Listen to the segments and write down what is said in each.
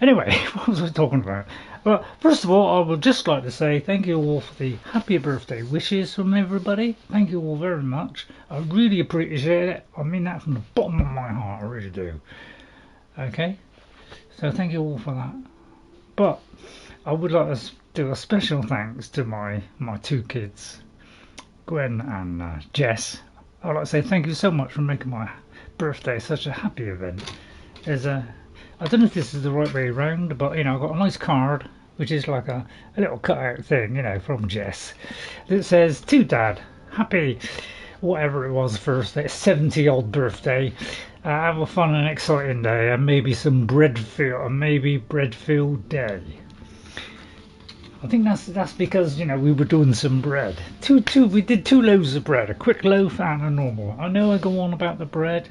Anyway, what was I talking about? Well, first of all, I would just like to say thank you all for the happy birthday wishes from everybody. Thank you all very much. I really appreciate it. I mean that from the bottom of my heart, I really do. Okay? So thank you all for that. But I would like to do a special thanks to my two kids, Gwen and Jess. I'd like to say thank you so much for making my birthday such a happy event. I don't know if this is the right way around, but you know, I've got a nice card, which is like a little cutout thing, you know, from Jess. That says, to Dad, happy, whatever it was, first 70 odd birthday. Have a fun and exciting day, and maybe some bread filled day. I think that's because, you know, we were doing some bread. We did 2 loaves of bread, a quick loaf and a normal. I know I go on about the bread,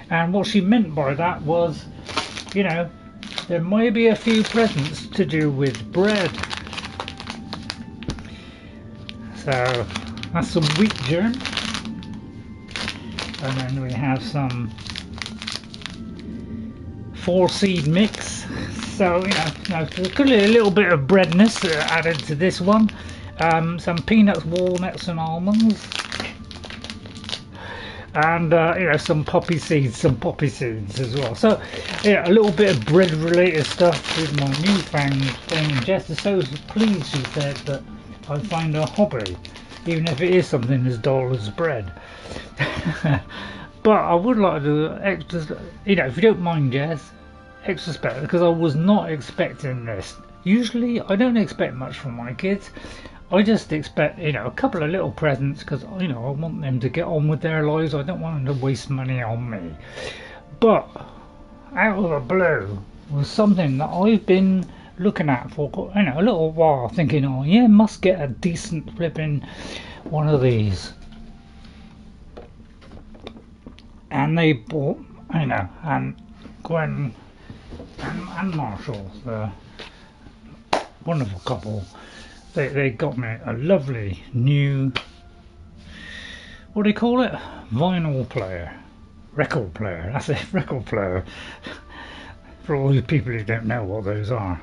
and what she meant by that was, you know, there may be a few presents to do with bread. So that's some wheat germ, and then we have some 4-seed mix. So you know, a little bit of breadness added to this one. Some peanuts, walnuts, and almonds, and you know, some poppy seeds as well. So yeah, a little bit of bread related stuff with my newfound thing. Jess is so pleased, she said, that I find a hobby, even if it is something as dull as bread. But I would like to extra, you know, if you don't mind, Jess, extra special, because I was not expecting this. Usually I don't expect much from my kids. I just expect, you know, a couple of little presents, because, you know, I want them to get on with their lives. I don't want them to waste money on me. But out of the blue was something that I've been looking at for, you know, a little while, thinking, oh yeah, must get a decent flipping one of these. And they bought, you know, and Gwen and Marshall, the wonderful couple, they got me a lovely new, what do you call it? Vinyl player. Record player. That's it, record player. For all you people who don't know what those are.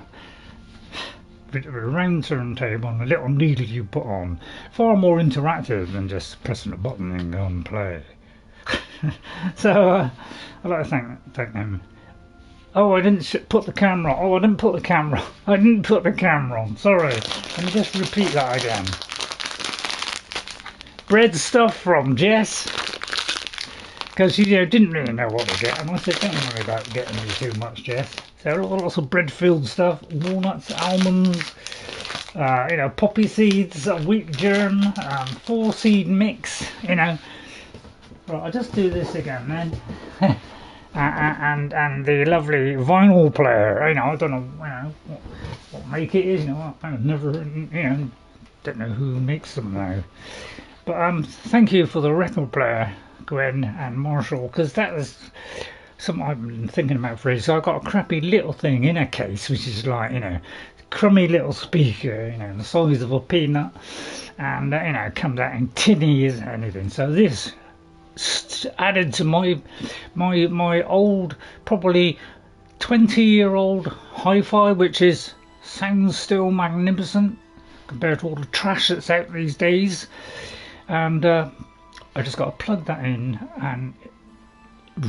Bit of a round turntable and a little needle you put on. Far more interactive than just pressing a button and go and play. So I'd like to thank them. Oh, I didn't put the camera on. Oh, I didn't put the camera on. I didn't put the camera on. Sorry. Let me just repeat that again. Bread stuff from Jess, because she, you know, didn't really know what to get, and I said, don't worry about getting me too much, Jess. So lots of bread-filled stuff, walnuts, almonds, you know, poppy seeds, wheat germ, 4-seed mix, you know. Right, I'll just do this again then. And the lovely vinyl player, you know, I don't know, you know, what make it is, you know, I've never, you know, don't know who makes them now. But thank you for the record player, Gwen and Marshall, because that was something I've been thinking about for ages. So I've got a crappy little thing in a case, which is like, you know, crummy little speaker, you know, the size of a peanut, and you know, comes out in tinny as anything. So this added to my old, probably 20-year-old hi-fi, which sounds still magnificent compared to all the trash that's out these days. And I just got to plug that in and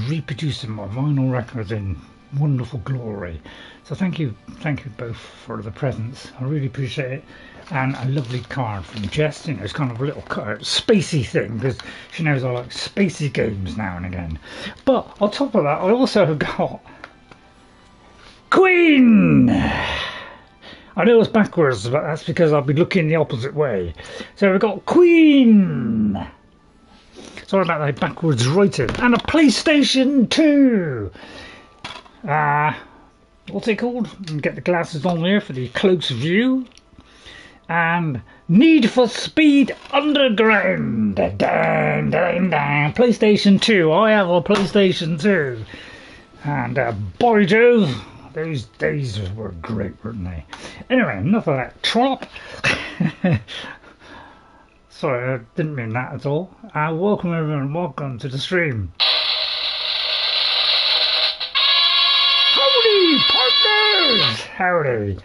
reproducing my vinyl records in wonderful glory. So thank you both for the presents. I really appreciate it. And a lovely card from Jess. You know, it's kind of a little spacey thing, because she knows I like spacey games now and again. But on top of that, I also got Queen. I know it's backwards, but that's because I'll be looking the opposite way. So we've got Queen. Sorry about that backwards writing. And a PlayStation 2. What's it called? Get the glasses on there for the close view. And Need for Speed Underground. Dun, dun, dun. PlayStation 2. I have a PlayStation 2. And by Jove, those days were great, weren't they? Anyway, enough of that trop. Sorry, I didn't mean that at all. Welcome everyone, welcome to the stream. Howdy, partner! howdy.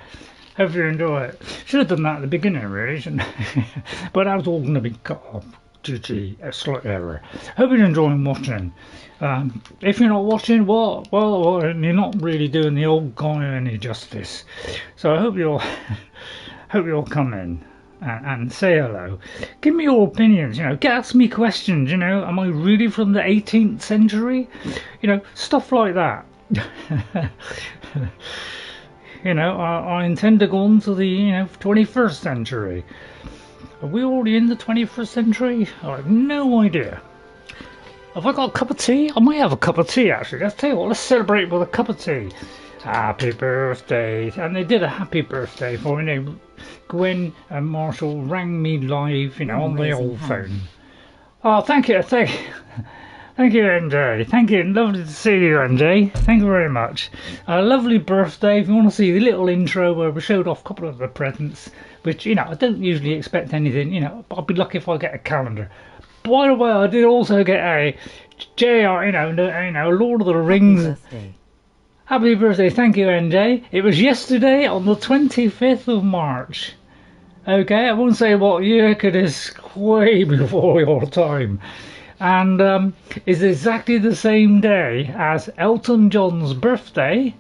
Hope you enjoy it. Should have done that at the beginning, really, shouldn't I? But that was all going to be cut off due to a slight error. Hope you're enjoying watching. If you're not watching, well, you're not really doing the old guy any justice. So I hope you'll come in and say hello. Give me your opinions, you know, ask me questions, you know, am I really from the 18th century? You know, stuff like that. You know, I intend to go on to the, you know, 21st century. Are we already in the 21st century? I have no idea. Have I got a cup of tea? I might have a cup of tea, actually. Let's tell you what, let's celebrate with a cup of tea. Happy birthday. And they did a happy birthday for me. Gwen and Marshall rang me live, you know, on the old phone. Oh, thank you, thank you, NJ. Thank you, lovely to see you, NJ. Thank you very much. A lovely birthday. If you want to see the little intro where we showed off a couple of the presents, which, you know, I don't usually expect anything, you know, I'll be lucky if I get a calendar. By the way, I did also get a JR, you know, Lord of the Rings. Happy birthday, thank you, NJ. It was yesterday on the 25th of March. Okay, I won't say what year, because it's way before your time. And it's exactly the same day as Elton John's birthday,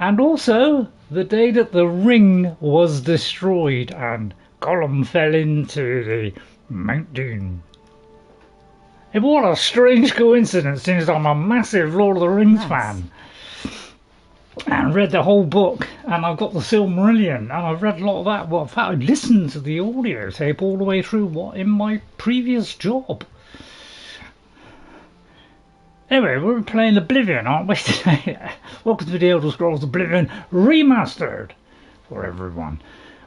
and also the day that the ring was destroyed and Gollum fell into the Mount Doom. What a strange coincidence, since I'm a massive Lord of the Rings fan. And read the whole book, and I've got the Silmarillion, and I've read a lot of that. Well, in fact, I listened to the audio tape all the way through in my previous job. Anyway, we're playing Oblivion, aren't we, today? Welcome to the Elder Scrolls Oblivion Remastered for everyone.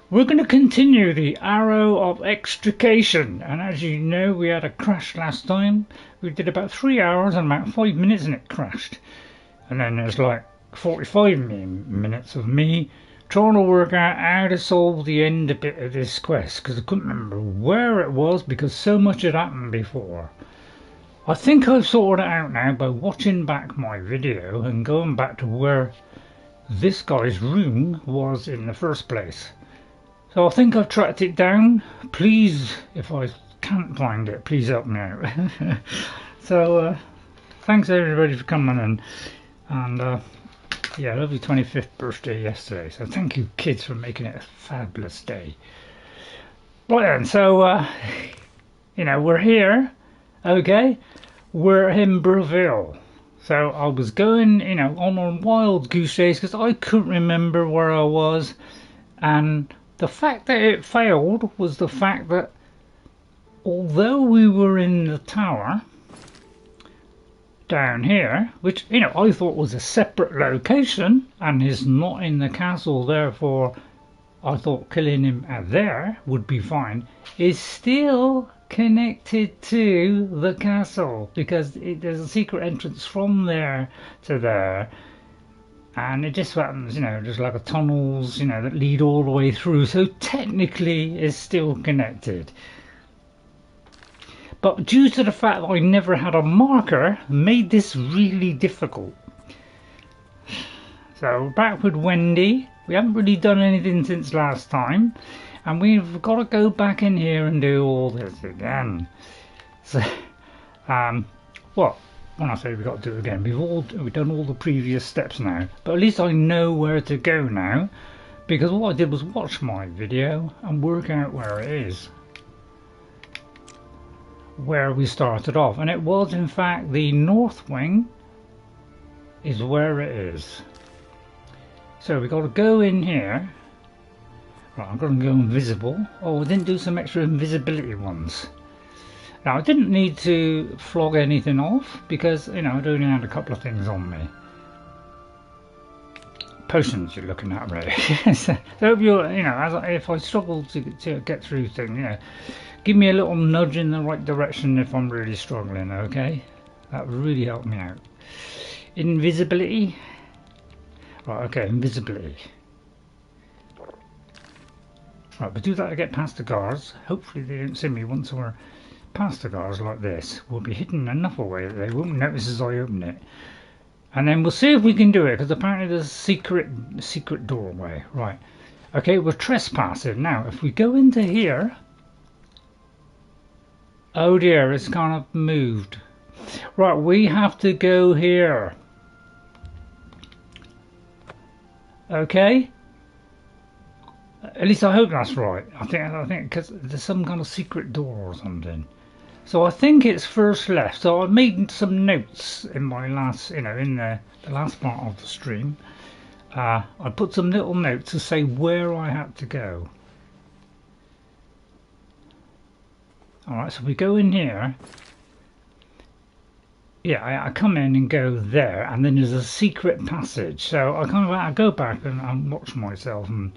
We're going to continue the Arrow of Extrication, and as you know, we had a crash last time. We did about 3 hours and about 5 minutes and it crashed. And then there's like 45 minutes of me trying to work out how to solve the end bit of this quest, because I couldn't remember where it was because so much had happened before. I think I've sorted it out now by watching back my video and going back to where this guy's room was in the first place. So I think I've tracked it down. Please, if I can't find it, please help me out. So thanks everybody for coming in, and yeah, lovely 25th birthday yesterday, so thank you kids for making it a fabulous day. Right then, so you know, we're here, okay, we're in Bravil. So I was going, you know, on a wild goose chase because I couldn't remember where I was, and the fact that it failed was the fact that although we were in the tower down here, which, you know, I thought was a separate location and is not in the castle, therefore I thought killing him at there would be fine, is still connected to the castle, because there's a secret entrance from there to there, and it just happens, you know, there's like a tunnels, you know, that lead all the way through, so technically it's still connected. But due to the fact that I never had a marker, made this really difficult. So back with Wendy, we haven't really done anything since last time, and we've got to go back in here and do all this again. So, well, when I say we've got to do it again, we've done all the previous steps now, but at least I know where to go now, because what I did was watch my video and work out where it is, where we started off, and it was in fact the north wing is where it is. So we've got to go in here. Right, I'm going to go invisible. Oh, we didn't do some extra invisibility ones. Now I didn't need to flog anything off because, you know, I'd only had a couple of things on me. Potions you're looking at, really. So if you're, you know, if I struggle to get through things, you know, give me a little nudge in the right direction if I'm really struggling, okay? That would really help me out. Invisibility. Right, okay, invisibility. Right, we'll do that to get past the guards. Hopefully they don't see me once we're past the guards like this. We'll be hidden enough away that they won't notice as I open it. And then we'll see if we can do it, because apparently there's a secret doorway. Right. Okay, we're trespassing. Now, if we go into here... Oh dear, it's kind of moved. Right, we have to go here. Okay? At least I hope that's right. I think because there's some kind of secret door or something. So I think it's first left. So I made some notes in my last, in the last part of the stream. I put some little notes to say where I had to go. Alright, so we go in here. Yeah, I come in and go there, and then there's a secret passage. So I go back and watch myself, and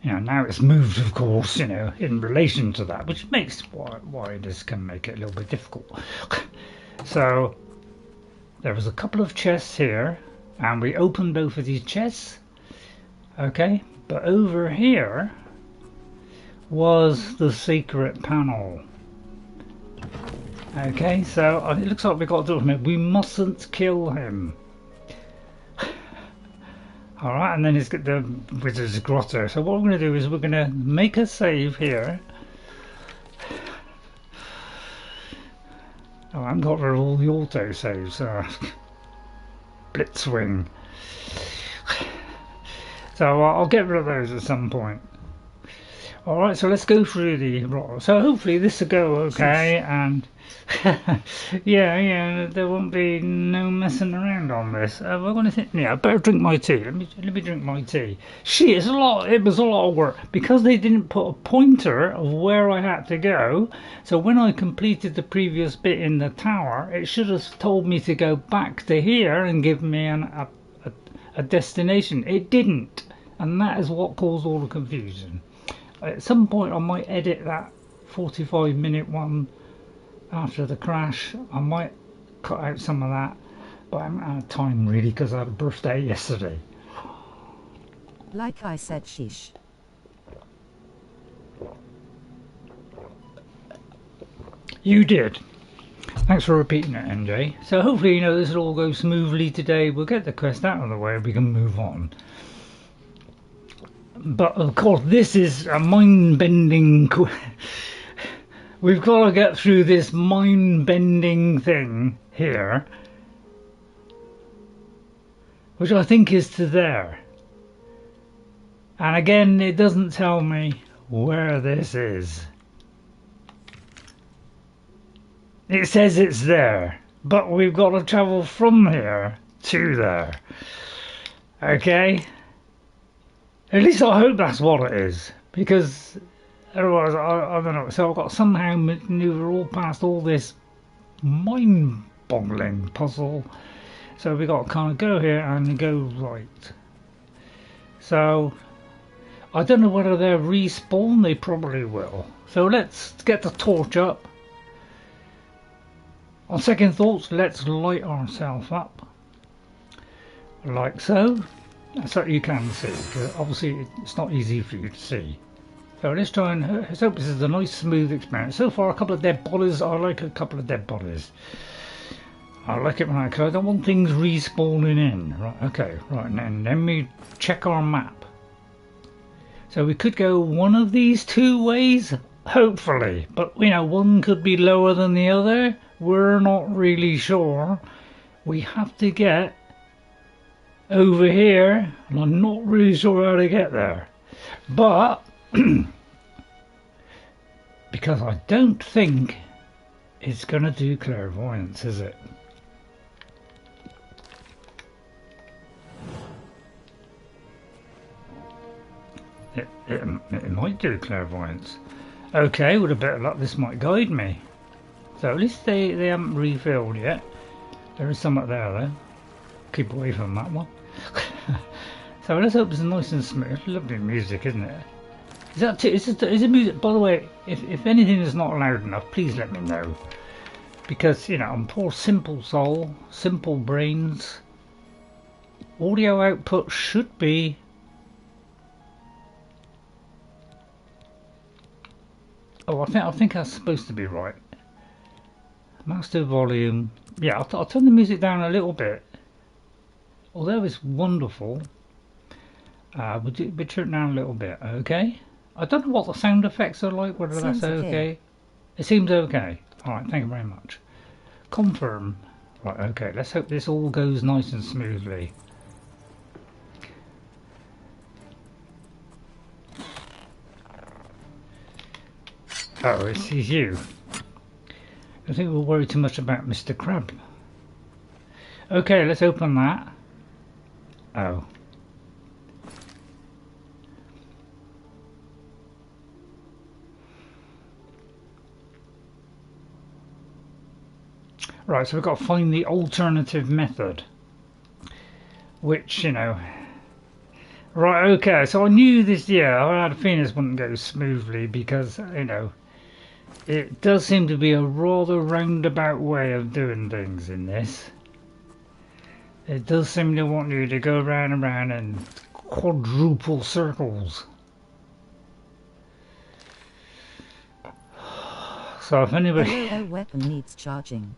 now it's moved, of course, in relation to that, which makes why this can make it a little bit difficult. So there was a couple of chests here, and we opened both of these chests. Okay, but over here was the secret panel. Okay, so it looks like we've got to do it. We mustn't kill him. Alright, and then he's got the Wizard's Grotto. So what we're going to do is we're going to make a save here. Oh, I haven't got rid of all the auto saves. Blitzwing. So I'll get rid of those at some point. Alright, so let's go through the... So hopefully this will go okay, and... yeah, there won't be no messing around on this. We're going to think... Yeah, I better drink my tea. Let me drink my tea. Shit, it was a lot of work. Because they didn't put a pointer of where I had to go, so when I completed the previous bit in the tower, it should have told me to go back to here and give me a destination. It didn't. And that is what caused all the confusion. At some point I might edit that 45-minute one after the crash. I might cut out some of that, but I'm out of time really because I had a birthday yesterday. Like I said, sheesh. You did. Thanks for repeating it, NJ. So hopefully this will all go smoothly today. We'll get the quest out of the way and we can move on. But of course this is a mind-bending... We've got to get through this mind-bending thing here, which I think is to there. And again, it doesn't tell me where this is. It says it's there, but we've got to travel from here to there. Okay? At least I hope that's what it is, because otherwise I don't know. So I've got to somehow maneuver all past all this mind-boggling puzzle. So we've got to kind of go here and go right. So I don't know whether they'll respawn. They probably will. So let's get the torch up. On second thoughts, let's light ourselves up like so. So you can see, because obviously it's not easy for you to see. So let's try and, let's hope this is a nice smooth experience. So far a couple of dead bodies. I like a couple of dead bodies. I like it when because I don't want things respawning in. Right, okay, right, and then we check our map. So we could go one of these two ways, hopefully. But one could be lower than the other. We're not really sure. We have to get over here, and I'm not really sure how to get there, but because I don't think it's gonna do clairvoyance, is it? It might do clairvoyance. Okay, with a bit of luck this might guide me. So at least they haven't refilled yet. There is some up there though. Keep away from that one. So let's hope it's nice and smooth. Lovely music, isn't it? Is it music? By the way, if anything is not loud enough, please let me know. Because I'm poor simple soul, simple brains. Audio output should be. Oh, I think that's supposed to be right. Master volume. Yeah, I'll turn the music down a little bit. Although it's wonderful, we'll turn it down a little bit, okay? I don't know what the sound effects are like, whether Seems that's okay. okay. It seems okay. Alright, thank you very much. Confirm. Right, okay, let's hope this all goes nice and smoothly. Oh, it's you. I think we'll worry too much about Mr. Crab. Okay, let's open that. Oh. Right, so we've got to find the alternative method. Which, you know... Right, okay, so I knew this, yeah, I had a feeling this wouldn't go smoothly because, you know, it does seem to be a rather roundabout way of doing things in this. It does seem to want you to go round and round in quadruple circles. So if anybody... The weapon needs charging.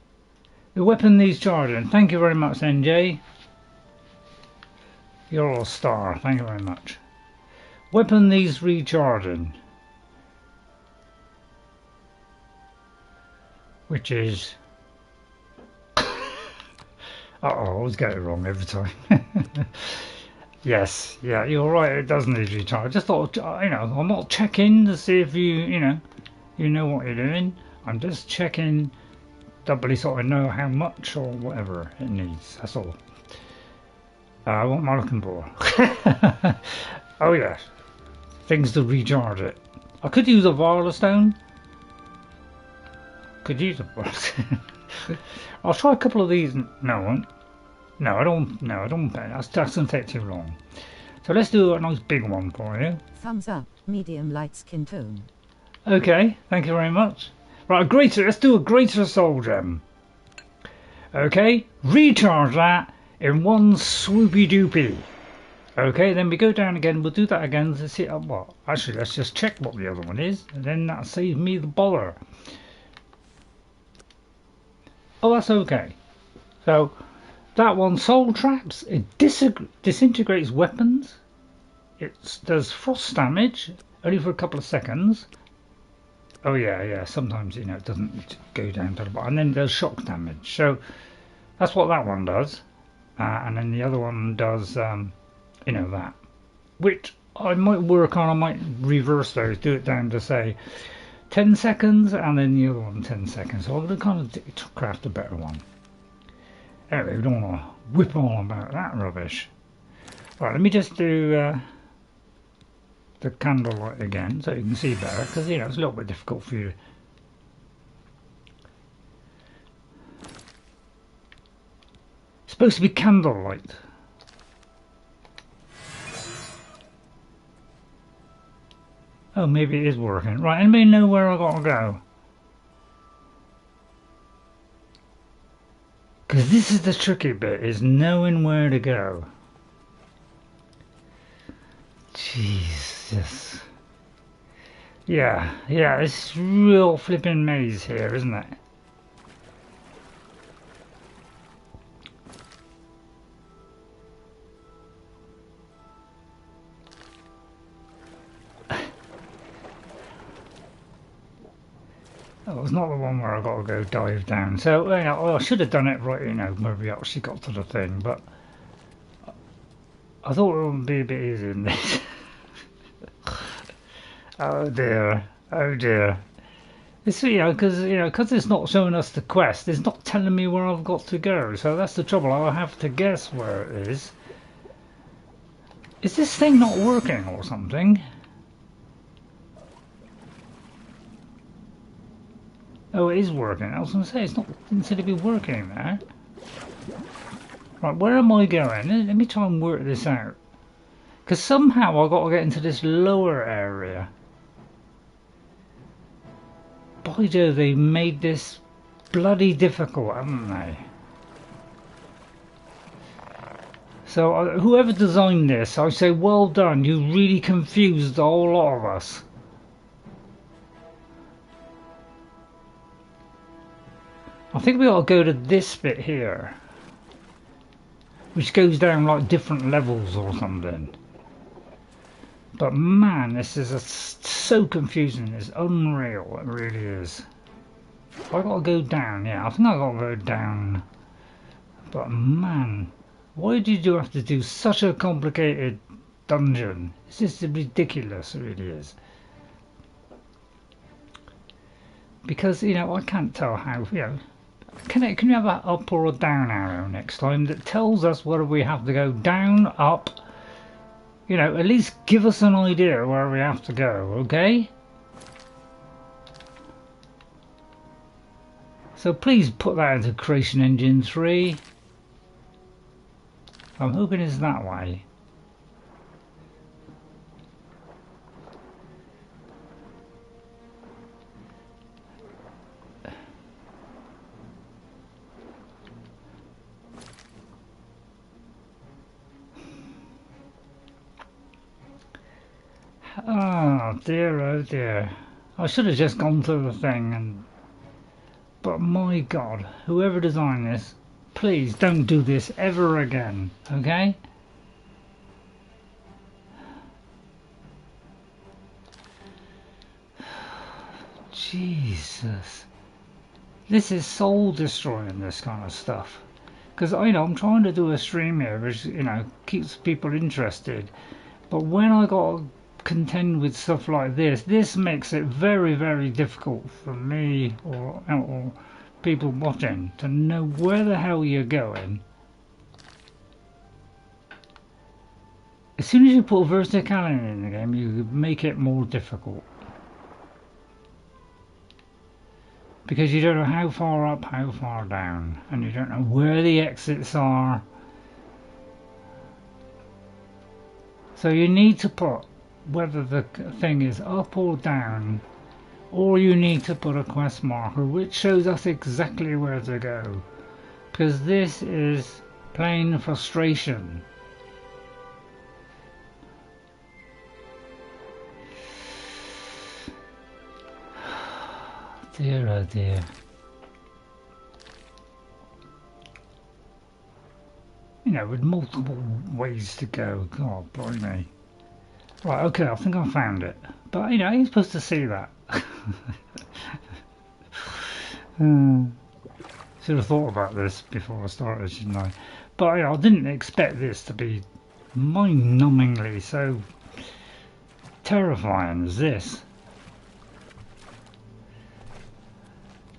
The weapon needs charging. Thank you very much, NJ. You're a star. Thank you very much. Weapon needs recharging. Which is... Uh-oh, I always get it wrong every time. Yes, yeah, you're right, it does need recharge. I just thought, you know, I'm not checking to see if you know what you're doing. I'm just checking, doubly sort of know how much or whatever it needs, that's all. What am I looking for? Oh yes, things to recharge it. I could use a Bravil Stone. Could use a I'll try a couple of these. No, I don't. That's going to take too long. So let's do a nice big one for you. Thumbs up, medium light skin tone. Okay, thank you very much. Right, let's do a greater soul gem. Okay, recharge that in one swoopy doopy. Okay, then we go down again. We'll do that again to see what. Actually, let's just check what the other one is, and then that saves me the bother. Oh, that's okay. So that one, soul traps. It disintegrates weapons. It does frost damage only for a couple of seconds. Oh yeah. Sometimes, you know, it doesn't go down to the bottom, and then it does shock damage. So that's what that one does, and then the other one does, you know, that. Which I might work on. I might reverse those. Do it down to say 10 seconds, and then the other one 10 seconds. So I'm going to kind of craft a better one. Anyway, we don't want to whip on about that rubbish. Right, let me just do the candlelight again so you can see better, because, you know, it's a little bit difficult for you. It's supposed to be candlelight. Oh, maybe it is working. Right, anybody know where I gotta go? Because this is the tricky bit, is knowing where to go. Jesus. Yeah, it's real flipping maze here, isn't it? Oh, it's not the one where I got to go dive down. So, you know, I should have done it right, you know, where we actually got to the thing, but I thought it would be a bit easier than this. Oh dear. It's, you know, because it's not showing us the quest, it's not telling me where I've got to go. So that's the trouble. I'll have to guess where it is. Is this thing not working or something? Oh, it is working. I was going to say, didn't seem to be working there. Right, where am I going? Let me try and work this out. Because somehow I've got to get into this lower area. By Jove, they made this bloody difficult, haven't they? So, whoever designed this, I say, well done. You really confused a whole lot of us. I think we ought to go to this bit here, which goes down like different levels or something. But man, this is so confusing. It's unreal. It really is. I gotta go down. Yeah, I think I gotta go down. But man, why did you have to do such a complicated dungeon? It's just ridiculous. It really is. Because you know, I can't tell how. You know, can you have an up or a down arrow next time that tells us whether we have to go down, up? You know, at least give us an idea where we have to go, okay? So please put that into Creation Engine 3. I'm hoping it's that way. Oh dear, oh dear. I should have just gone through the thing and... But my God, whoever designed this, please don't do this ever again, okay? Jesus. This is soul destroying, this kind of stuff. Because, you know, I'm trying to do a stream here which, you know, keeps people interested. But when I got to contend with stuff like this makes it very, very difficult for me or people watching to know where the hell you're going. As soon as you put verticality in the game, you make it more difficult. Because you don't know how far up, how far down, and you don't know where the exits are. So you need to put whether the thing is up or down, or you need to put a quest marker which shows us exactly where to go. Because this is plain frustration. Dear oh dear. You know, with multiple ways to go. God blimey. Right, okay, I think I found it. But you know, you're supposed to see that. Should have thought about this before I started, shouldn't I? But you know, I didn't expect this to be mind-numbingly so terrifying as this.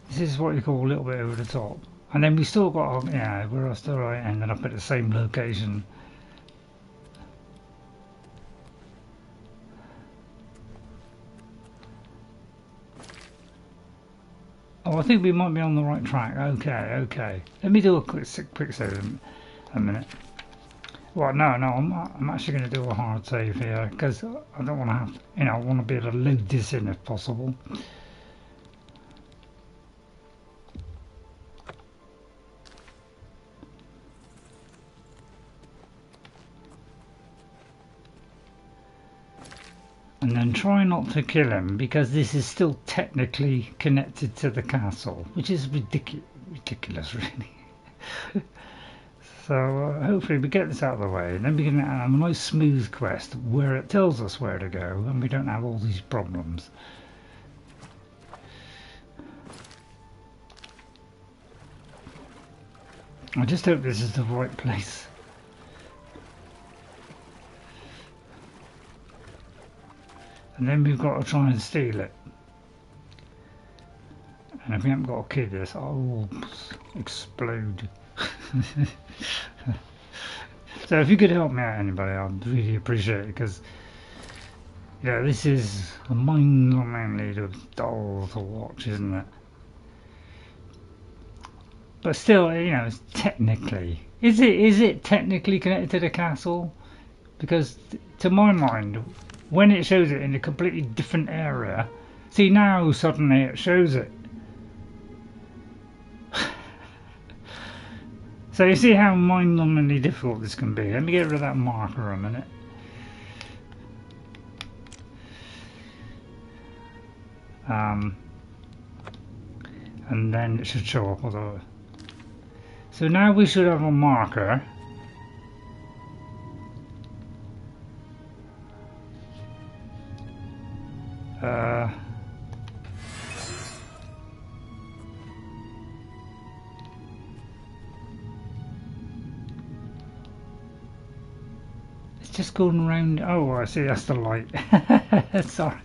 This is what you call a little bit over the top. And then we still got, yeah, we're still ended up at the same location. Oh, I think we might be on the right track. Okay, okay. Let me do a quick save a minute. Well, no, I'm actually going to do a hard save here because I don't want to have, you know, I want to be able to load this in if possible. And then try not to kill him because this is still technically connected to the castle, which is ridiculous really. So hopefully we get this out of the way and then we can have a nice smooth quest where it tells us where to go and we don't have all these problems. I just hope this is the right place. And then we've got to try and steal it. And if we haven't got a key this, I will explode. So if you could help me out, anybody, I'd really appreciate it, because yeah, this is a mind-numbingly dull to watch, isn't it? But still, you know, it's technically, is it technically connected to the castle? Because to my mind, when it shows it in a completely different area, see now suddenly it shows it. So you see how mind-numbingly difficult this can be. Let me get rid of that marker a minute. and then it should show up. Although, so now we should have a marker. It's just going around. Oh, I see. That's the light. Sorry.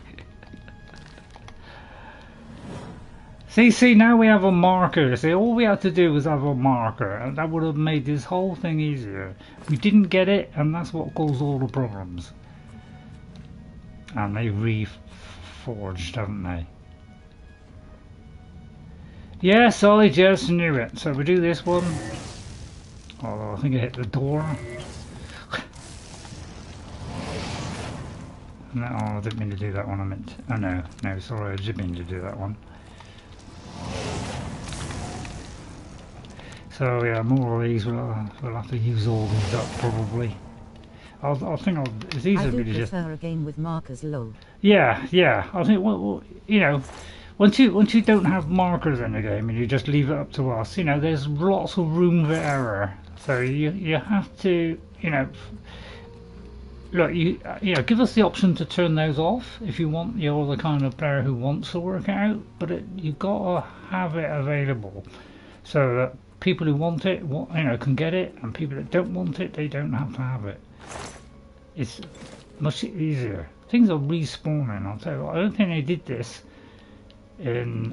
See, now we have a marker. See, all we had to do was have a marker, and that would have made this whole thing easier. We didn't get it, and that's what caused all the problems. And they reforged, haven't they? Yes, I just knew it. So we do this one. Although I think I hit the door. No, I didn't mean to do that one. I meant. Oh no, sorry, I did mean to do that one. So yeah, more of these. We'll have to use all these up probably. It's easier to just. I prefer a game with markers low. Yeah. I think well, you know, once you don't have markers in the game and you just leave it up to us, you know, there's lots of room for error. So you have to, you know, look, you know, give us the option to turn those off if you want. You're the kind of player who wants to work it out, but you've got to have it available so that people who want it, you know, can get it, and people that don't want it, they don't have to have it. It's much easier. Things are respawning. I'll tell you what, I don't think they did this in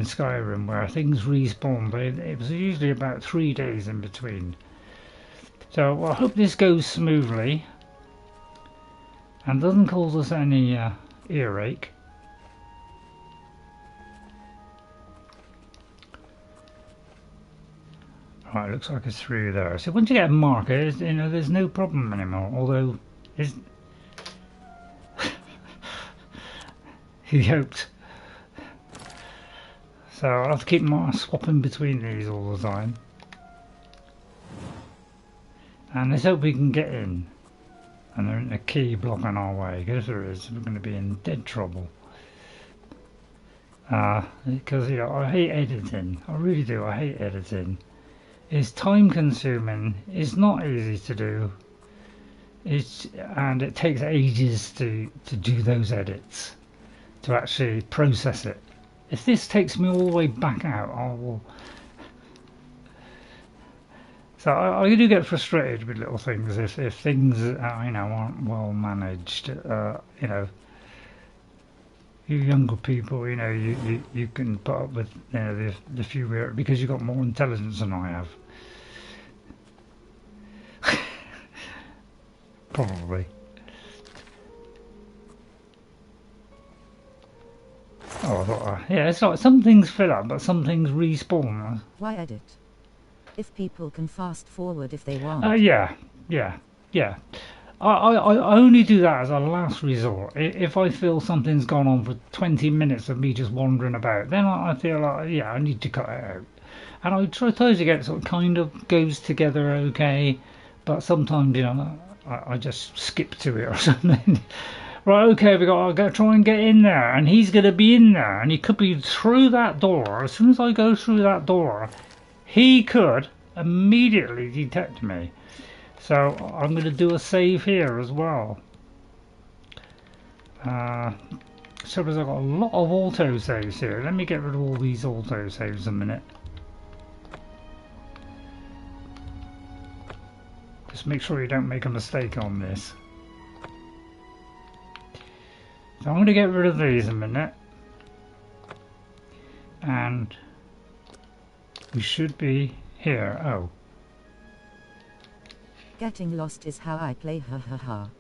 Skyrim where things respawn, but it was usually about 3 days in between. So well, I hope this goes smoothly and doesn't cause us any earache. Right, looks like it's through there. So once you get a marker, you know, there's no problem anymore. Although, he hoped. So I'll have to keep swapping between these all the time. And let's hope we can get in. And there isn't a key blocking our way. Because if there is, we're going to be in dead trouble. Because, you know, I hate editing. I really do. I hate editing. It's time consuming. It's not easy to do. And it takes ages to do those edits, to actually process it. If this takes me all the way back out, I will. So I do get frustrated with little things if things you know, aren't well managed. You know, you younger people, you know, you can put up with, you know, the few because you've got more intelligence than I have. Probably. Oh, I thought, yeah, it's like some things fill up, but some things respawn. Why edit? If people can fast forward if they want. Yeah. I only do that as a last resort. If I feel something's gone on for 20 minutes of me just wandering about, then I feel like, yeah, I need to cut it out. And I try to get it sort of kind of goes together okay, but sometimes, you know, I just skip to it or something. Right, okay, I've got to try and get in there, and he's going to be in there, and he could be through that door. As soon as I go through that door, he could immediately detect me. So I'm going to do a save here as well. So I've got a lot of auto saves here. Let me get rid of all these auto saves a minute. Just make sure you don't make a mistake on this. So I'm going to get rid of these a minute. And we should be here. Oh. Getting lost is how I play, ha ha ha.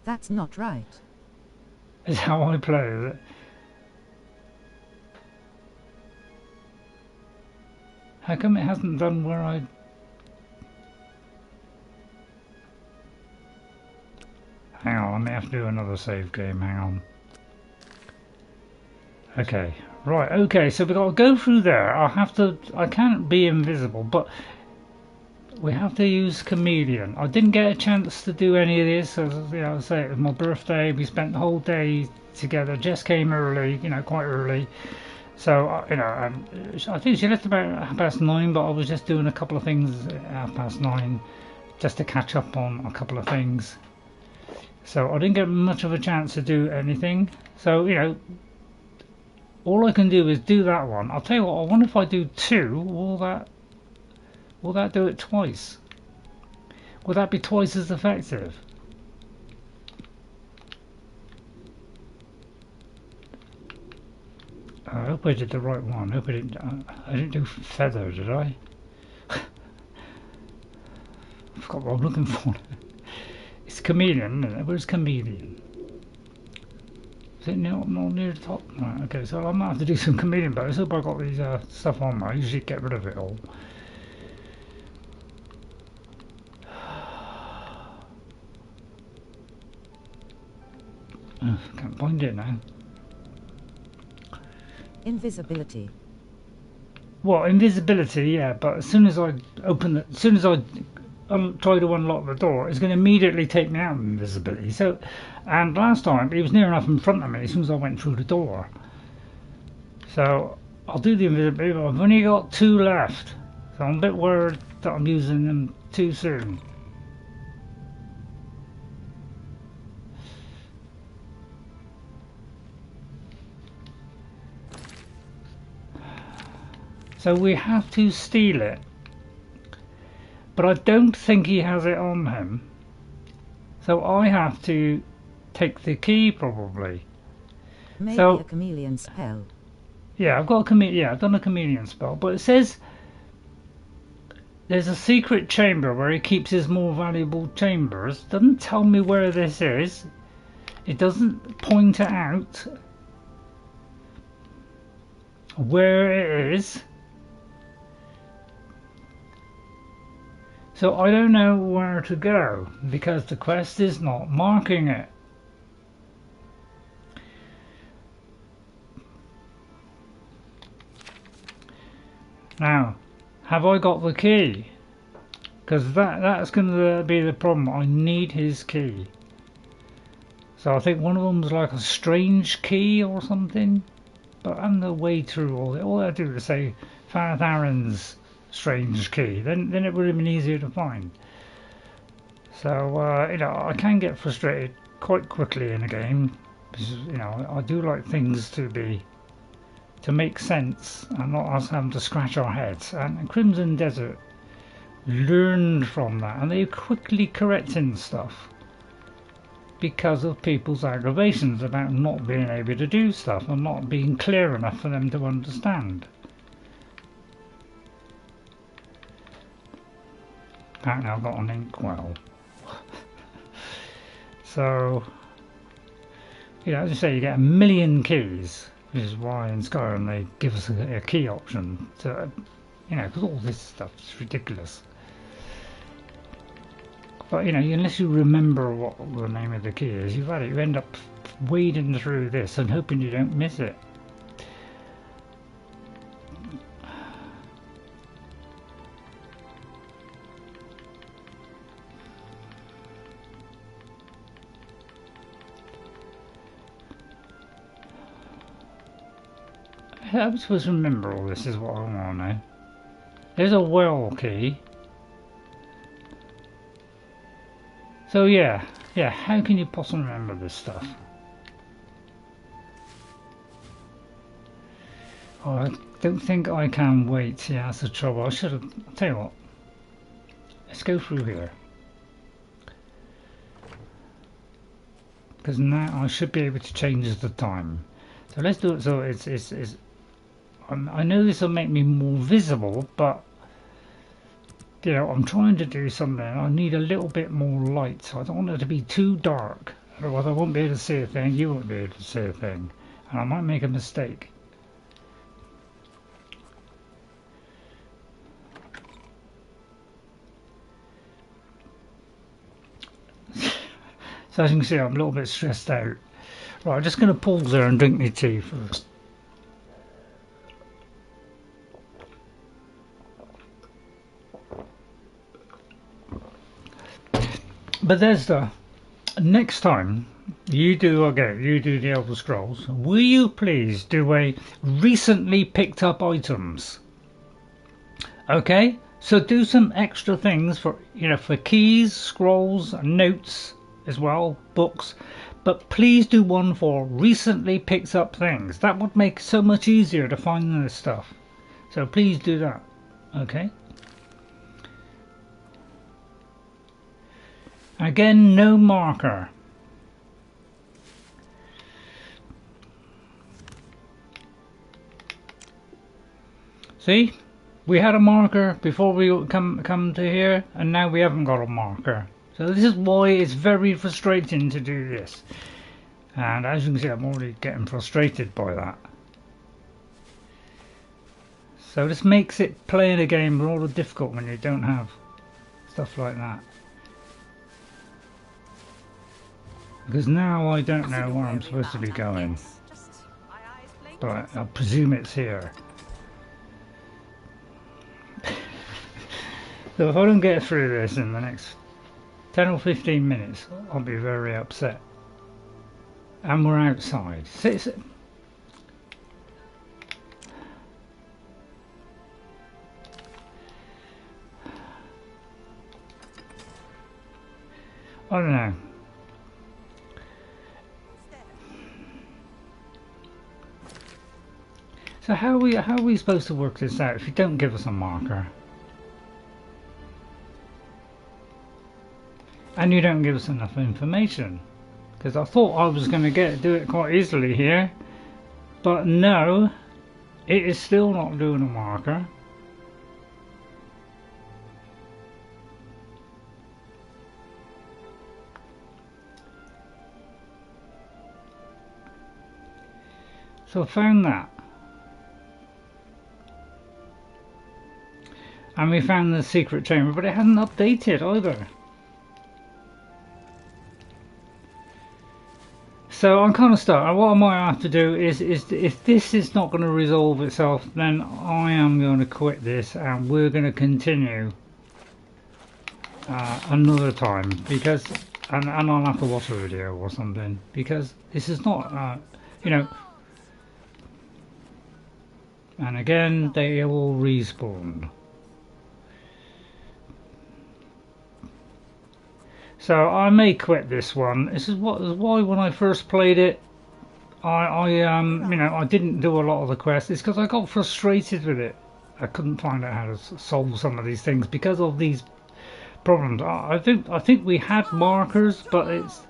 That's not right. Is how I play, is it? How come it hasn't done where I... Hang on, I may have to do another save game, hang on. Okay, right, okay, so we've got to go through there. I can't be invisible, but we have to use Chameleon. I didn't get a chance to do any of this, as you know, I say, it was my birthday, we spent the whole day together. Jess came early, you know, quite early, So you know, I think she left about 9:30, but I was just doing a couple of things at 9:30 just to catch up on a couple of things. So I didn't get much of a chance to do anything. So you know, all I can do is do that one. I'll tell you what. I wonder if I do 2, will that do it twice? Will that be twice as effective? I hope I did the right one. I hope I didn't do feather, did I? I forgot what I'm looking for. It's chameleon, isn't it? Where's chameleon? Is it not near the top? Right, okay, so I might have to do some chameleon, but I hope I got these stuff on there. I usually get rid of it all. Can't find it now. Invisibility. Well, invisibility, yeah, but as soon as I open it, as soon as I try to unlock the door, it's going to immediately take me out of invisibility. So, and last time he was near enough in front of me as soon as I went through the door. So I'll do the invisibility, but I've only got 2 left, so I'm a bit worried that I'm using them too soon. So we have to steal it, but I don't think he has it on him, so I have to take the key probably. Maybe So, a chameleon spell. yeah, I've got a chameleon. Yeah, I've done a chameleon spell, but it says there's a secret chamber where he keeps his more valuable chambers. Doesn't tell me where this is. It doesn't point it out where it is. So I don't know where to go because the quest is not marking it. Now, have I got the key? Because that's going to be the problem. I need his key. So I think one of them's like a strange key or something. But I'm the way through all I do is say Fathis Aren's strange key, then it would have been easier to find. So you know, I can get frustrated quite quickly in a game because you know I do like things to make sense and not us having to scratch our heads. And Crimson Desert learned from that, and they're quickly correcting stuff because of people's aggravations about not being able to do stuff and not being clear enough for them to understand. Apparently I've got an inkwell. So, you know, as I say, you get 1,000,000 keys, which is why in Skyrim they give us a key option to, you know, because all this stuff is ridiculous. But, you know, unless you remember what the name of the key is, you end up wading through this and hoping you don't miss it. I'm supposed to remember all this is what I want to know. There's a well key. So yeah, how can you possibly remember this stuff? Oh, I don't think I can wait. Yeah, that's the trouble. I should have. I'll tell you what. Let's go through here. Because now I should be able to change the time. So let's do it so it's I know this will make me more visible, but you know, I'm trying to do something. I need a little bit more light, so I don't want it to be too dark. Otherwise I won't be able to see a thing, you won't be able to see a thing. And I might make a mistake. So as you can see, I'm a little bit stressed out. Right, I'm just going to pause there and drink my tea first. Bethesda, next time You do, okay, you do the Elder Scrolls. Will you please do a recently picked up items? Okay, so do some extra things for, you know, for keys, scrolls, notes as well, books. But please do one for recently picked up things. That would make it so much easier to find this stuff. So please do that. Okay. Again, no marker. See, we had a marker before we come to here, and now we haven't got a marker. So this is why it's very frustrating to do this. And as you can see, I'm already getting frustrated by that. So this makes it playing a game rather difficult when you don't have stuff like that. Because now I don't know where I'm supposed to be going. But I presume it's here. So if I don't get through this in the next 10 or 15 minutes, I'll be very upset. And we're outside. I don't know. So how are we supposed to work this out if you don't give us a marker? And you don't give us enough information, because I thought I was going to do it quite easily here, but no, it is still not doing a marker. So I found that, and we found the secret chamber, but it hasn't updated either. So I'm kind of stuck. What I might have to do is if this is not going to resolve itself, then I am going to quit this and we're going to continue another time, because and I'll have to watch a video or something, because this is not you know. And again, they all respawn. So I may quit this one. This is why when I first played it, I you know, I didn't do a lot of the quests. It's because I got frustrated with it. I couldn't find out how to solve some of these things because of these problems. I think we had markers, but it's,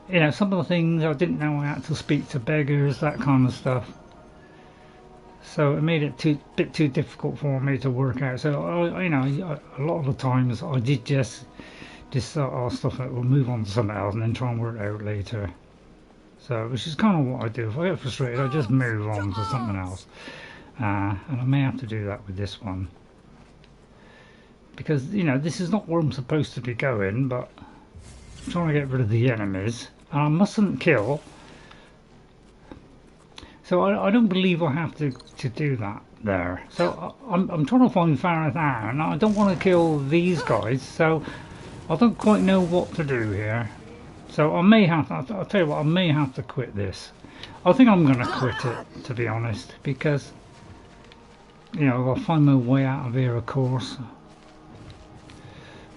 you know, some of the things I didn't know I had to speak to beggars, that kind of stuff. So it made it a bit too difficult for me to work out. So you know, a lot of the times I did just stuff that we'll move on to something else and then try and work it out later. So which is kind of what I do. If I get frustrated, I just move on to something else. And I may have to do that with this one, because you know, this is not where I'm supposed to be going, but I'm trying to get rid of the enemies and I mustn't kill. So I don't believe I have to do that there. So I'm trying to find Fathis Aren. I don't want to kill these guys, so I don't quite know what to do here. So I may have to, I'll tell you what, I may have to quit this. I think I'm going to quit it, to be honest, because, you know, I'll find my way out of here, of course.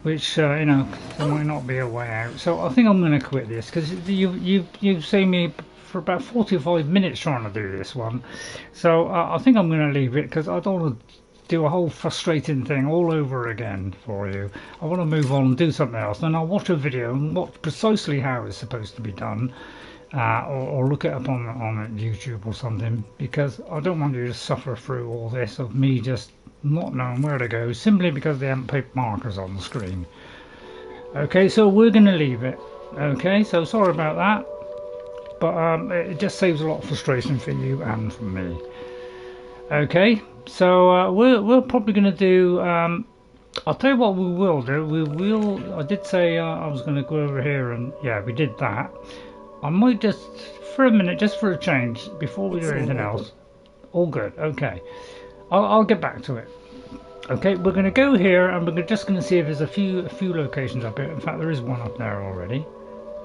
Which, you know, there might not be a way out. So I think I'm going to quit this, because you've seen me for about 45 minutes trying to do this one. So I think I'm going to leave it, because I don't want to do a whole frustrating thing all over again for you. I want to move on and do something else. Then I'll watch a video and watch precisely how it's supposed to be done, or look it up on YouTube or something, because I don't want you to suffer through all this of me just not knowing where to go simply because they haven't put markers on the screen. Okay, so we're going to leave it. Okay, so sorry about that, but it just saves a lot of frustration for you and for me. Okay, so we're probably going to do, I'll tell you what we will do. I did say I was going to go over here, and yeah, we did that. I might just, for a minute, just for a change, before we do anything else. All good, okay. I'll get back to it. Okay, we're going to go here, and we're just going to see if there's a few locations up here. In fact, there is one up there already.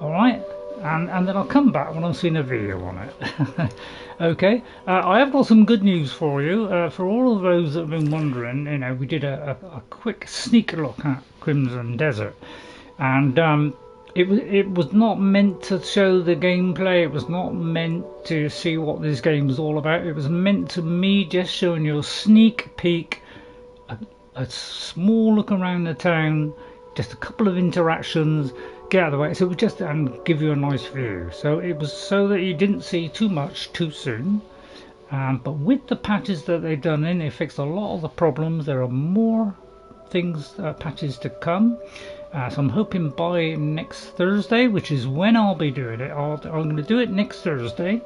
Alright, and then I'll come back when I've seen a video on it. Okay, I have got some good news for you. For all of those that have been wondering, you know, we did a quick sneak look at Crimson Desert, and it was not meant to show the gameplay. It was not meant to see what this game was all about. It was meant to me just showing you a sneak peek, a small look around the town, just a couple of interactions, get out of the way. So it was just and give you a nice view. So it was so that you didn't see too much too soon. But with the patches that they've done in, they fixed a lot of the problems. There are more things, patches to come. So I'm hoping by next Thursday, which is when I'll be doing it. I'm going to do it next Thursday,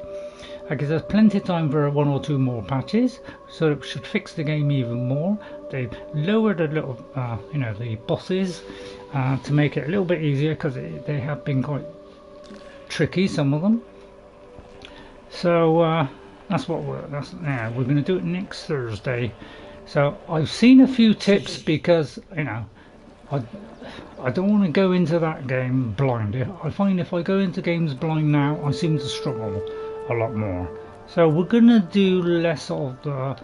because there's plenty of time for one or two more patches, so it should fix the game even more. They've lowered a little, you know, the bosses to make it a little bit easier, because they have been quite tricky, some of them. So that's what we're going to do it next Thursday. So I've seen a few tips, because you know, I don't want to go into that game blind. I find if I go into games blind now, I seem to struggle a lot more. So we're going to do less of the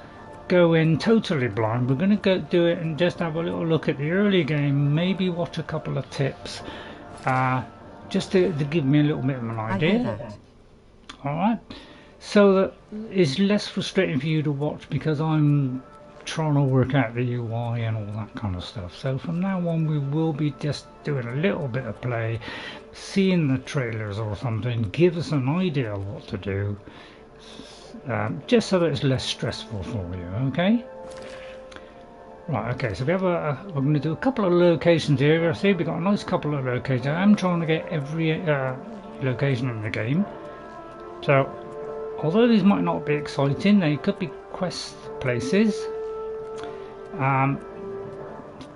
go in totally blind. We're going to do it and just have a little look at the early game, maybe watch a couple of tips, just to give me a little bit of an idea. Alright, so that it's less frustrating for you to watch, because I'm trying to work out the UI and all that kind of stuff. So from now on we will be just doing a little bit of play, seeing the trailers or something, give us an idea of what to do, just so that it's less stressful for you. Okay, right, okay, so we have we're going to do a couple of locations here. I see we've got a nice couple of locations. I'm trying to get every location in the game, so although these might not be exciting, they could be quest places.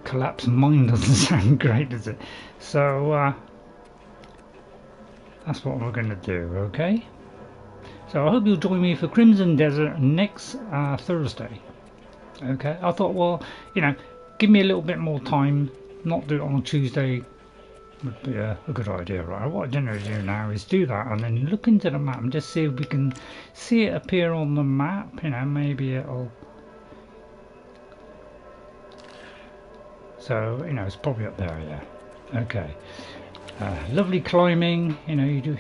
Collapse mine doesn't sound great, does it? So that's what we're going to do. Okay, so I hope you'll join me for Crimson Desert next Thursday. Okay, I thought, well, you know, give me a little bit more time, not do it on a Tuesday would be a good idea, right? What I generally do now is do that and then look into the map and just see if we can see it appear on the map. You know, maybe it'll. So, you know, it's probably up there, yeah. Okay. Lovely climbing, you know, you do.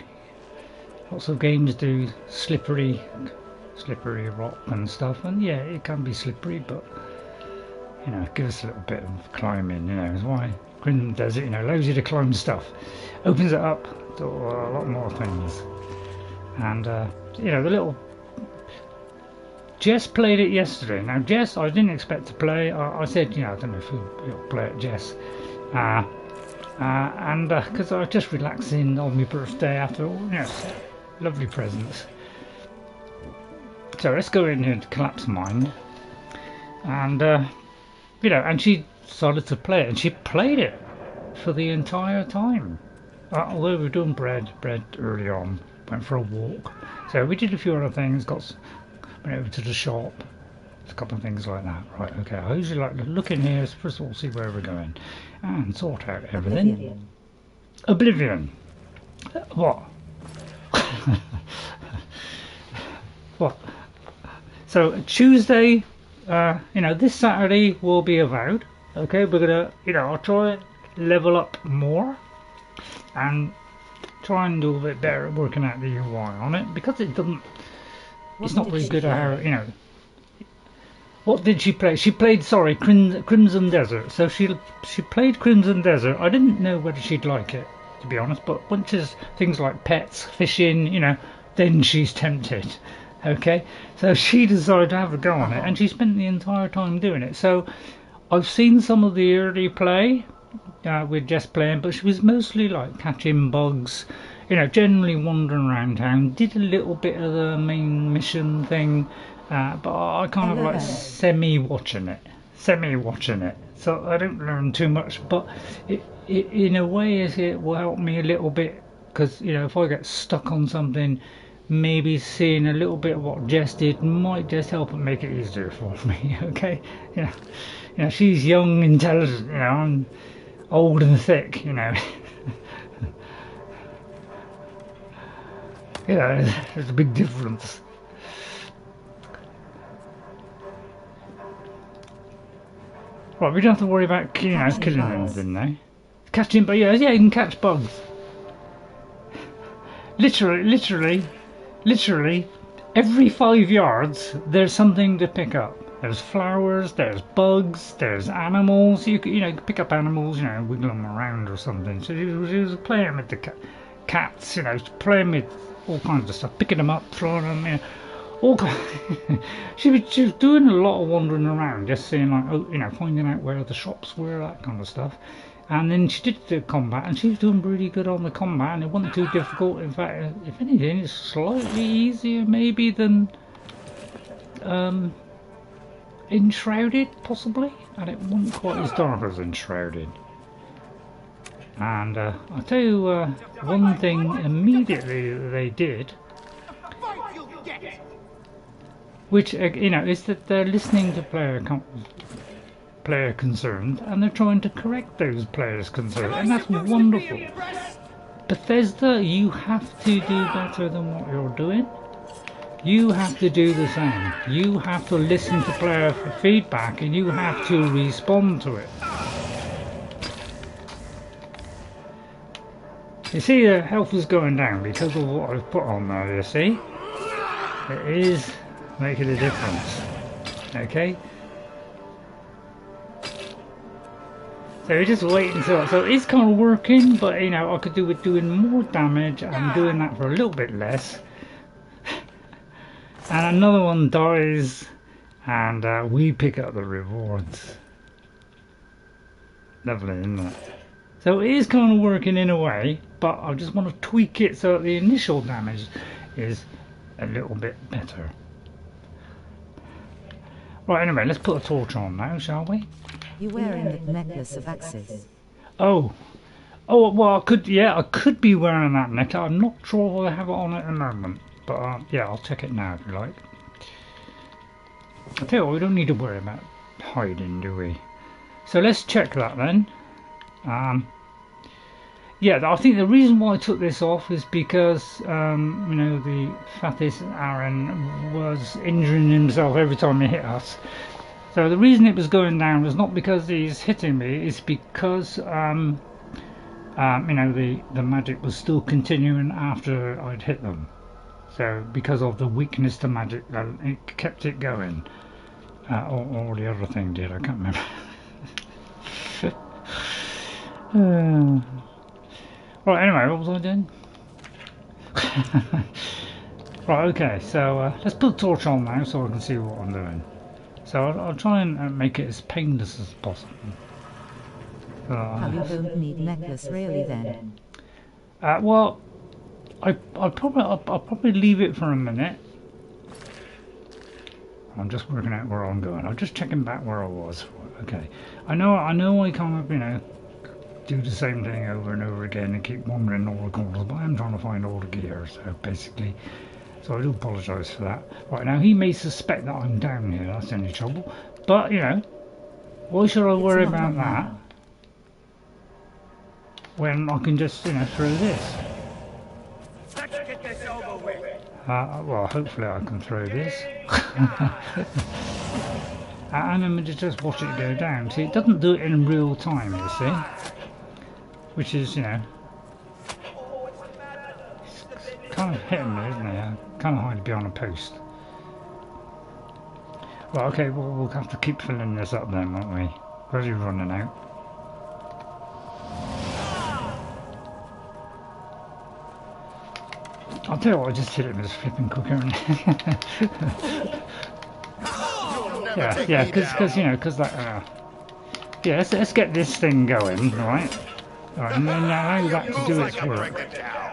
Lots of games do slippery rock and stuff, and yeah, it can be slippery, but, you know, give us a little bit of climbing, you know, is why Crimson Desert, you know, allows you to climb stuff. Opens it up to a lot more things. And, you know, the little. Jess played it yesterday. Now Jess, I didn't expect to play. I said, you know, I don't know if you'll play it, Jess. And because I was just relaxing on my birthday after all, you know, lovely presents. So let's go in here to Collapse Mine. And, you know, and she decided to play it. And she played it for the entire time. Although we were doing bread early on. Went for a walk. So we did a few other things, went over to the shop, a couple of things like that. Right, okay, I usually like to look in here, first of all see where we're going and sort out everything. Oblivion. What? What? So Tuesday, you know, this Saturday will be Avowed. Okay, we're gonna, you know, I'll try and level up more and try and do a bit better at working out the UI on it, because it doesn't. It's not really good at how, you know. What did she play? She played, sorry, Crimson Desert. So she played Crimson Desert. I didn't know whether she'd like it, to be honest. But once there's things like pets, fishing, you know, then she's tempted. Okay, so she decided to have a go on it, and she spent the entire time doing it. So I've seen some of the early play with Jess playing, but she was mostly like catching bugs. You know, generally wandering around town, did a little bit of the main mission thing, but I kind of like semi-watching it. So I don't learn too much, but it in a way it will help me a little bit, because, you know, if I get stuck on something, maybe seeing a little bit of what Jess did might just help and make it easier for me. Okay, you know, she's young, intelligent, you know, and old and thick, you know. Yeah, there's a big difference. Right, we don't have to worry about killing anything now. Catching, but yeah, you can catch bugs. Literally, every 5 yards there's something to pick up. There's flowers, there's bugs, there's animals. You pick up animals, wiggle them around or something. So he was playing with the cats, playing with all kinds of stuff, picking them up, throwing them, all kinds. she was doing a lot of wandering around, just seeing finding out where the shops were, that kind of stuff. And then she did the combat, and she was doing really good on the combat, and it wasn't too difficult. In fact, if anything, it's slightly easier maybe than Enshrouded, possibly, and it wasn't quite as dark as Enshrouded. And I'll tell you one thing immediately that they did, which is that they're listening to player concerns, and they're trying to correct those players' concerns, and that's wonderful. Bethesda, you have to do better than what you're doing. You have to do the same. You have to listen to player feedback, and you have to respond to it. You see, the health is going down because of what I've put on there, you see? It is making a difference. Okay? So we're just waiting so it's kind of working, but I could do with doing more damage and doing that for a little bit less. And another one dies, and we pick up the rewards. Lovely, isn't it? So it is kind of working in a way, but I just want to tweak it so that the initial damage is a little bit better. Right, anyway, let's put a torch on now, shall we? You're wearing the necklace of axes. Oh, well, I could be wearing that necklace. I'm not sure if I have it on at the moment, but yeah, I'll check it now if you like. I tell you what, we don't need to worry about hiding, do we? So let's check that then. Yeah, I think the reason why I took this off is because the Fathis Aren was injuring himself every time he hit us. So the reason it was going down was not because he's hitting me, it's because the magic was still continuing after I'd hit them. So because of the weakness to magic, it kept it going. Or the other thing did, I can't remember. Right, anyway, what was I doing? Right, okay, so let's put the torch on now so I can see what I'm doing. So I'll try and make it as painless as possible. You don't need necklace really then? Well, I'll probably leave it for a minute. I'm just working out where I'm going. I'm just checking back where I was. Okay, I know I can't do the same thing over and over again and keep wandering all the corners, but I'm trying to find all the gear. So basically. So I do apologise for that. Right, now he may suspect that I'm down here, that's the only trouble. But, why should I worry about that when I can just, throw this? Well, hopefully I can throw this. And then just watch it go down. See, it doesn't do it in real time, you see. Which is, kind of hitting me, isn't it? Kind of hard behind a post. Well, okay, well, we'll have to keep filling this up then, won't we? Where's he running out? I'll tell you what, I just hit it with this flipping cooker. yeah, because that. Yeah, let's get this thing going, right? Right, and then allow that to do its work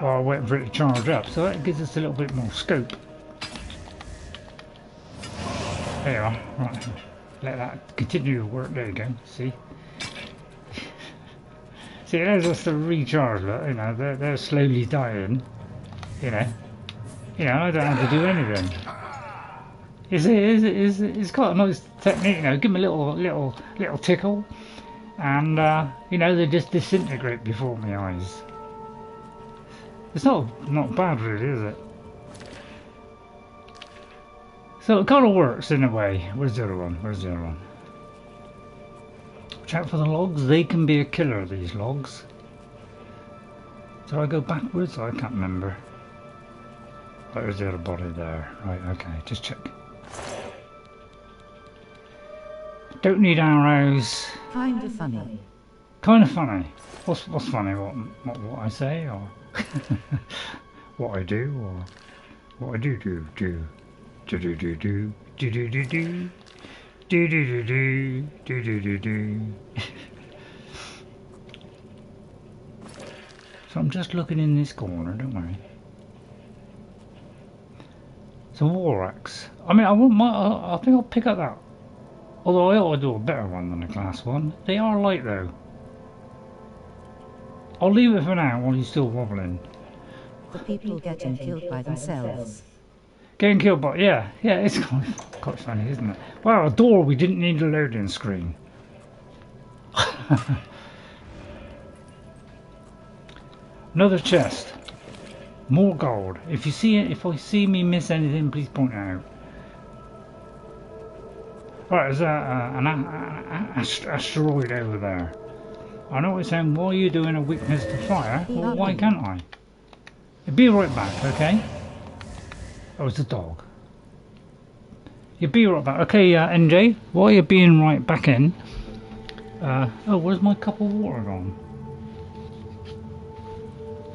while I wait for it to charge up, so that gives us a little bit more scope. There you are, right, let that continue to work, there you go, see? See, it allows us to recharge, look, they're slowly dying, I don't have to do anything. It's quite a nice technique, give them a little tickle. And they just disintegrate before my eyes. It's not bad really, is it? So it kind of works in a way. Where's the other one? Where's the other one? Watch out for the logs. They can be a killer, these logs. Did I go backwards? I can't remember. Oh, there's the other body there. Right, okay, just check. Don't need arrows. Kind of funny. Kind of funny. What's funny? What I say, or what I do, or what I do. So I'm just looking in this corner, don't worry. So war axe. I mean, I think I'll pick up that. Although I ought to do a better one than the glass one. They are light though. I'll leave it for now while he's still wobbling. The people getting killed by themselves. Getting killed by, yeah, it's quite funny, isn't it? Wow, a door, we didn't need a loading screen. Another chest. More gold. If I see me miss anything, please point it out. Right, there's an asteroid over there. I know what you're saying. Why are you doing a weakness to fire? Well, why can't I? Be right back, okay? Oh, it's a dog. You be right back. Okay, NJ, while you're being right back in. Oh, where's my cup of water gone?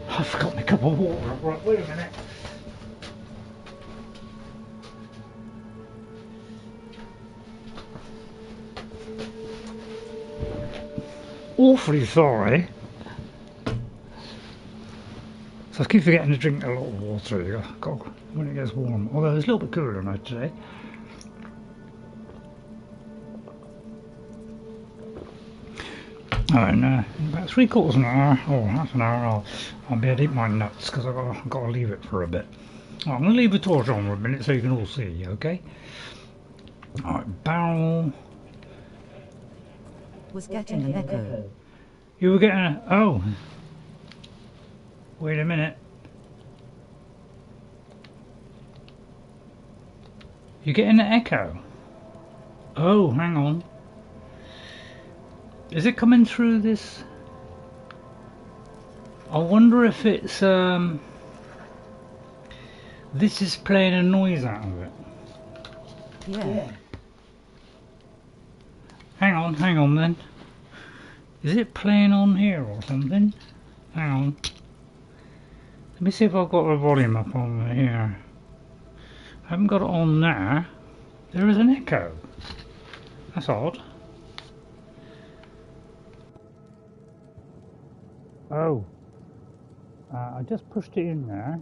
I forgot my cup of water. Right, wait a minute. Awfully sorry. So I keep forgetting to drink a lot of water when it gets warm. Although it's a little bit cooler now today. Oh, and in about 3/4 of an hour or half an hour, I'll be able to eat my nuts because I've got to leave it for a bit. Well, I'm going to leave the torch on for a minute so you can all see. Okay. All right, barrel. Was getting an echo. You were getting a... Oh. Wait a minute. You're getting an echo. Oh, hang on. Is it coming through this? I wonder if it's... This is playing a noise out of it. Yeah. Hang on then. Is it playing on here or something? Hang on. Let me see if I've got the volume up on here. I haven't got it on there. There is an echo. That's odd. Oh. I just pushed it in there.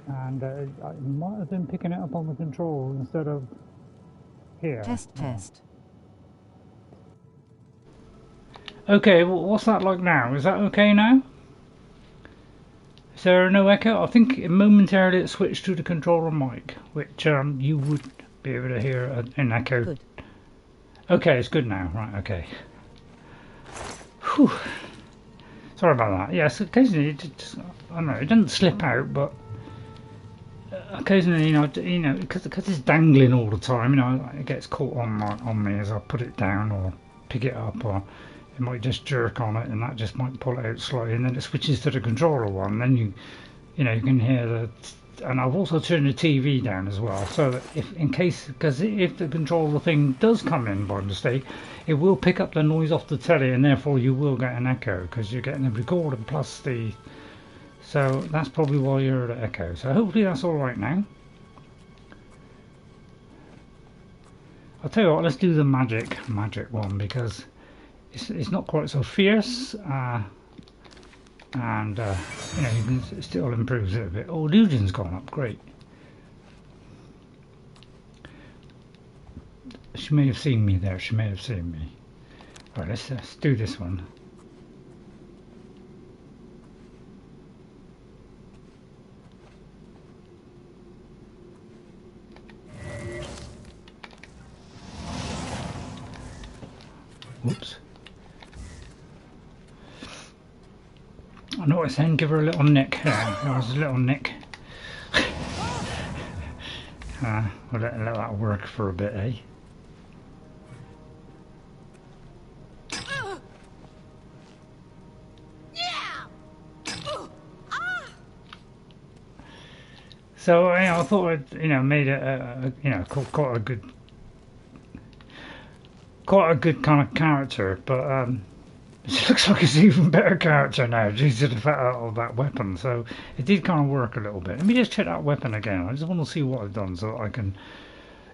And I might have been picking it up on the control instead of here. Test. Okay, well, what's that like now? Is that okay now? Is there no echo? I think momentarily it switched to the controller mic, which you would be able to hear an echo. Good. Okay, it's good now. Right, okay. Whew. Sorry about that. Yes, occasionally I don't know, it doesn't slip out, but occasionally, you know, because it's dangling all the time, you know, it gets caught on me as I put it down or pick it up, or it might just jerk on it, and that just might pull it out slightly, and then it switches to the controller one. Then you can hear the. And I've also turned the TV down as well, so that because if the controller thing does come in by mistake, it will pick up the noise off the telly, and therefore you will get an echo because you're getting the recording plus the. So that's probably why you're at echo. So hopefully that's all right now. I'll tell you what, let's do the magic one because it's not quite so fierce, and you can still improve it a bit. Oh, illusion's gone up, great. She may have seen me there. She may have seen me. All right, let's do this one. Whoops. I know what I'm saying, give her a little nick. There was a little nick. We'll let that work for a bit, eh? So I thought I'd made it quite a good kind of character, but it looks like it's an even better character now due to the fact of that weapon. So it did kind of work a little bit. Let me just check that weapon again. I just want to see what I've done so I can.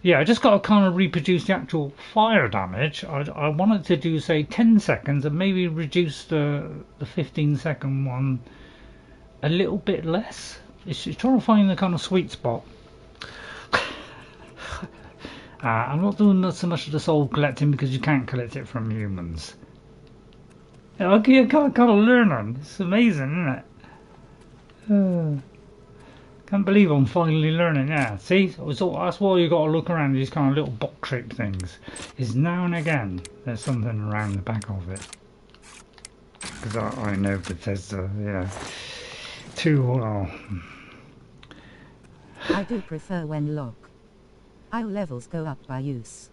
Yeah, I just got to kind of reproduce the actual fire damage. I wanted to do say 10 seconds and maybe reduce the 15-second one a little bit less. It's trying to find the kind of sweet spot. I'm not doing so much of the soul collecting because you can't collect it from humans. Okay, I'm kind of learning. It's amazing, isn't it? Can't believe I'm finally learning. Yeah, see, that's why you got to look around these kind of little box shaped things. Is now and again there's something around the back of it. Because I know Bethesda, too well. I do prefer when IO levels go up by use.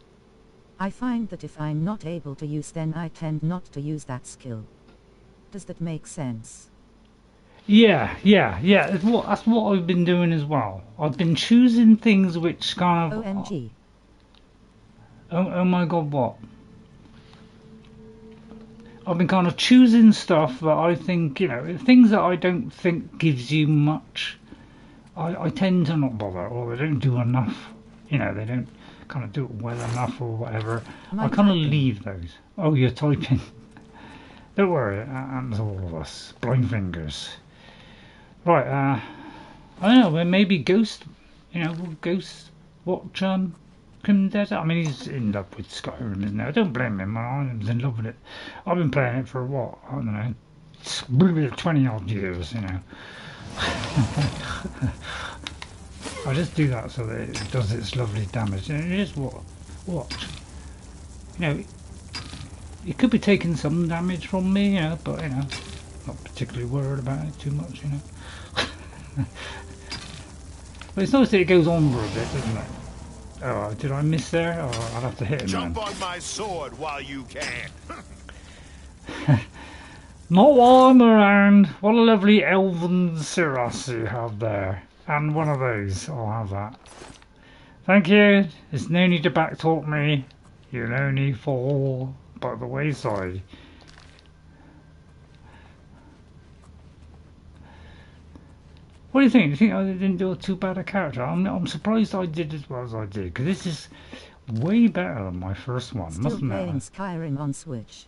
I find that if I'm not able to use, then I tend not to use that skill. Does that make sense? Yeah. That's what I've been doing as well. I've been choosing things which kind of... OMG. Oh my god, what? I've been kind of choosing stuff that I think, things that I don't think gives you much. I tend to not bother, or they don't do enough. They don't kind of do it well enough or whatever. I kind of leave those. Oh, you're typing. Don't worry, and all of us. Blind fingers. Right, I don't know, maybe Ghost, Ghost watch Crim Desert. I mean, he's in love with Skyrim, isn't he? I don't blame him, I'm in love with it. I've been playing it for what? I don't know, 20 odd years, I just do that so that it does its lovely damage. And it is watch. It could be taking some damage from me, but not particularly worried about it too much, But it's nice that it goes on for a bit, doesn't it? Oh, did I miss there? Oh, I'll have to hit him. Jump on my sword while you can. Not while I'm around. What a lovely elven Siras you have there. And one of those. I'll have that. Thank you. There's no need to backtalk me. You'll only fall by the wayside. What do you think? Do you think I didn't do too bad a character? I'm surprised I did as well as I did. Because this is way better than my first one. Still playing Skyrim on Switch.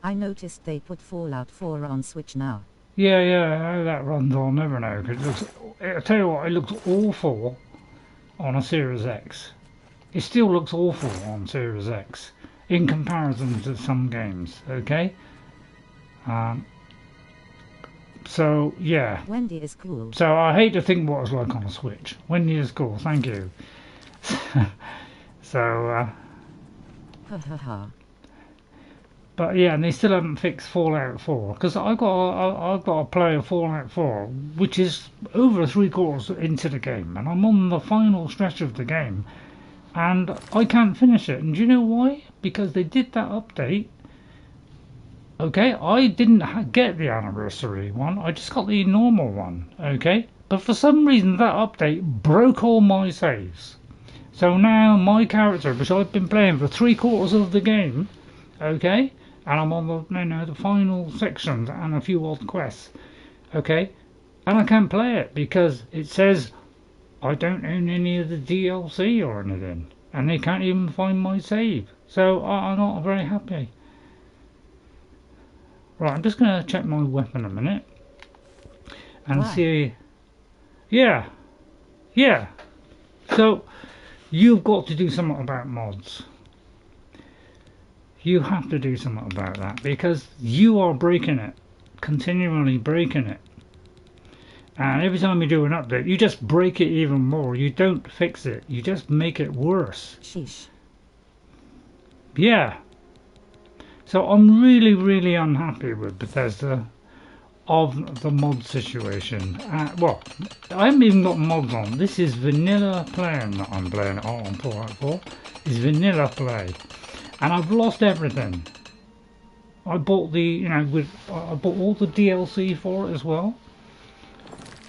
I noticed they put Fallout 4 on Switch now. Yeah, how that runs I'll never know. Cause I'll tell you what, it looks awful on a Series X. It still looks awful on Series X in comparison to some games, okay? So, yeah. Wendy is cool. So I hate to think what it's like on a Switch. Wendy is cool, thank you. So, but yeah, and they still haven't fixed Fallout 4 because I've got to play a Fallout 4, which is over 3/4 into the game, and I'm on the final stretch of the game, and I can't finish it. And do you know why? Because they did that update. Okay, I didn't get the anniversary one. I just got the normal one. Okay, but for some reason that update broke all my saves. So now my character, which I've been playing for 3/4 of the game, okay. And I'm on the final sections and a few odd quests, okay? And I can't play it because it says I don't own any of the DLC or anything, and they can't even find my save. So I'm not very happy. Right, I'm just going to check my weapon a minute and see. Yeah. So you've got to do something about mods. You have to do something about that because you are breaking it, continually breaking it. And every time you do an update, you just break it even more. You don't fix it, you just make it worse. Sheesh. Yeah. So I'm really, really unhappy with Bethesda. of the mod situation. Well, I haven't even got mods on. This is vanilla playing that I'm playing on Fallout 4. It's vanilla play, and I've lost everything. I bought the, I bought all the DLC for it as well.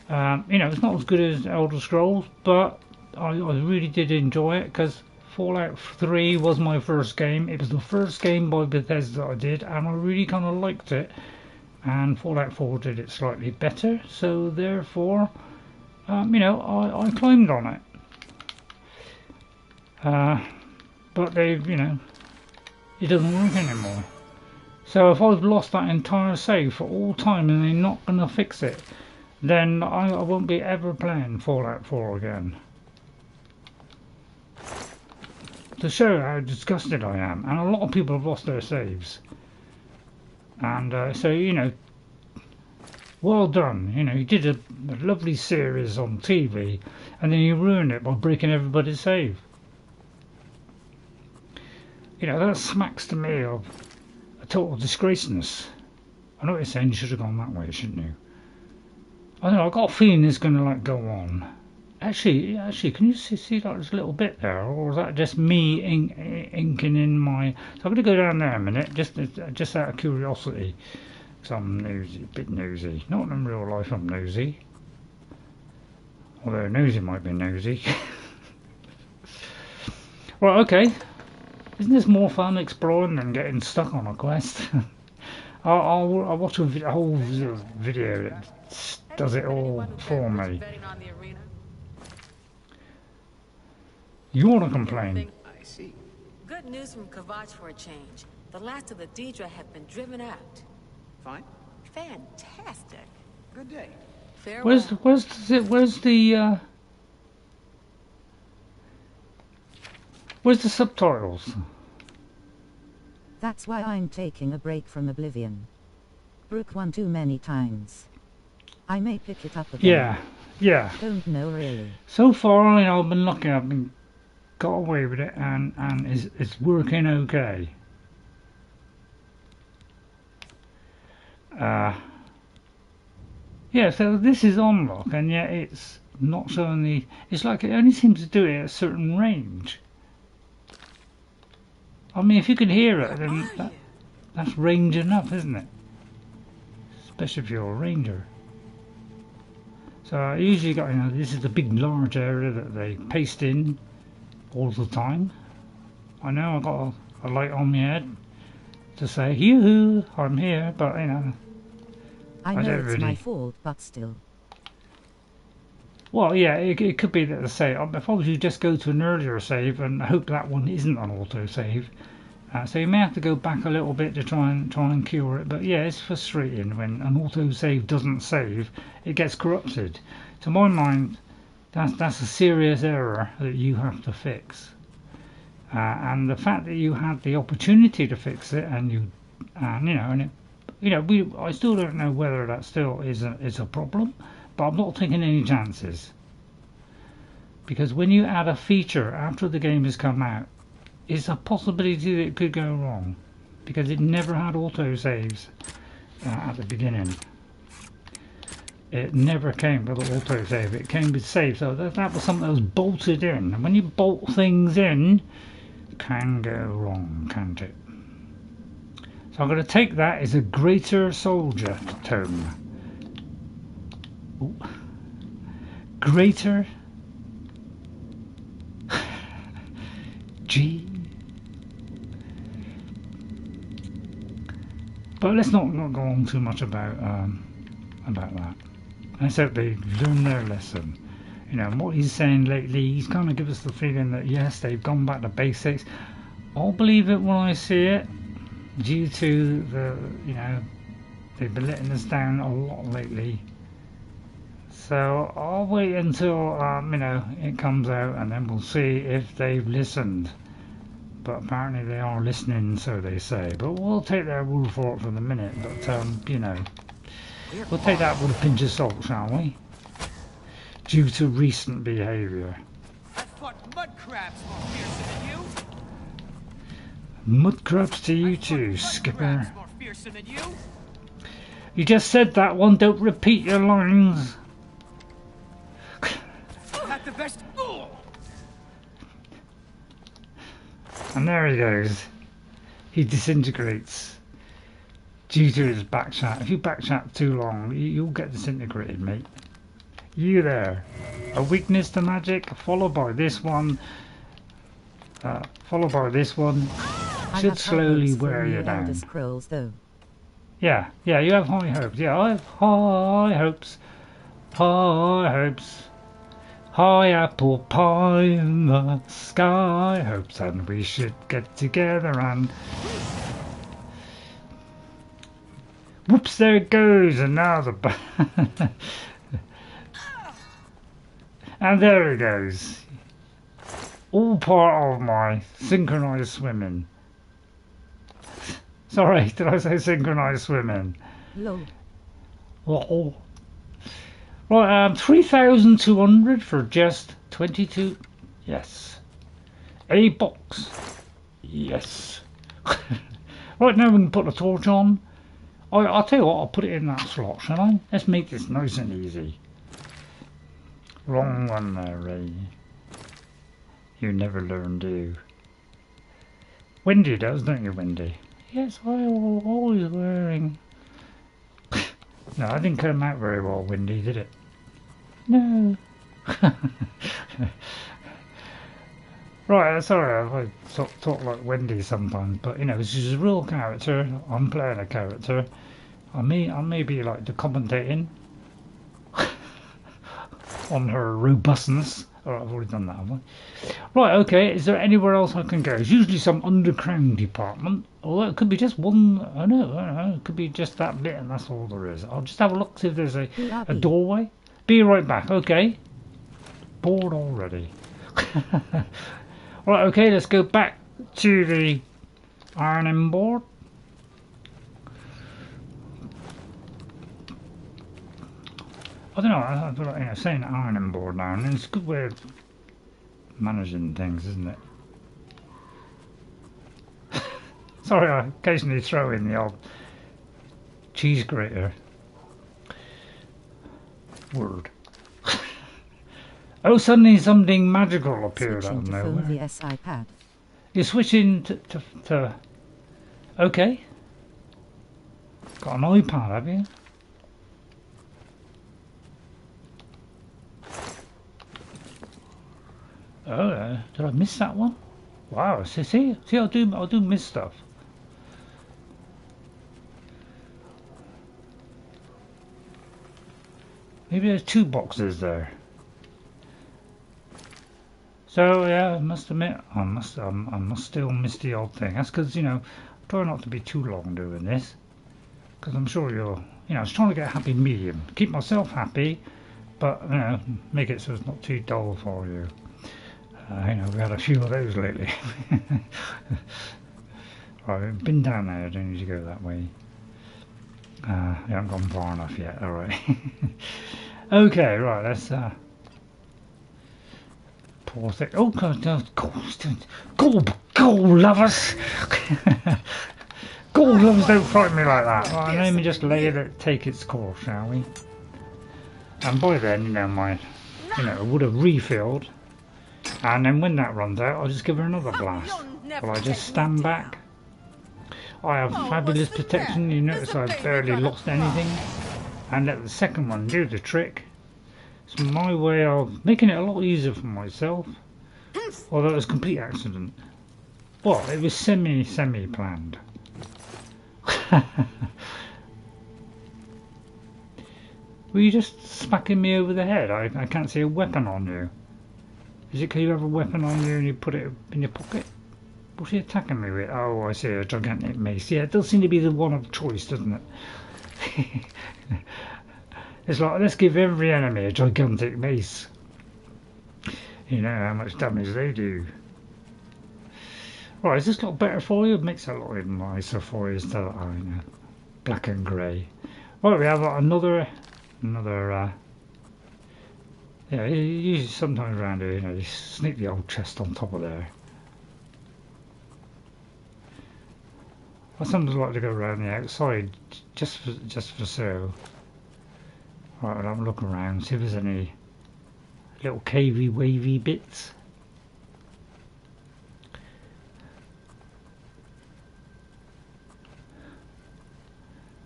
It's not as good as Elder Scrolls, but I really did enjoy it because Fallout 3 was my first game. It was the first game by Bethesda I did, and I really kind of liked it. And Fallout 4 did it slightly better, so therefore, I climbed on it. But they've, it doesn't work anymore. So if I've lost that entire save for all time and they're not going to fix it, then I won't be ever playing Fallout 4 again. To show how disgusted I am, and a lot of people have lost their saves. And so, well done. You did a lovely series on TV, and then you ruined it by breaking everybody's save. That smacks to me of a total disgraceness. I know what you're saying, you should have gone that way, shouldn't you? I don't know, I've got a feeling it's going to go on. Actually, can you see that there's a little bit there, or is that just me inking in my? So I'm going to go down there a minute, just out of curiosity, because I'm nosy, a bit nosy. Not in real life, I'm nosy. Although nosy might be nosy. Right, okay. Isn't this more fun exploring than getting stuck on a quest? I'll watch a whole video that does it all for me. You want to complain? I see. Good news from Kavach for a change. The last of the Daedra have been driven out. Fine. Fantastic. Good day. Farewell. Where's the subtitles? That's why I'm taking a break from Oblivion. Broke one too many times. I may pick it up again. Yeah. Don't know really. So far, I've been lucky. I've got away with it, and it's working okay. Yeah, so this is on lock, and yet it's not showing the. It's like it only seems to do it at a certain range. I mean, if you can hear it, then that's range enough, isn't it? Especially if you're a ranger. So I usually got, this is the big large area that they paste in all the time. I know I got a light on my head to say, yoo-hoo, I'm here, but I know it's my fault, but still. Well, yeah, it could be that the save, if I was you just go to an earlier save and hope that one isn't an auto save. So you may have to go back a little bit to try and cure it, but yeah, it's frustrating when an auto save doesn't save, it gets corrupted. To my mind, that's a serious error that you have to fix. And the fact that you had the opportunity to fix it, I still don't know whether that still is a problem, but I'm not taking any chances. Because when you add a feature after the game has come out, it's a possibility that it could go wrong, because it never had autosaves at the beginning. It never came with an autosave, it came with save, so that was something that was bolted in. And when you bolt things in, it can go wrong, can't it? So I'm going to take that as a greater soldier tome. Ooh. Greater G. But let's not go on too much about that. Let's hope they learn their lesson. And what he's saying lately, he's kind of given us the feeling that yes, they've gone back to basics. I'll believe it when I see it, due to the they've been letting us down a lot lately. So I'll wait until it comes out, and then we'll see if they've listened. But apparently they are listening, so they say. But we'll take their word for it for the minute. But we'll take that with a pinch of salt, shall we? Due to recent behaviour. I fought mud crabs more fiercer than you. Mud crabs to you too, Skipper. More fiercer than you. You just said that one, don't repeat your lines. Not the best. And there he goes. He disintegrates due to his backchat. If you backchat too long, you'll get disintegrated, mate. You there. A weakness to magic, followed by this one. Followed by this one. Should slowly wear you down. Scrolls, though. Yeah, you have high hopes. Yeah, I have high hopes. High hopes. High apple pie in the sky hopes, and we should get together and... Whoops, there it goes, and now the... And there it goes. All part of my synchronized swimming. Sorry, did I say synchronized swimming? Low. Oh. Right, 3,200 for just 22. Yes. A box. Yes. Right, now we can put the torch on. I'll tell you what, I'll put it in that slot, shall I? Let's make this nice and easy. Wrong one there, Ray. You never learn, do you? Wendy does, don't you, Wendy? Yes, I was always wearing... No, I didn't come out very well, Wendy, did it? No. Right, sorry, I talk like Wendy sometimes, but you know, she's a real character. I'm playing a character. I may be like the commentating on her robustness. Alright, I've already done that, have I? Right, okay, is there anywhere else I can go? It's usually some underground department. Although it could be just one, I don't know, it could be just that bit and that's all there is. I'll just have a look, see if there's a doorway. Be right back, okay. Bored already. Right, okay, let's go back to the ironing board. I don't know, I feel like, saying ironing board now and then, it's a good way of managing things, isn't it? Sorry, I occasionally throw in the odd cheese grater word. Oh, suddenly something magical appeared out of nowhere. The SI pad. You're switching to... Okay. Got an iPad, have you? Oh, did I miss that one? Wow, see, I do miss stuff. Maybe there's two boxes there. So yeah, I must admit, I must still miss the odd thing. That's because, you know, I try not to be too long doing this, because I'm sure you're, you know, I was trying to get a happy medium, keep myself happy, but you know, make it so it's not too dull for you. You know, we had a few of those lately. Right, I've been down there, I don't need to go that way. You haven't gone far enough yet, alright. Okay, right, let's poor thing. Oh god, go lovers! Go lovers, don't frighten me like that. Right, let me just lay it, take its course, shall we? And by then, you know, it would have refilled. And then when that runs out, I'll just give her another blast. Will I just stand back? I have fabulous protection. You notice I've barely lost anything. And let the second one do the trick. It's my way of making it a lot easier for myself. Although it was a complete accident. Well, it was semi-planned. Were you just smacking me over the head? I can't see a weapon on you. Is it because you have a weapon on you and you put it in your pocket? What's he attacking me with? Oh, I see, a gigantic mace. Yeah, it does seem to be the one of choice, doesn't it? It's like, let's give every enemy a gigantic mace. You know how much damage they do. Right, has this got better for you? It makes it a lot nicer for you instead of, you know, black and grey. Right, we have another yeah, usually sometimes around here, you know, you sneak the old chest on top of there. I sometimes like to go around the outside just for so. Right, I'll have a look around, see if there's any little cavey wavy bits.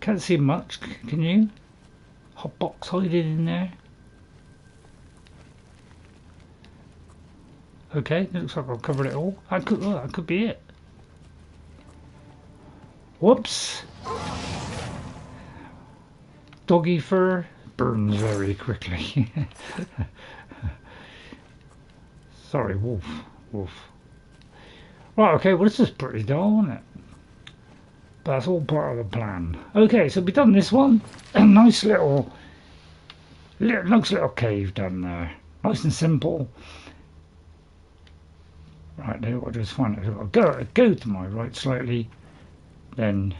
Can't see much, can you? Hot box hiding in there. Okay, looks like I've covered it all. That could be it. Whoops! Doggy fur burns very quickly. Sorry, wolf. Right, okay, well this is pretty dull, isn't it? But that's all part of the plan. Okay, so we've done this one. A nice little cave done there. Nice and simple. Right, now what I do is find it. I'll go to my right slightly, then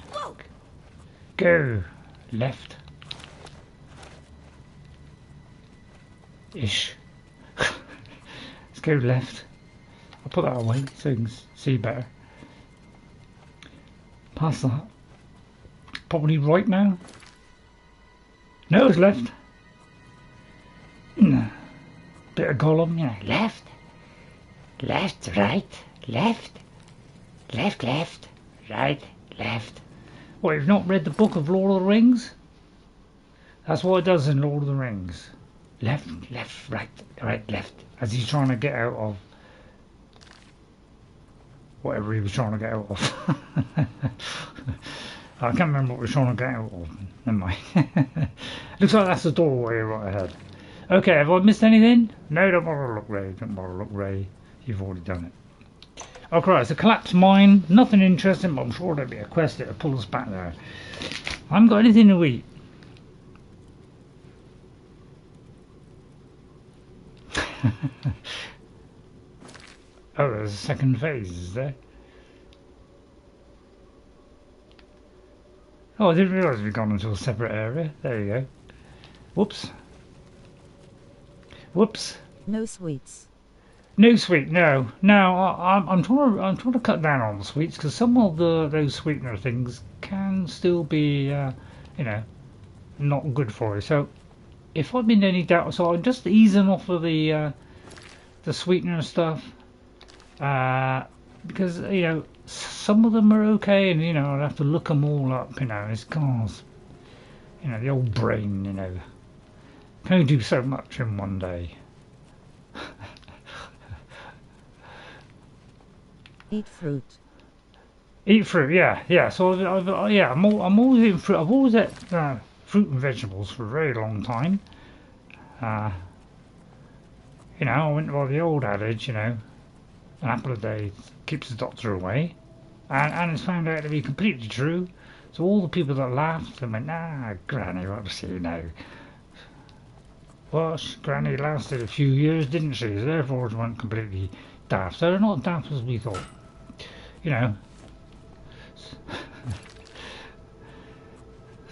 go left. Ish. Let's go left. I'll put that away so you can see better. Past that. Probably right now. No, it's left. Bit of Gollum, yeah. Left. Left, right, left. Left, right, left. What, you've not read the book of Lord of the Rings? That's what it does in Lord of the Rings. Left, right, left. As he's trying to get out of whatever he was trying to get out of. I can't remember what he was trying to get out of. Never mind. Looks like that's the doorway right ahead. Okay, have I missed anything? No, don't bother to look, Ray. Don't bother to look, Ray. You've already done it. Okay, it's a collapsed mine. Nothing interesting, but I'm sure there'll be a quest that'll pull us back there. I haven't got anything to eat. Oh, there's a second phase, is there? Oh, I didn't realise we'd gone into a separate area. There you go. Whoops. Whoops. No sweets. No sweet, no. I'm trying to cut down on the sweets because some of those sweetener things can still be, you know, not good for you. So, if I'm in any doubt, so I'm just easing off of the sweetener stuff, because you know some of them are okay, and you know I'd have to look them all up. You know, it's cause, you know, the old brain, you know, can only do so much in one day. Eat fruit. Eat fruit, yeah. So I'm always eating fruit. I've always ate fruit and vegetables for a very long time. You know, I went by the old adage, you know, an apple a day keeps the doctor away, and it's found out to be completely true. So all the people that laughed and went, "Ah, Granny, what does she know?" Well, Granny lasted a few years, didn't she? So therefore, it went completely daft. So they're not daft as we thought. You know,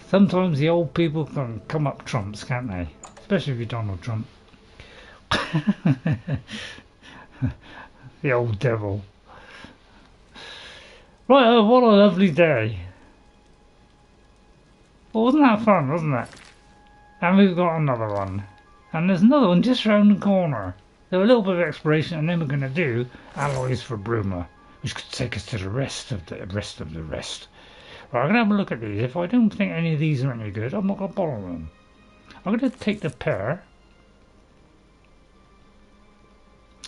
sometimes the old people can come up trumps, can't they? Especially if you're Donald Trump. The old devil. Right, what a lovely day. Well, wasn't that fun, wasn't it? And we've got another one. And there's another one just round the corner. So a little bit of exploration, and then we're going to do alloys for Bruma, which could take us to the rest of the rest. Right, I'm going to have a look at these. If I don't think any of these are any good, I'm not going to borrow them. I'm going to take the pear.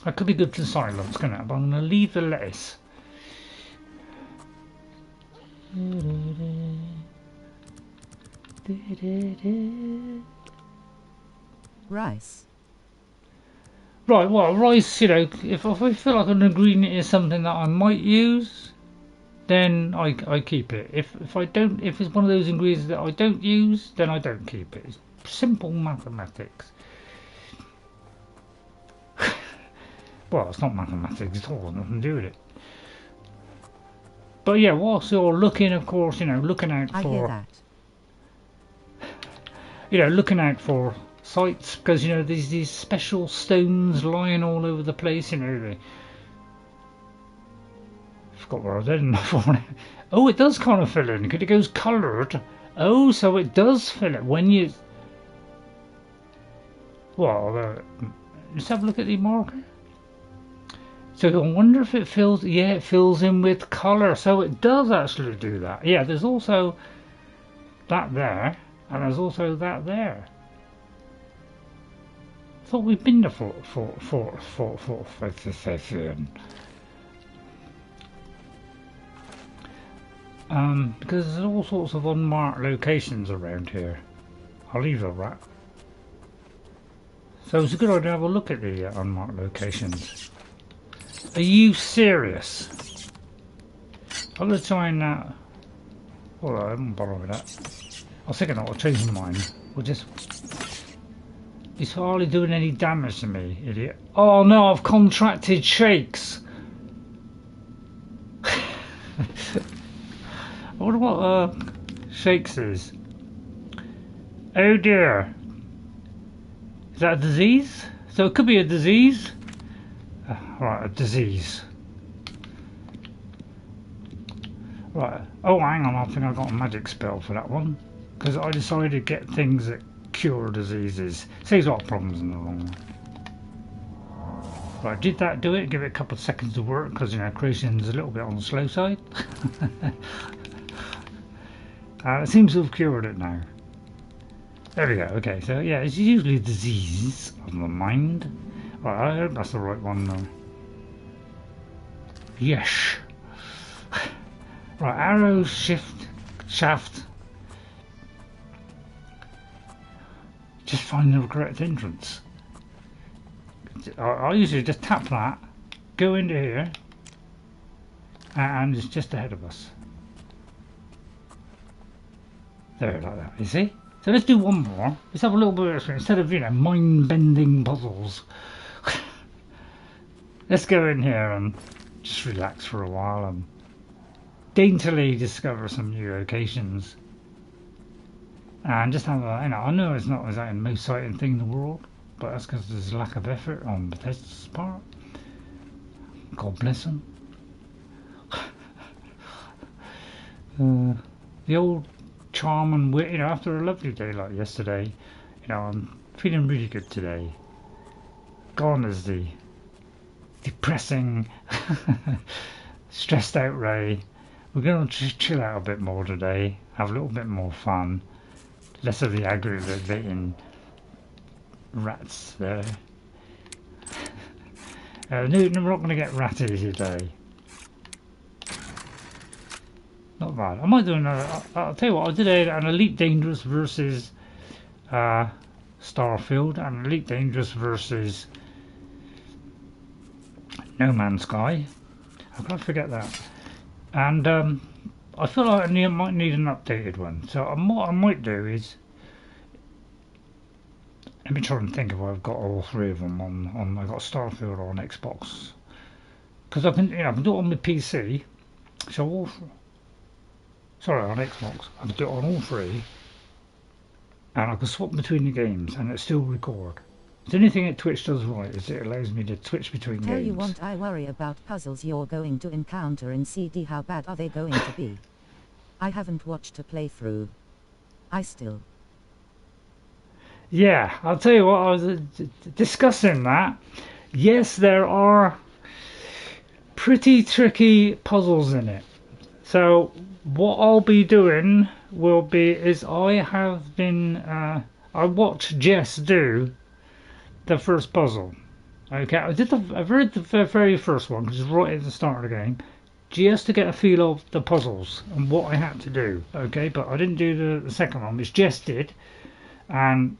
That could be good for silence, couldn't it? But I'm going to leave the lettuce. Rice. Right, well, rice, you know, if I feel like an ingredient is something that I might use, then I keep it. If it's one of those ingredients that I don't use, then I don't keep it. It's simple mathematics. Well, it's not mathematics at all, nothing to do with it. But yeah, whilst you're looking, of course, you know, looking out for... I hear that. You know, looking out for sites, because, you know, there's these special stones lying all over the place, you know, I forgot what I was heading for. Oh, it does kind of fill in, because it goes coloured Oh, so it does fill it when you... Well, let's have a look at the marker. So I wonder if it fills... Yeah, it fills in with colour. So it does actually do that. Yeah, there's also that there. And there's also that there. I thought we'd been there for because there's all sorts of unmarked locations around here. I'll leave a rat. So it's a good idea to have a look at the unmarked locations. Are you serious? I'm going to try and... well, I haven't bothered with that. I was thinking I'll change my mind. We'll just... He's hardly doing any damage to me, idiot. Oh no, I've contracted shakes. I wonder what shakes is. Oh dear. Is that a disease? So it could be a disease. Right, a disease. Right. Oh, hang on. I think I got a magic spell for that one. Because I decided to get things that cure diseases. Saves a lot of problems in the long run. Right, did that do it? Give it a couple of seconds to work because, you know, creation's a little bit on the slow side. It seems to have cured it now. There we go. Okay, so yeah, it's usually a disease of the mind. Right, I hope that's the right one though. Yes. Right, Arrowshaft. Just find the correct entrance. I usually just tap that, go into here, and it's just ahead of us. There, like that, you see? So let's do one more. Let's have a little bit of, instead of, you know, mind-bending puzzles. Let's go in here and just relax for a while and daintily discover some new locations. And just have a, you know, I know it's not exactly the most exciting thing in the world, but that's because there's a lack of effort on Bethesda's part. God bless them. The old charm and wit, you know, after a lovely day like yesterday, you know, I'm feeling really good today. Gone is the depressing, stressed out Ray. We're going to just chill out a bit more today, have a little bit more fun, less of the aggravating rats there. No, we're not going to get ratty today. Not bad. I might do another. I'll tell you what, I did an Elite Dangerous versus Starfield and Elite Dangerous versus No Man's Sky. I can't forget that. And I feel like I might need an updated one. So what I might do is, let me try and think if I've got all three of them on. I've got Starfield on Xbox, because I can, you know, I can do it on my PC. So sorry, on Xbox, I can do it on all three, and I can swap between the games, and it still record. The only thing that Twitch does right is it allows me to switch between games. Tell you what, I worry about puzzles you're going to encounter in CD. How bad are they going to be? I haven't watched a playthrough. I still. Yeah, I'll tell you what, I was discussing that. Yes, there are pretty tricky puzzles in it. So what I'll be doing is I have been, I watched Jess do the first puzzle. Okay, I've read the very first one, because it's right at the start of the game, just to get a feel of the puzzles and what I had to do. Okay, but I didn't do the second one, which Jess did, and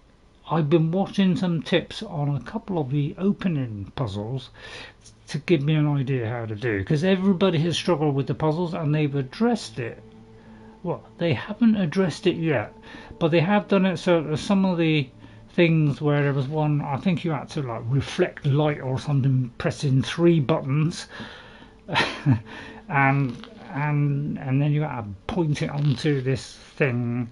I've been watching some tips on a couple of the opening puzzles to give me an idea how to do, because everybody has struggled with the puzzles and they've addressed it. Well, they haven't addressed it yet, but they have done it. So some of the things where there was one, I think you had to like reflect light or something, pressing 3 buttons, and then you had to point it onto this thing,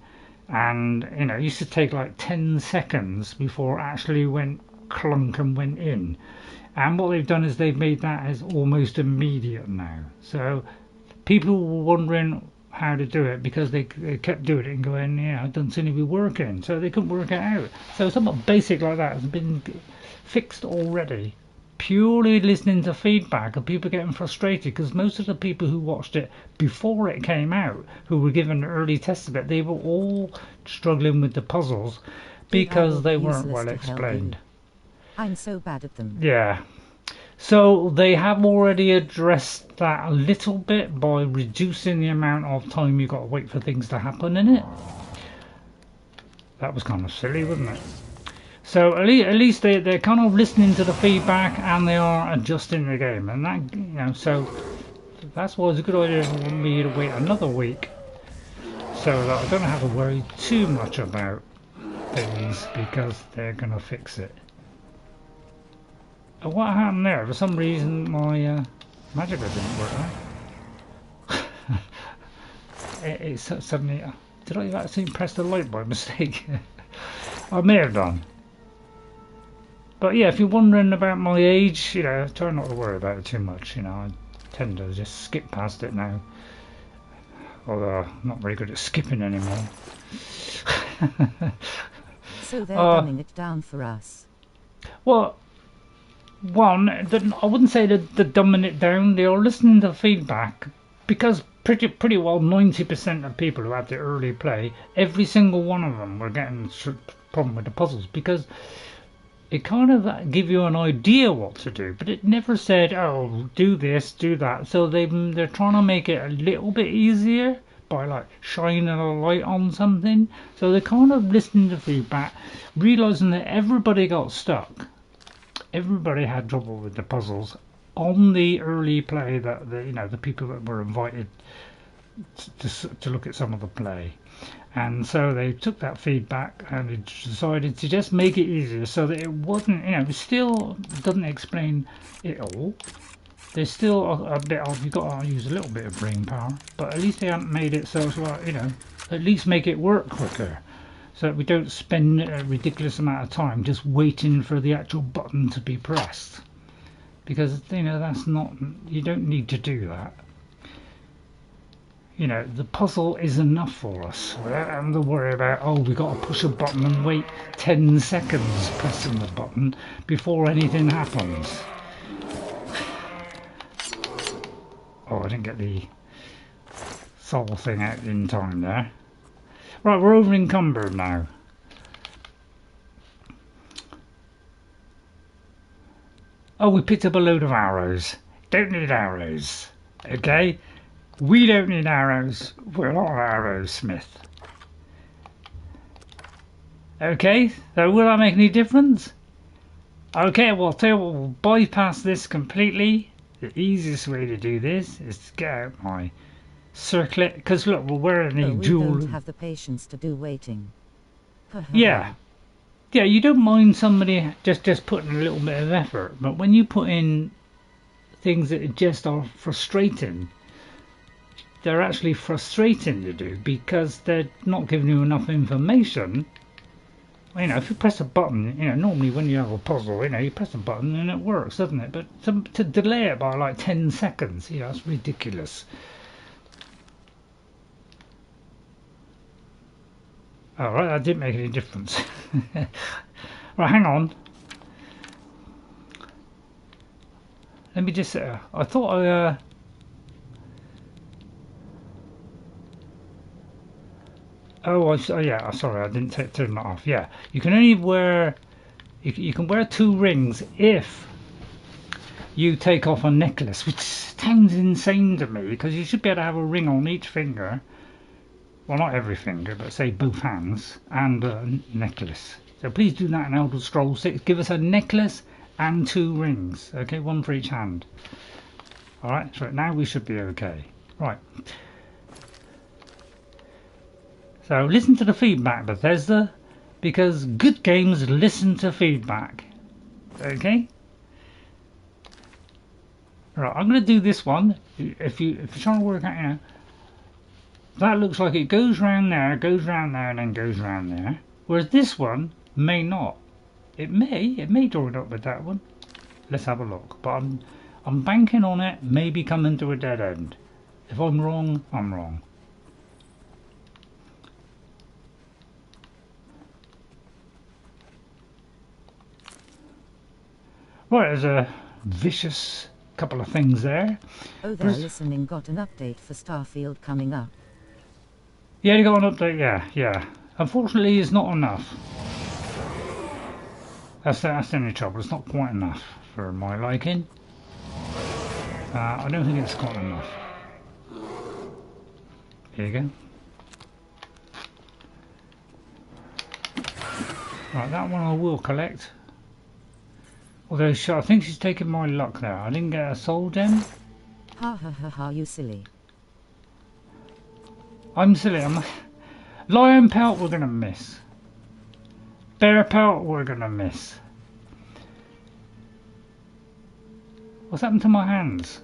and you know, it used to take like 10 seconds before it actually went clunk and went in. And what they've done is they've made that as almost immediate now. So people were wondering how to do it because they kept doing it and going, yeah, it doesn't seem to be working, so they couldn't work it out. So something basic like that has been fixed already, purely listening to feedback of people getting frustrated, because most of the people who watched it before it came out, who were given early tests of it, they were all struggling with the puzzles because they weren't well explained. I'm so bad at them. Yeah. So they have already addressed that a little bit by reducing the amount of time you've got to wait for things to happen in it. That was kind of silly, wasn't it? So at least they're kind of listening to the feedback and they are adjusting the game, and that, you know, so that's why it's a good idea for me to wait another week so that I don't have to worry too much about things, because they're gonna fix it. What happened there? For some reason my magic didn't work out. it suddenly... Did I actually press the light by mistake? I may have done. But yeah, if you're wondering about my age, you know, try not to worry about it too much. You know, I tend to just skip past it now. Although I'm not very good at skipping anymore. So they're dumbing it down for us. Well, one, I wouldn't say that they're dumbing it down. They are listening to feedback, because pretty well 90% of people who had the early play, every single one of them were getting a problem with the puzzles, because it kind of give you an idea what to do, but it never said, oh, do this, do that. So they're trying to make it a little bit easier by like shining a light on something. So they're kind of listening to feedback, realizing that everybody got stuck. Everybody had trouble with the puzzles on the early play, that the people that were invited to look at some of the play. And so they took that feedback and they decided to just make it easier, so that it wasn't, it still doesn't explain it all. There's still a bit of, you've got to use a little bit of brain power, but at least they haven't made it so it's like, at least make it work quicker, so that we don't spend a ridiculous amount of time just waiting for the actual button to be pressed. Because, that's not, you don't need to do that. The puzzle is enough for us. We don't have to worry about, oh, we got to push a button and wait 10 seconds pressing the button before anything happens. Oh, I didn't get the soul thing out in time there. Right, we're over encumbered now. Oh, we picked up a load of arrows. Don't need arrows. Okay? We don't need arrows. We're not arrowsmith. Okay, so will that make any difference? Okay, well, I'll tell you what, we'll bypass this completely. The easiest way to do this is to get out my circlet, because look, we're wearing the dual... We don't have the patience to do waiting. Yeah. Yeah, you don't mind somebody just putting a little bit of effort, but when you put in things that just are frustrating, they're actually frustrating to do because they're not giving you enough information. If you press a button, normally when you have a puzzle, you press a button and it works, doesn't it? But to delay it by like 10 seconds, that's ridiculous. Alright, that didn't make any difference. Right, hang on. Let me just, I thought I, yeah, sorry, I didn't turn that off. Yeah, you can only wear, you can wear 2 rings if you take off a necklace, which sounds insane to me, because you should be able to have a ring on each finger. Well, not every finger, but say both hands, and a necklace. So please do that in Elder Scrolls 6. Give us a necklace and 2 rings. Okay, 1 for each hand. Alright, so now we should be okay. Right. So listen to the feedback, Bethesda, because good games listen to feedback. Okay? Right, I'm going to do this one. If you're trying to work out, that looks like it goes round there, and then goes round there. Whereas this one may not. It may join up with that one. Let's have a look. But I'm banking on it maybe coming to a dead end. If I'm wrong, I'm wrong. Right, there's a vicious couple of things there. Oh, they're listening. Got an update for Starfield coming up. Yeah, you got an update, yeah. Unfortunately, it's not enough. That's the only trouble, it's not quite enough for my liking. I don't think it's quite enough. Here you go. Right, that one I will collect. Although I think she's taking my luck there. I didn't get a soul gem. Ha ha ha ha, you silly. I'm silly. Lion pelt we're gonna miss. Bear pelt we're gonna miss. What's happened to my hands?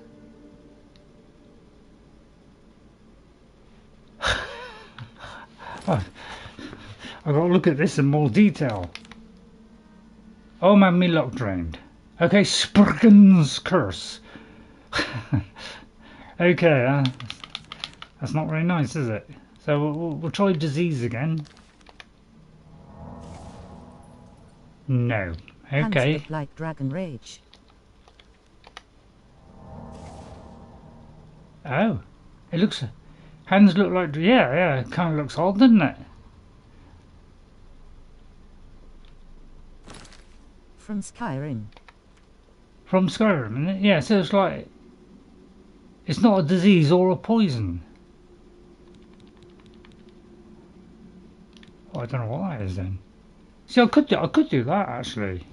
I've got to look at this in more detail. Oh man, me luck drained. Okay, Spriggan's curse. Okay, that's not very nice, is it? So we'll try disease again. No. Hands Okay. look like dragon rage. Oh, it looks. Hands look like. Yeah. It kind of looks odd, doesn't it? From Skyrim. From Skyrim, isn't it? Yeah, so it's like. It's not a disease or a poison. Oh, I don't know what that is then. See, I could do that actually.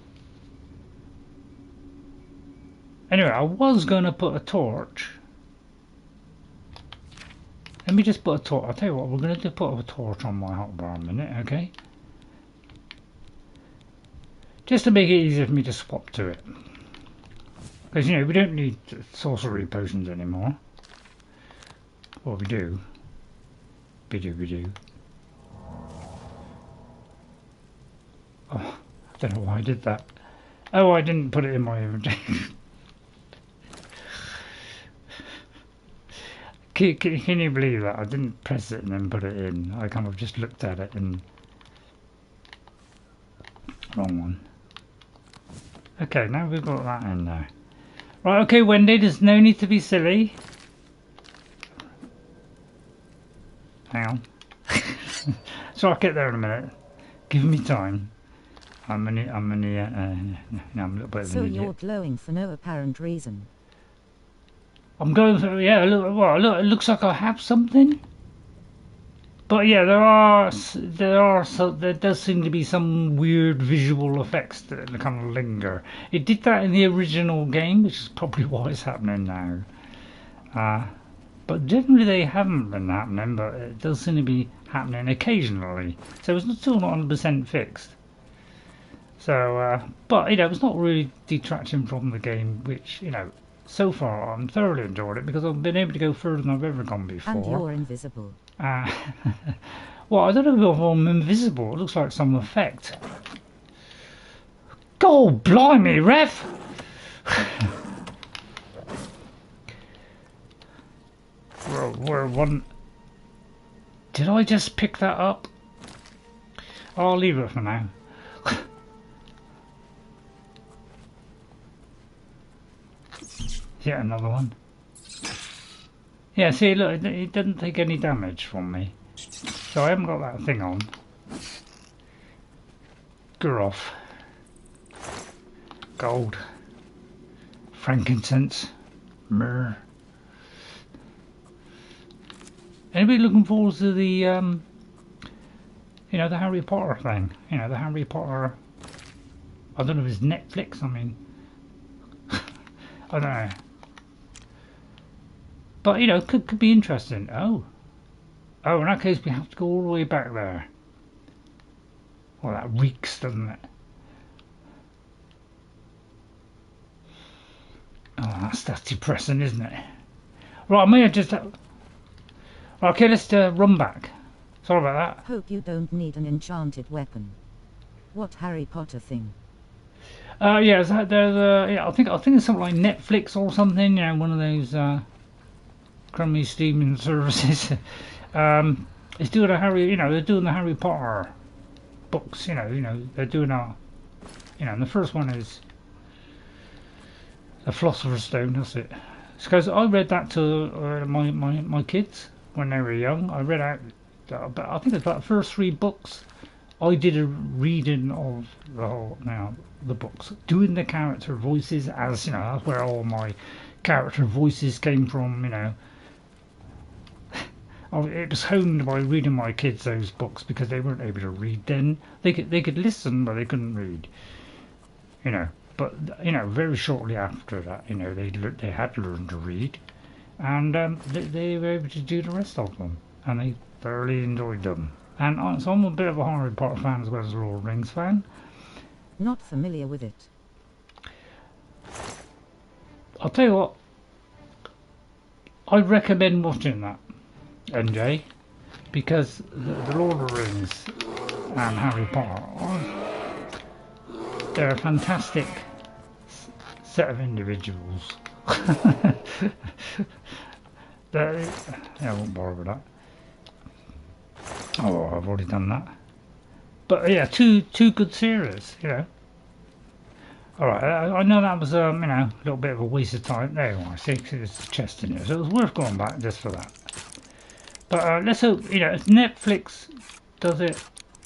Anyway, I was gonna put a torch. Let me just put a torch. I'll tell you what, we're gonna do put a torch on my hotbar a minute, okay? Just to make it easier for me to swap to it. Because, you know, we don't need sorcery potions anymore. Well, we do. We do. Oh, I don't know why I did that. Oh, I didn't put it in my inventory. Can you believe that? I didn't press it and then put it in. I kind of just looked at it and... Wrong one. Okay, now we've got that in there. Right, okay, Wendy, there's no need to be silly. Hang on. So I'll get there in a minute. Give me time. I'm a little bit of So an idiot. you're glowing for no apparent reason. I'm going for, yeah, look, it looks like I have something. But yeah, there does seem to be some weird visual effects that kind of linger. It did that in the original game, which is probably why it's happening now. But generally they haven't been happening, but it does seem to be happening occasionally. So it's still not 100% fixed. So, but you know, it's not really detracting from the game, which, you know, so far I'm thoroughly enjoyed it because I've been able to go further than I've ever gone before. And you're invisible. Well, I don't know if I'm invisible. It looks like some effect. God blimey, ref! We're one. Did I just pick that up? I'll leave it for now. Yeah, another one. Yeah, see, look, it didn't take any damage from me. So I haven't got that thing on. Groff. Gold. Frankincense. Myrrh. Anybody looking forward to the, you know, the Harry Potter thing? You know, the Harry Potter... I don't know if it's Netflix, I mean... I don't know. But, you know, could be interesting. Oh, in that case we have to go all the way back there. Well, that reeks, doesn't it? Oh, that's depressing, isn't it? Right, I may have just... Okay, let's run back. Sorry about that. Hope you don't need an enchanted weapon. What Harry Potter thing? Yeah, there's yeah, I think it's something like Netflix or something. You know, one of those crummy streaming services. It's doing a Harry. You know, they're doing the Harry Potter books. You know, they're doing a. You know, and the first one is. The Philosopher's Stone, that's it. It's because I read that to my kids when they were young. I read out, I think it's about the first 3 books. I did a reading of the whole, the books, doing the character voices, as you know, that's where all my character voices came from, you know. It was honed by reading my kids those books because they weren't able to read then. They could listen, but they couldn't read, you know. But you know, very shortly after that, you know, they had learned to read, and they were able to do the rest of them, and they thoroughly enjoyed them. And so I'm a bit of a Harry Potter fan as well as a Lord of the Rings fan. Not familiar with it. I'll tell you what, I'd recommend watching that, NJ, because the Lord of the Rings and Harry Potter, they're a fantastic set of individuals. Yeah, I won't bother with that. Oh, I've already done that. But yeah, two good series, you know. Alright, I know that was, you know, a little bit of a waste of time. There you are, see, there's the chest in here. So it was worth going back just for that. But let's hope, you know, if Netflix does it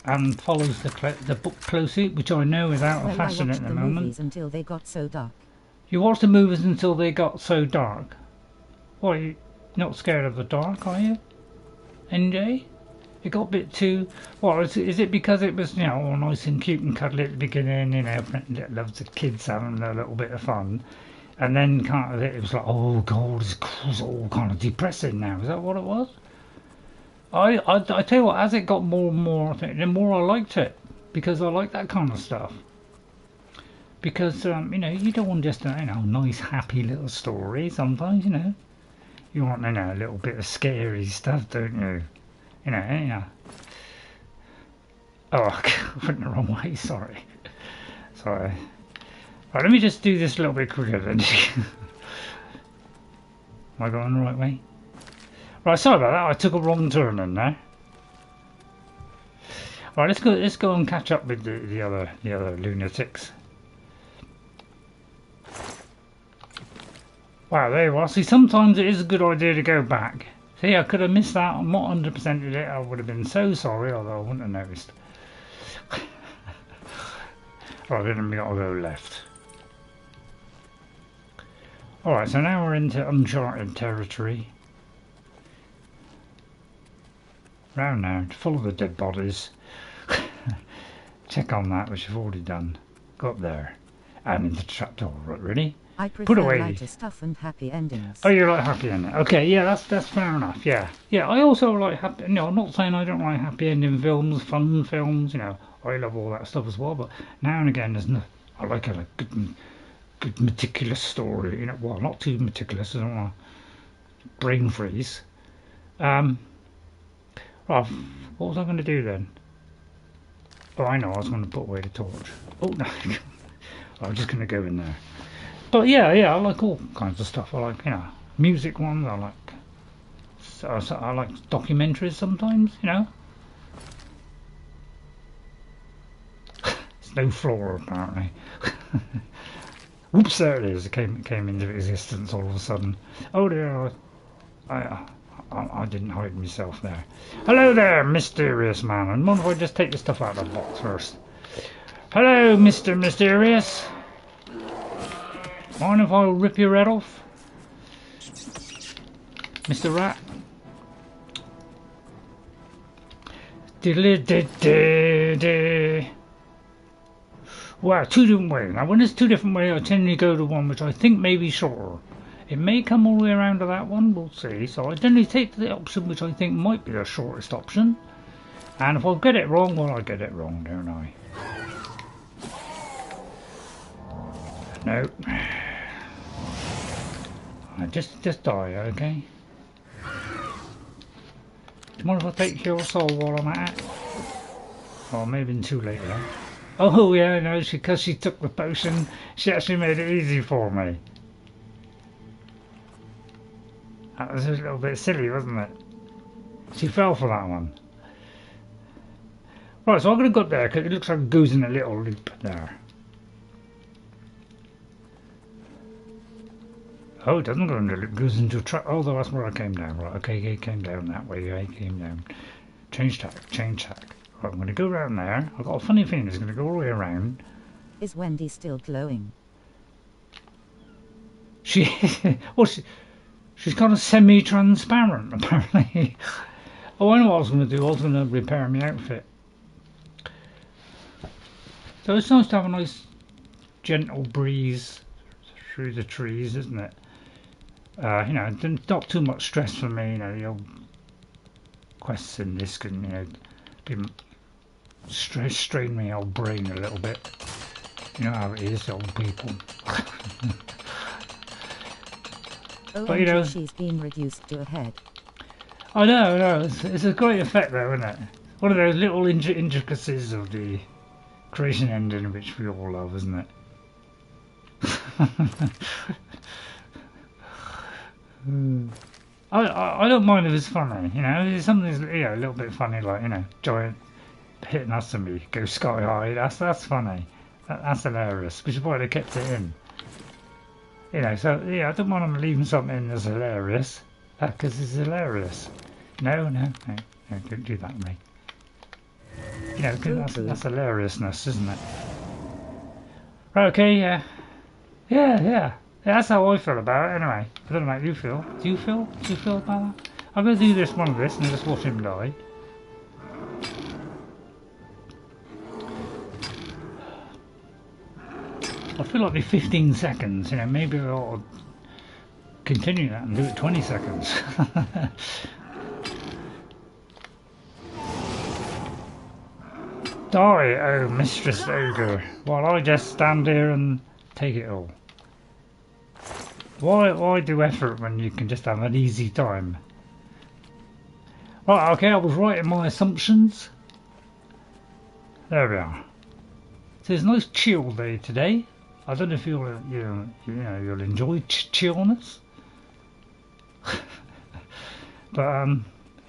and follows the book closely, which I know is out of fashion at the moment. Movies until they got so dark. You watched the movies until they got so dark? What, are you not scared of the dark, are you? NJ? It got a bit too... What, is it because it was, you know, all nice and cute and cuddly at the beginning, you know, loves the kids having a little bit of fun, and then kind of it was like, oh god, it's all kind of depressing now. Is that what it was? I tell you what, as it got more and more, I think, the more I liked it, because I like that kind of stuff. Because, you know, you don't want just a, you know, nice, happy little story sometimes, you know. You want, you know, a little bit of scary stuff, don't you? You know. Oh, I went the wrong way, sorry. Sorry. Right, let me just do this a little bit quicker then. Am I going the right way? Right, sorry about that, I took a wrong turn in there. Right, let's go and catch up with the other lunatics. Wow, there you are. See, sometimes it is a good idea to go back. See, I could have missed that. I'm not 100%ed it. I would have been so sorry, although I wouldn't have noticed. Right, then we got to go left. Alright, so now we're into uncharted territory. Round now, full of the dead bodies. Check on that, which I've already done. Go up there. And into the trapdoor. Right, ready? I prefer Put away lighter stuff and happy endings. Oh, you like happy ending? Okay, yeah, that's fair enough. Yeah, I also like happy. You know, I'm not saying I don't like happy ending films, fun films. You know, I love all that stuff as well. But now and again, there's no. I like a good meticulous story. You know, well, not too meticulous. I don't want to brain freeze. Right, what was I going to do then? Oh, I know. I was going to put away the torch. Oh no, I'm just going to go in there. But yeah, I like all kinds of stuff. I like, you know, music ones. I like documentaries sometimes. You know, it's no floor apparently. Whoops! There it is. It came into existence all of a sudden. Oh dear! I didn't hide myself there. Hello there, mysterious man. And mind if I just take the stuff out of the box first? Hello, Mr. Mysterious. Mind if I rip your head off? Mr. Rat? Wow, 2 different ways. Now when there's 2 different ways, I tend to go to one which I think may be shorter. It may come all the way around to that one, we'll see. So I generally take the option which I think might be the shortest option. And if I get it wrong, well I get it wrong, don't I? No. Just die, okay? Do you mind if I take your soul while I'm at it? Oh, maybe too late now. Oh yeah, no, because she took the potion, she actually made it easy for me. That was a little bit silly, wasn't it? She fell for that one. Right, so I'm going to go up there, because it looks like it goes in a little loop there. Oh, it doesn't go into loop, it goes into a track. Oh, that's where I came down. Right, okay, it came down that way. I came down. Change tack, change tack. Right, I'm going to go around there. I've got a funny feeling it's going to go all the way around. Is Wendy still glowing? She, well, she's kind of semi-transparent, apparently. Oh, I know what I was going to do. I was going to repair my outfit. So it's nice to have a nice, gentle breeze through the trees, isn't it? You know, not too much stress for me. You know, the old quests in this can, you know, be strain my old brain a little bit. You know how it is, old people. But you know, she's been reduced to a head. I know, it's a great effect though, isn't it? One of those little intricacies of the creation engine which we all love, isn't it? I don't mind if it's funny, you know, if something's, you know, a little bit funny, like, you know, giant hitting us and we go sky high, that's funny. That's hilarious, which is why they kept it in. You know, so yeah, I don't want them leaving something in that's hilarious, because it's hilarious. No, don't do that to me. You know, that's hilariousness, isn't it? Right, okay, yeah. That's how I feel about it. Anyway, I don't know how you feel. Do you feel about that? I'm gonna do one of this and just watch him die. I feel like the 15 seconds, you know, maybe I ought to continue that and do it 20 seconds. Die, oh Mistress Ogre, while I just stand here and take it all. Why do effort when you can just have an easy time? Right, okay, I was right in my assumptions. There we are. So it's a nice chill day today. I don't know if you'll enjoy chillness. But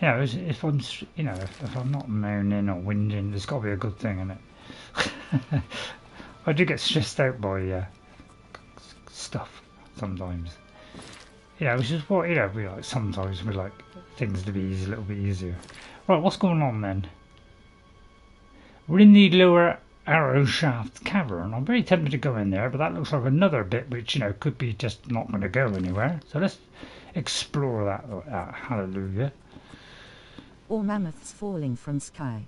you know, if I'm not moaning or whinging, there's got to be a good thing in it. I do get stressed out by stuff sometimes. You know, which is what, you know, sometimes we like things to be easy, a little bit easier. Right, what's going on then? We're in the Lower Arrowshaft Cavern. I'm very tempted to go in there, but that looks like another bit which, you know, could be just not going to go anywhere. So let's explore that. Hallelujah. Or mammoths falling from sky.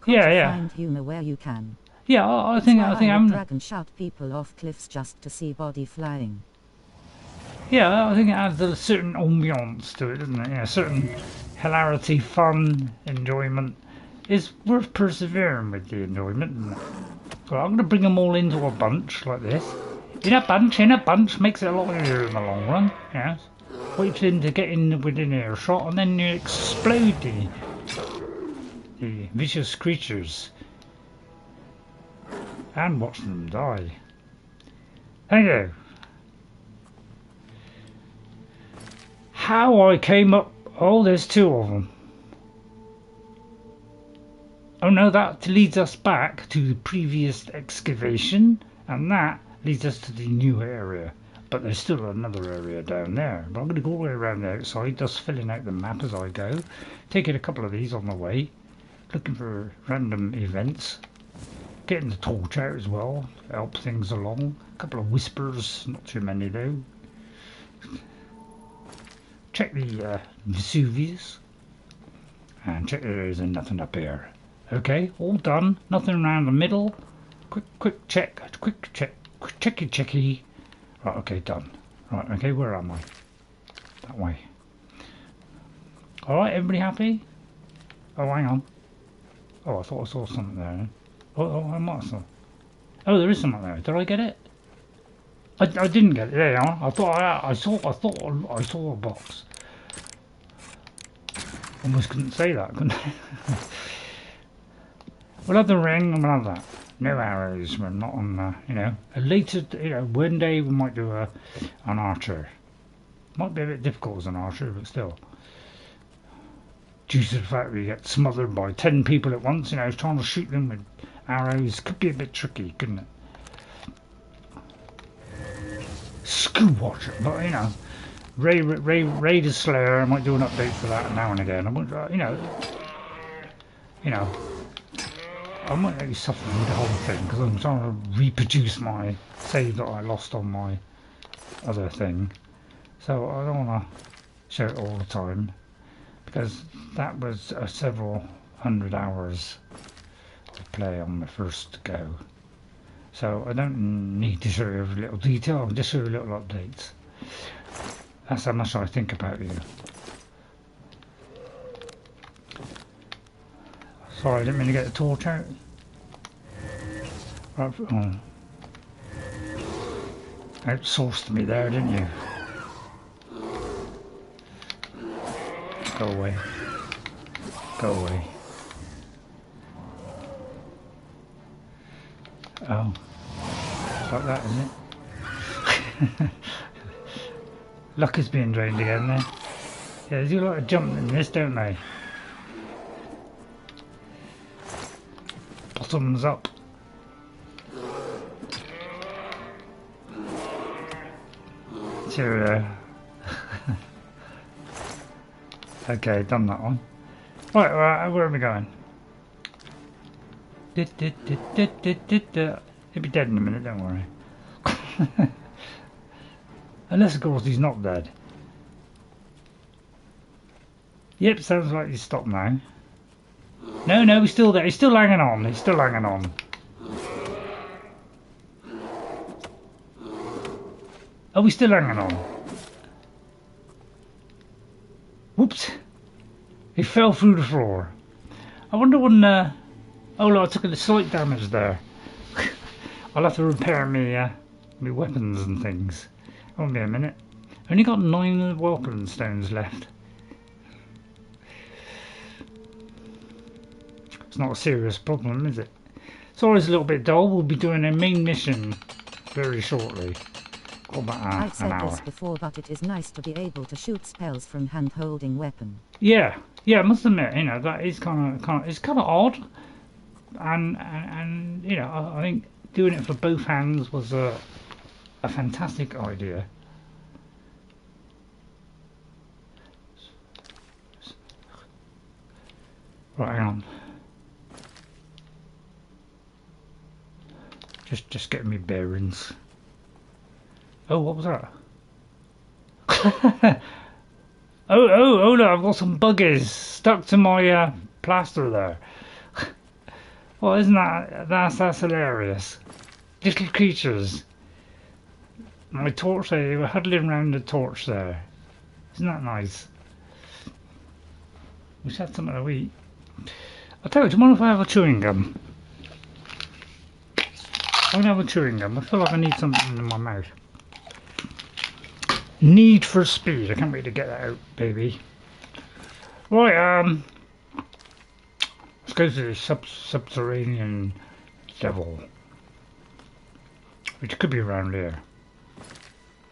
Yeah. Find humor where you can. Yeah, I think I'm. Dragon shout people off cliffs just to see body flying. Yeah, I think it adds a certain ambiance to it, doesn't it? Yeah, certain hilarity, fun, enjoyment. It's worth persevering with the enjoyment, isn't it? So I'm going to bring them all into a bunch like this. In a bunch makes it a lot easier in the long run. Yes. Wait for them to get in within earshot, and then you explode the vicious creatures and watch them die. Thank you. How I came up? Oh, there's two of them. Oh no, that leads us back to the previous excavation, and that leads us to the new area. But there's still another area down there. But I'm going to go all the way around the outside, just filling out the map as I go. Taking a couple of these on the way. Looking for random events. Getting the torch out as well, help things along. A couple of whispers, not too many though. Check the Vesuvius. And check there isn't nothing up here. Okay, all done. Nothing around the middle. Quick check. Checky. Right, okay, done. Right, okay, where am I? That way. Alright, everybody happy? Oh, hang on. Oh, I thought I saw something there. Oh, I might have saw. Oh, there is something there. Did I get it? I didn't get it. There you are. I thought I saw a box. Almost couldn't say that, couldn't I? We'll have the ring and we'll have that. No arrows. We're not on, you know, a later, you know, one day we might do an archer. Might be a bit difficult as an archer, but still. Due to the fact we get smothered by 10 people at once, you know, trying to shoot them with arrows could be a bit tricky, couldn't it? School Watcher, but you know, Ray the Slayer. I might do an update for that now and again. I might, you know, I might actually suffer with the whole thing because I'm trying to reproduce my save that I lost on my other thing. So I don't want to show it all the time because that was several hundred hours to play on the first go. So I don't need to show you every little detail, I'll just show you little updates. That's how much I think about you. Sorry, I didn't mean to get the torch out. Right, oh. Outsourced me there, didn't you? Go away. Go away. Oh. It's like that, isn't it? Luck is being drained again there. Yeah, they do a lot of jumping in this, don't they? Bottoms up. Cheerio. Okay, done that one. Right, where are we going? He'll be dead in a minute, don't worry. Unless, of course, he's not dead. Yep, sounds like he's stopped now. No, he's still there. He's still hanging on. He's still hanging on. Oh, he's still hanging on. Whoops. He fell through the floor. I wonder when... oh, look, I took a slight damage there. I'll have to repair my weapons and things. Won't be a minute. Only got 9 welcome stones left. It's not a serious problem, is it? It's always a little bit dull. We'll be doing a main mission very shortly. About I've said an hour. this before, but it is nice to be able to shoot spells from hand-holding weapon. Yeah, I must admit, you know, that is kind of odd, and you know, I think doing it for both hands was a fantastic idea. Right, hang on. Just getting me bearings. Oh, what was that? oh, no, I've got some buggies stuck to my plaster there. Well, isn't that's hilarious? Little creatures. My torch there, they were huddling around the torch there. Isn't that nice? Wish I had something to eat. I'll tell you, do you mind if I have a chewing gum? I'm gonna have a chewing gum. I feel like I need something in my mouth. Need for speed. I can't wait to get that out, baby. Right, let's go to the subterranean devil, which could be around here.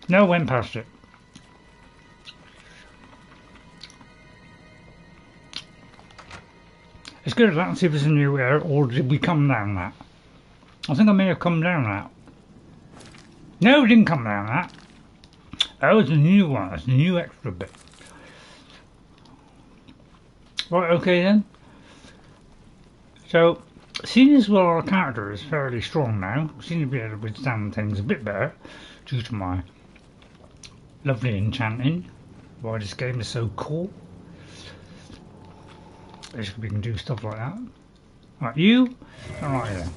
No, went past it. Let's go to that and see if there's a new area, or did we come down that? I think I may have come down that. No, we didn't come down that. Oh, it's a new one. It's a new extra bit. Right, okay then. So, seeing as well our character is fairly strong now, we seem to be able to withstand things a bit better due to my lovely enchanting. Why this game is so cool. Basically, we can do stuff like that. Right, you. Alright then.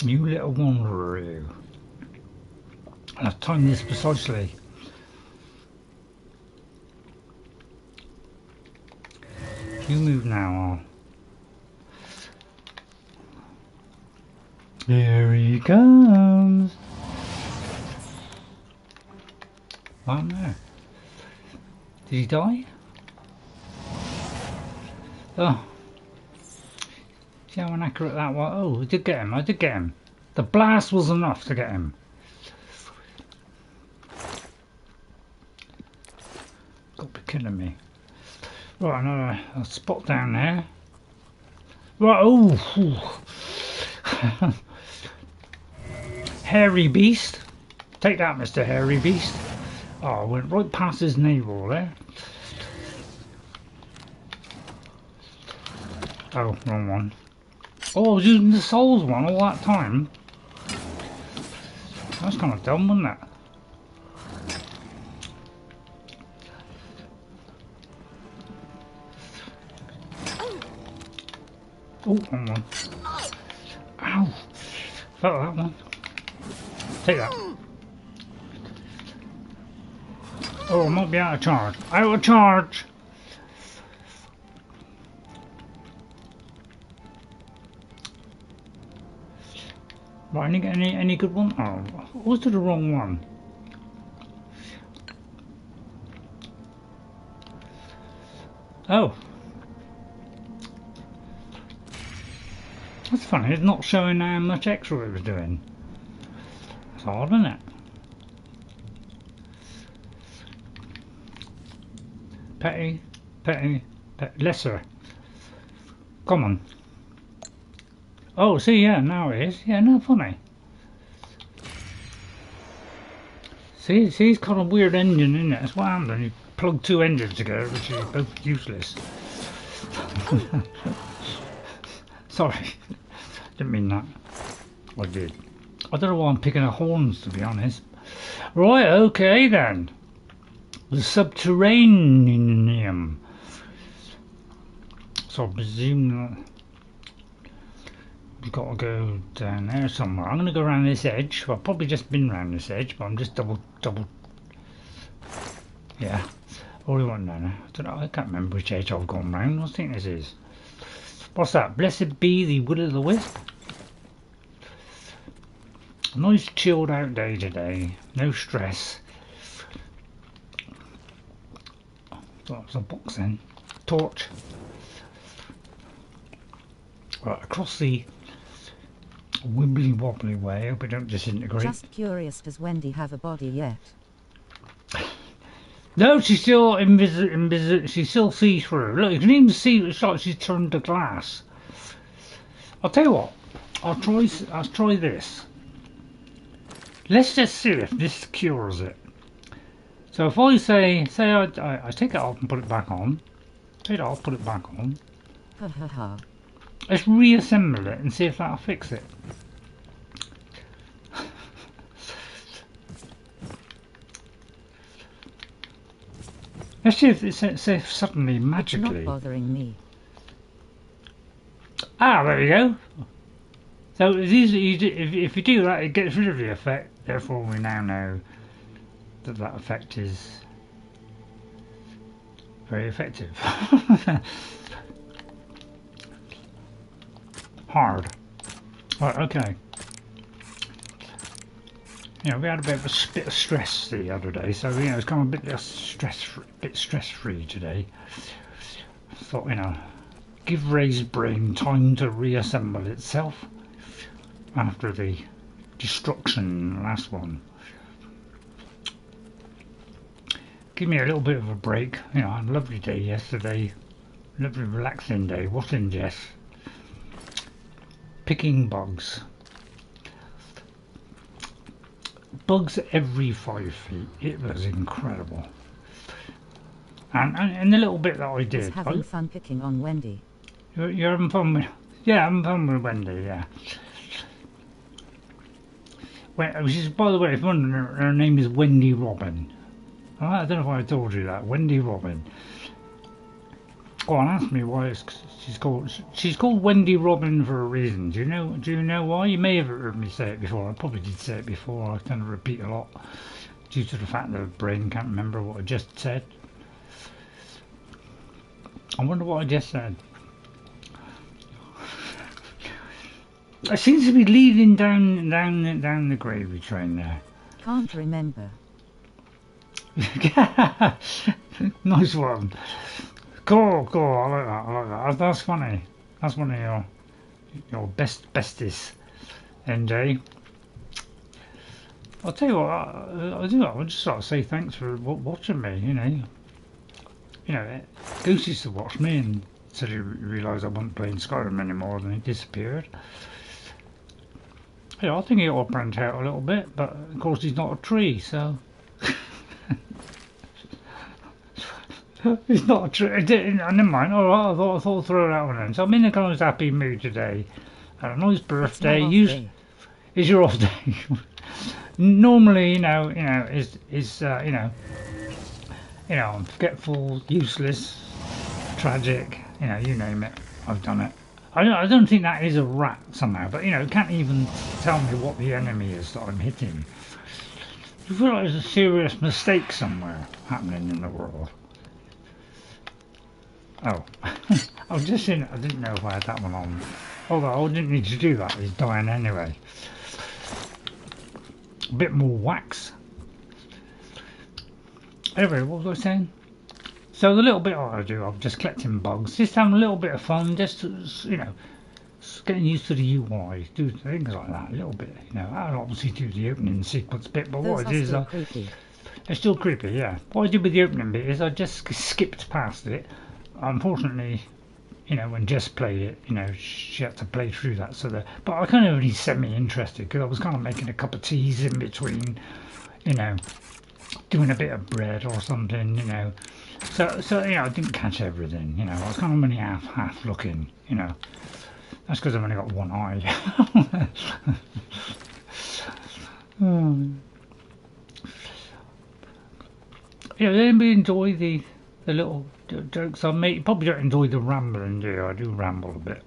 You little wanderer, you. I've timed this precisely. You move now. Here he comes. Oh no. Did he die? Oh. See how inaccurate that was? Oh, we did get him. I did get him. The blast was enough to get him. Got to be kidding me. Right, another a spot down there. Right, oh. Hairy Beast. Take that, Mr. Hairy Beast. Oh, I went right past his navel there. Oh, wrong one. Oh, I was using the Souls one all that time. That's kind of dumb, wasn't it? Oh, wrong one. Ow! Felt that one. Take that. Oh, I might be out of charge. Out of charge! Right, any good one? Oh, was to the wrong one? Oh. That's funny, it's not showing how much extra it was doing. It's odd, isn't it? Petty, lesser. Come on. Oh, see, yeah, now it is. Yeah, no, funny. See, it's got a weird engine in it. That's what happened when you plug two engines together, which is both useless. Sorry, didn't mean that. I did. I don't know why I'm picking up horns, to be honest. Right, okay then. The Subterranean. So I presume that we've got to go down there somewhere. I'm going to go around this edge. Well, I've probably just been around this edge, but I'm just double. Yeah. What do you want down there? I don't know. I can't remember which edge I've gone round. What do you think this is? What's that? Blessed be the Will of the Wisp. A nice chilled out day today. No stress. That was a box then. Torch. Right, across the wibbly wobbly way. Hope it don't disintegrate. Just curious, does Wendy have a body yet? No, she's still invisible. She still sees through. Look, you can even see it's like she's turned to glass. I'll tell you what. I'll try this. Let's just see if this cures it. So if I say I take it off and put it back on. Take it off, put it back on. Ha ha ha. Let's reassemble it and see if that'll fix it. Let's see if it's suddenly magically. It's not bothering me. Ah, there you go. So it's easy. If you do that, it gets rid of the effect. Therefore, we now know that that effect is very effective. Hard. Right, okay. You know, we had a bit of stress the other day, so you know it's kind of a bit less stress-free today. Thought, you know, give Ray's brain time to reassemble itself after the destruction last one. Give me a little bit of a break. You know, a lovely day yesterday, lovely relaxing day. Watching Jess picking bugs. Bugs every 5 feet. It was incredible. And the little bit that I did. Just having fun picking on Wendy. You're having fun with... Yeah, having fun with Wendy, yeah. Which is, by the way, if you're wondering, her name is Wendy Robin. I don't know if I told you that. Wendy Robin. Go on, ask me why she's called Wendy Robin for a reason. Do you know why? You may have heard me say it before. I probably did say it before. I kind of repeat a lot due to the fact that the brain can't remember what I just said. I wonder what I just said. I seem to be leading down the gravy train there. Can't remember. Nice one. Cool. I like that. That's funny. That's one of your bestest NJ. I'll tell you what. I just sort of say thanks for watching me. You know, Goose used to watch me and until he realised I wasn't playing Skyrim anymore, and he disappeared. Yeah, I think it ought to branch out a little bit, but of course he's not a tree, so... He's not a tree. Never mind. Alright, I thought I'd throw that one in. So I'm in a kind of happy mood today. Had a nice birthday. It's your off day. Normally, you know, I'm forgetful, useless, tragic, you name it. I've done it. I don't think that is a rat somehow, but it can't even tell me what the enemy is that I'm hitting. I feel like there's a serious mistake somewhere happening in the world. Oh, I was just in. I didn't know if I had that one on. Although I didn't need to do that. He's dying anyway. A bit more wax. Anyway, what was I saying? So the little bit I do, I'm just collecting bugs, just having a little bit of fun, just getting used to the UI, do things like that a little bit. I'll obviously do the opening sequence bit, but what it is, it's still creepy, yeah. What I did with the opening bit is I just skipped past it. Unfortunately, when Jess played it, she had to play through that. But I kind of only semi-interested because I was kind of making a cup of teas in between, doing a bit of bread or something, So I didn't catch everything, I was kind of only half looking, That's because I've only got one eye. Does anybody enjoy the little jokes I make? You probably don't enjoy the rambling, do you? I do ramble a bit.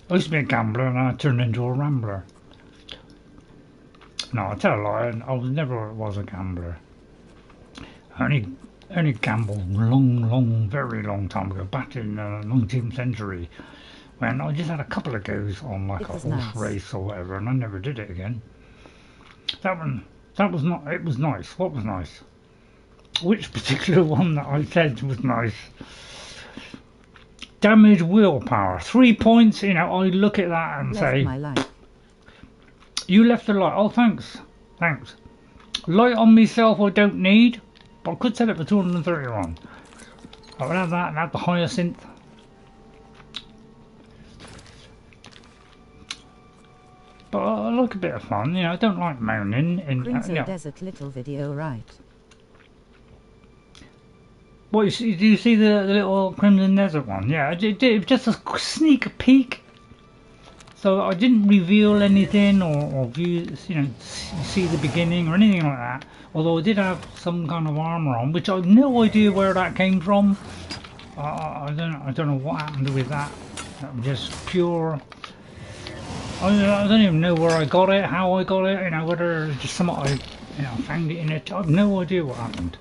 I used to be a gambler and I turned into a rambler. No, I tell a lie, I never was a gambler. I only gambled very long time ago, back in the 19th century, when I just had a couple of goes on like a horse race or whatever, and I never did it again. That was not. It was nice. What was nice? Which particular one that I said was nice? Damage willpower, 3 points. I look at that and say, you left a light. Oh, thanks. Light on myself I don't need. I could sell it for 231. I would have that and have the hyacinth. But I like a bit of fun, I don't like moaning. Desert little video, right? What, do you see the little Crimson Desert one? Yeah, it did just a sneak peek. So I didn't reveal anything or view, see the beginning or anything like that. Although I did have some kind of armour on, which I have no idea where that came from. I don't know what happened with that. That was just pure. I don't even know where I got it, how I got it. Whether it's just something I found it in it. I have no idea what happened.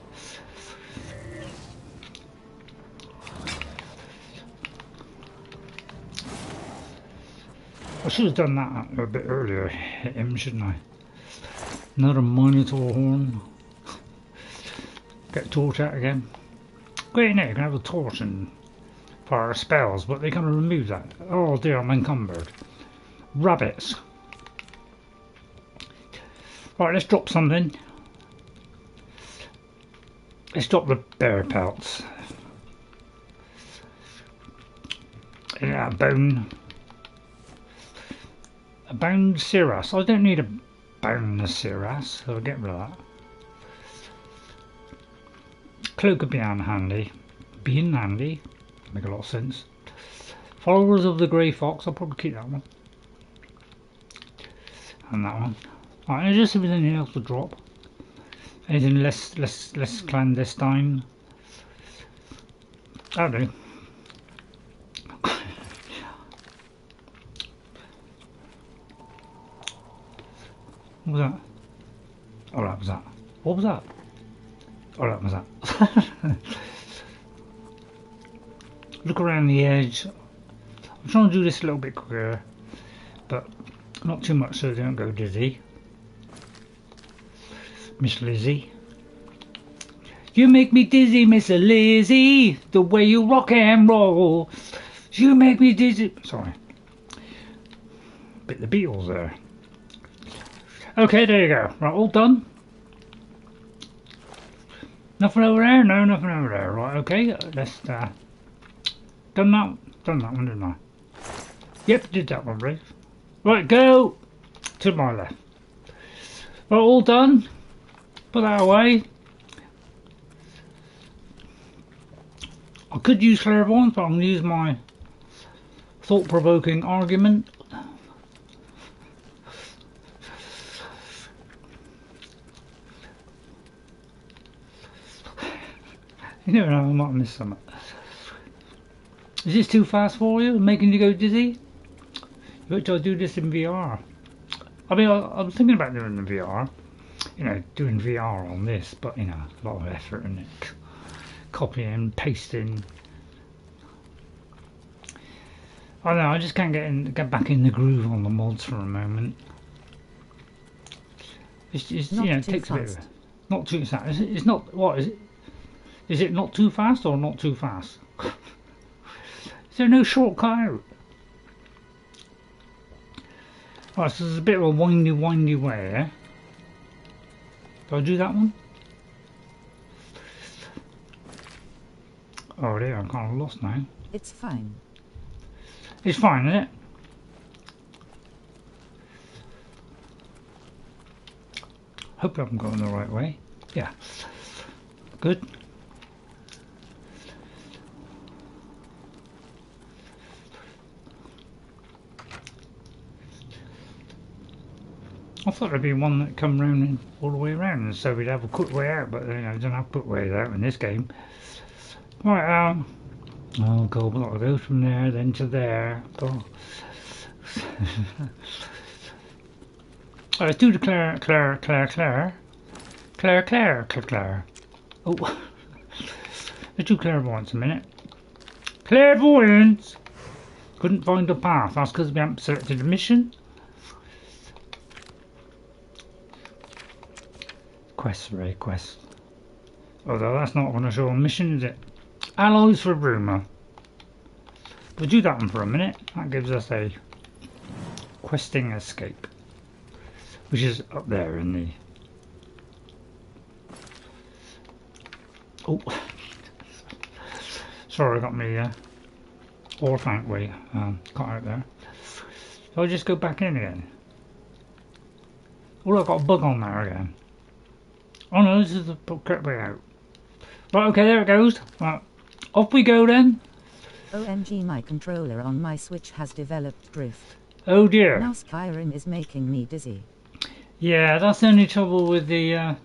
I should have done that a bit earlier, hit him, shouldn't I? Another Minotaur horn. Get torch out again. Great, you can have a torch and fire spells, but they kind of remove that. Oh dear, I'm encumbered. Rabbits. Right, let's drop something. Let's drop the bear pelts. Yeah, bone. A bound Siras. I don't need a bound Siras, so I'll get rid of that. Cloak would be handy. Make a lot of sense. Followers of the Grey Fox. I'll probably keep that one. And that one. Alright, just if there's anything else to drop. Anything less clandestine. That'll do. What was that? Oh, that was that. What was that? Oh, that was that. Look around the edge. I'm trying to do this a little bit quicker, but not too much so they don't go dizzy. Miss Lizzie. You make me dizzy, Miss Lizzie. The way you rock and roll. You make me dizzy. Sorry. Bit the Beatles there. Okay, there you go. Right, all done. Nothing over there? No, nothing over there. Right, okay. Let's done that one, didn't I? Yep, did that one, Brave. Right, go to my left. Right, all done. Put that away. I could use clairvoyance, but I'm going to use my thought-provoking argument. You never know, I might miss something. Is this too fast for you? Making you go dizzy? Which I do this in VR. I mean, I'm thinking about doing the VR. You know, doing VR on this, but you know, a lot of effort in it. Copying, pasting. I don't know, I just can't get back in the groove on the mods for a moment. It's you know, it takes fast. A bit of not too fast. It's not what is it? Is it not too fast or not too fast? Is there no shortcut out? Right, so there's a bit of a windy way, eh? Do I do that one? Oh dear, I'm kind of lost now. It's fine. It's fine, isn't it? Hope I'm going the right way. Yeah. Good. I thought there'd be one that come round and all the way around, and so we'd have a quick way out. But you know, don't have quick ways out in this game. Right. Oh god, we've got to go from there then to there. Oh. Let's do the Claire. Oh, let's do clairvoyance a minute. Clairvoyance. Couldn't find the path. That's because we haven't selected a mission. Quest. Although that's not going to show a mission, is it? Alloys for Bruma. We'll do that one for a minute. That gives us a questing escape, which is up there in the. Oh, sorry, I got me all tank way cut out there. So I'll just go back in again. Oh, I've got a bug on there again. Oh no, this is the correct way out. Right, okay, there it goes. Right, off we go then. OMG, my controller on my Switch has developed drift. Oh dear. Now Skyrim is making me dizzy. Yeah, that's the only trouble with the...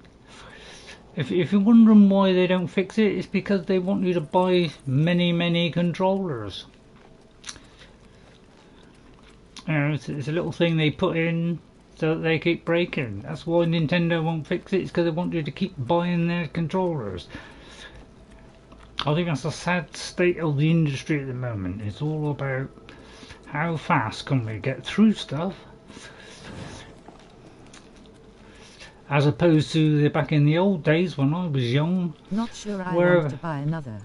If you're wondering why they don't fix it, it's because they want you to buy many controllers. You know, it's a little thing they put in so that they keep breaking. That's why Nintendo won't fix it. It's because they want you to keep buying their controllers. I think that's a sad state of the industry at the moment. It's all about how fast can we get through stuff, as opposed to back in the old days when I was young. Not sure I want to buy another.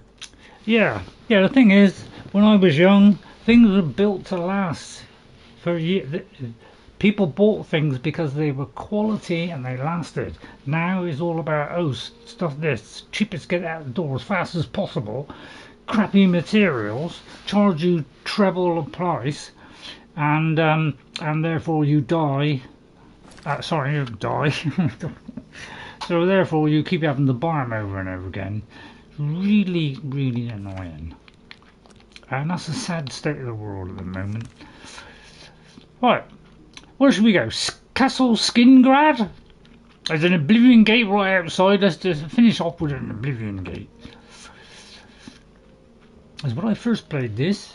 Yeah, the thing is, when I was young, things were built to last for years. People bought things because they were quality and they lasted. Now it's all about, oh, stuff this, cheapest, get out the door as fast as possible, crappy materials, charge you treble the price, and therefore you die. Sorry, you die. So therefore you keep having to buy them over and over again. Really annoying. And that's a sad state of the world at the moment. Right. Where should we go? Castle Skingrad? There's an Oblivion Gate right outside. Let's just finish off with an Oblivion Gate. As when I first played this,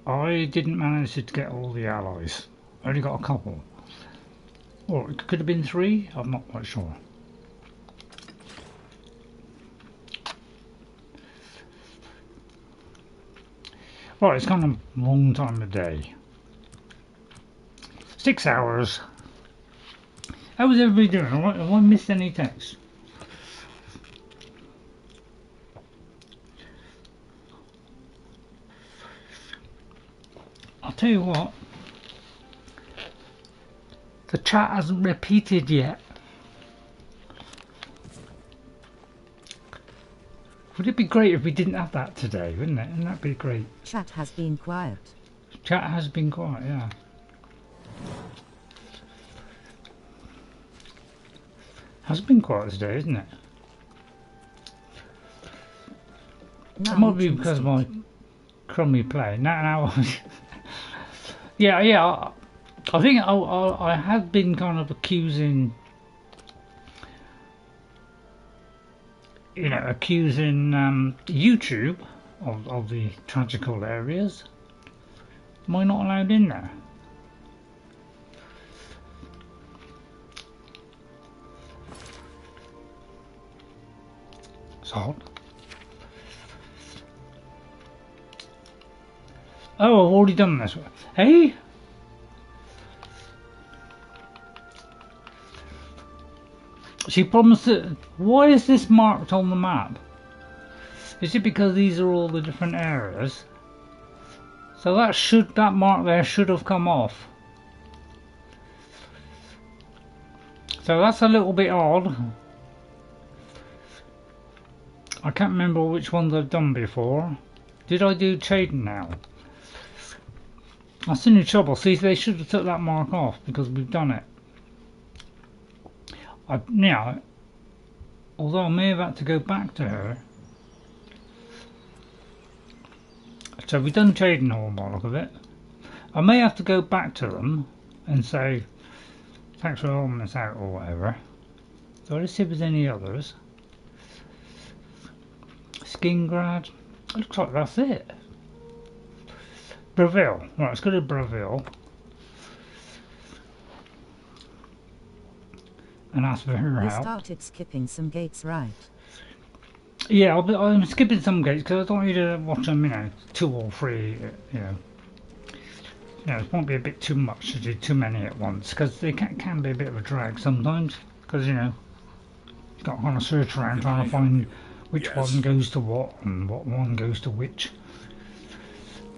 I didn't manage to get all the allies. I only got a couple. Or it could have been 3. I'm not quite sure. Right, it's kind of a long time of day. 6 hours. How was everybody doing? Have I missed any text? I'll tell you what. The chat hasn't repeated yet. Would it be great if we didn't have that today, wouldn't it? Wouldn't that be great? Chat has been quiet. Chat has been quiet, yeah. Has been quiet today, isn't it? Now It might be reaching because of street. my crummy play. Now, yeah. I think I have been kind of accusing, YouTube of the tragical areas. Am I not allowed in there? It's hot. Oh, I've already done this one. Hey? She promised it. Why is this marked on the map? Is it because these are all the different areas? So that mark there should have come off. So that's a little bit odd. I can't remember which ones I've done before. Did I do Chaden now? That's the new trouble. See, they should have took that mark off because we've done it. Now, although I may have had to go back to her. So we've done Chaden Hall by the look of it. I may have to go back to them and say, thanks for helping us out or whatever. So let's see if there's any others. Skingrad. Looks like that's it. Bravil. Right, let's go to Bravil. And ask for her We help. started skipping some gates, right? Yeah, I'm skipping some gates because I don't need to watch them, 2 or 3, it won't be a bit too much to do too many at once because they can be a bit of a drag sometimes because, you've got to kind of search around trying to find which one goes to what and what one goes to which.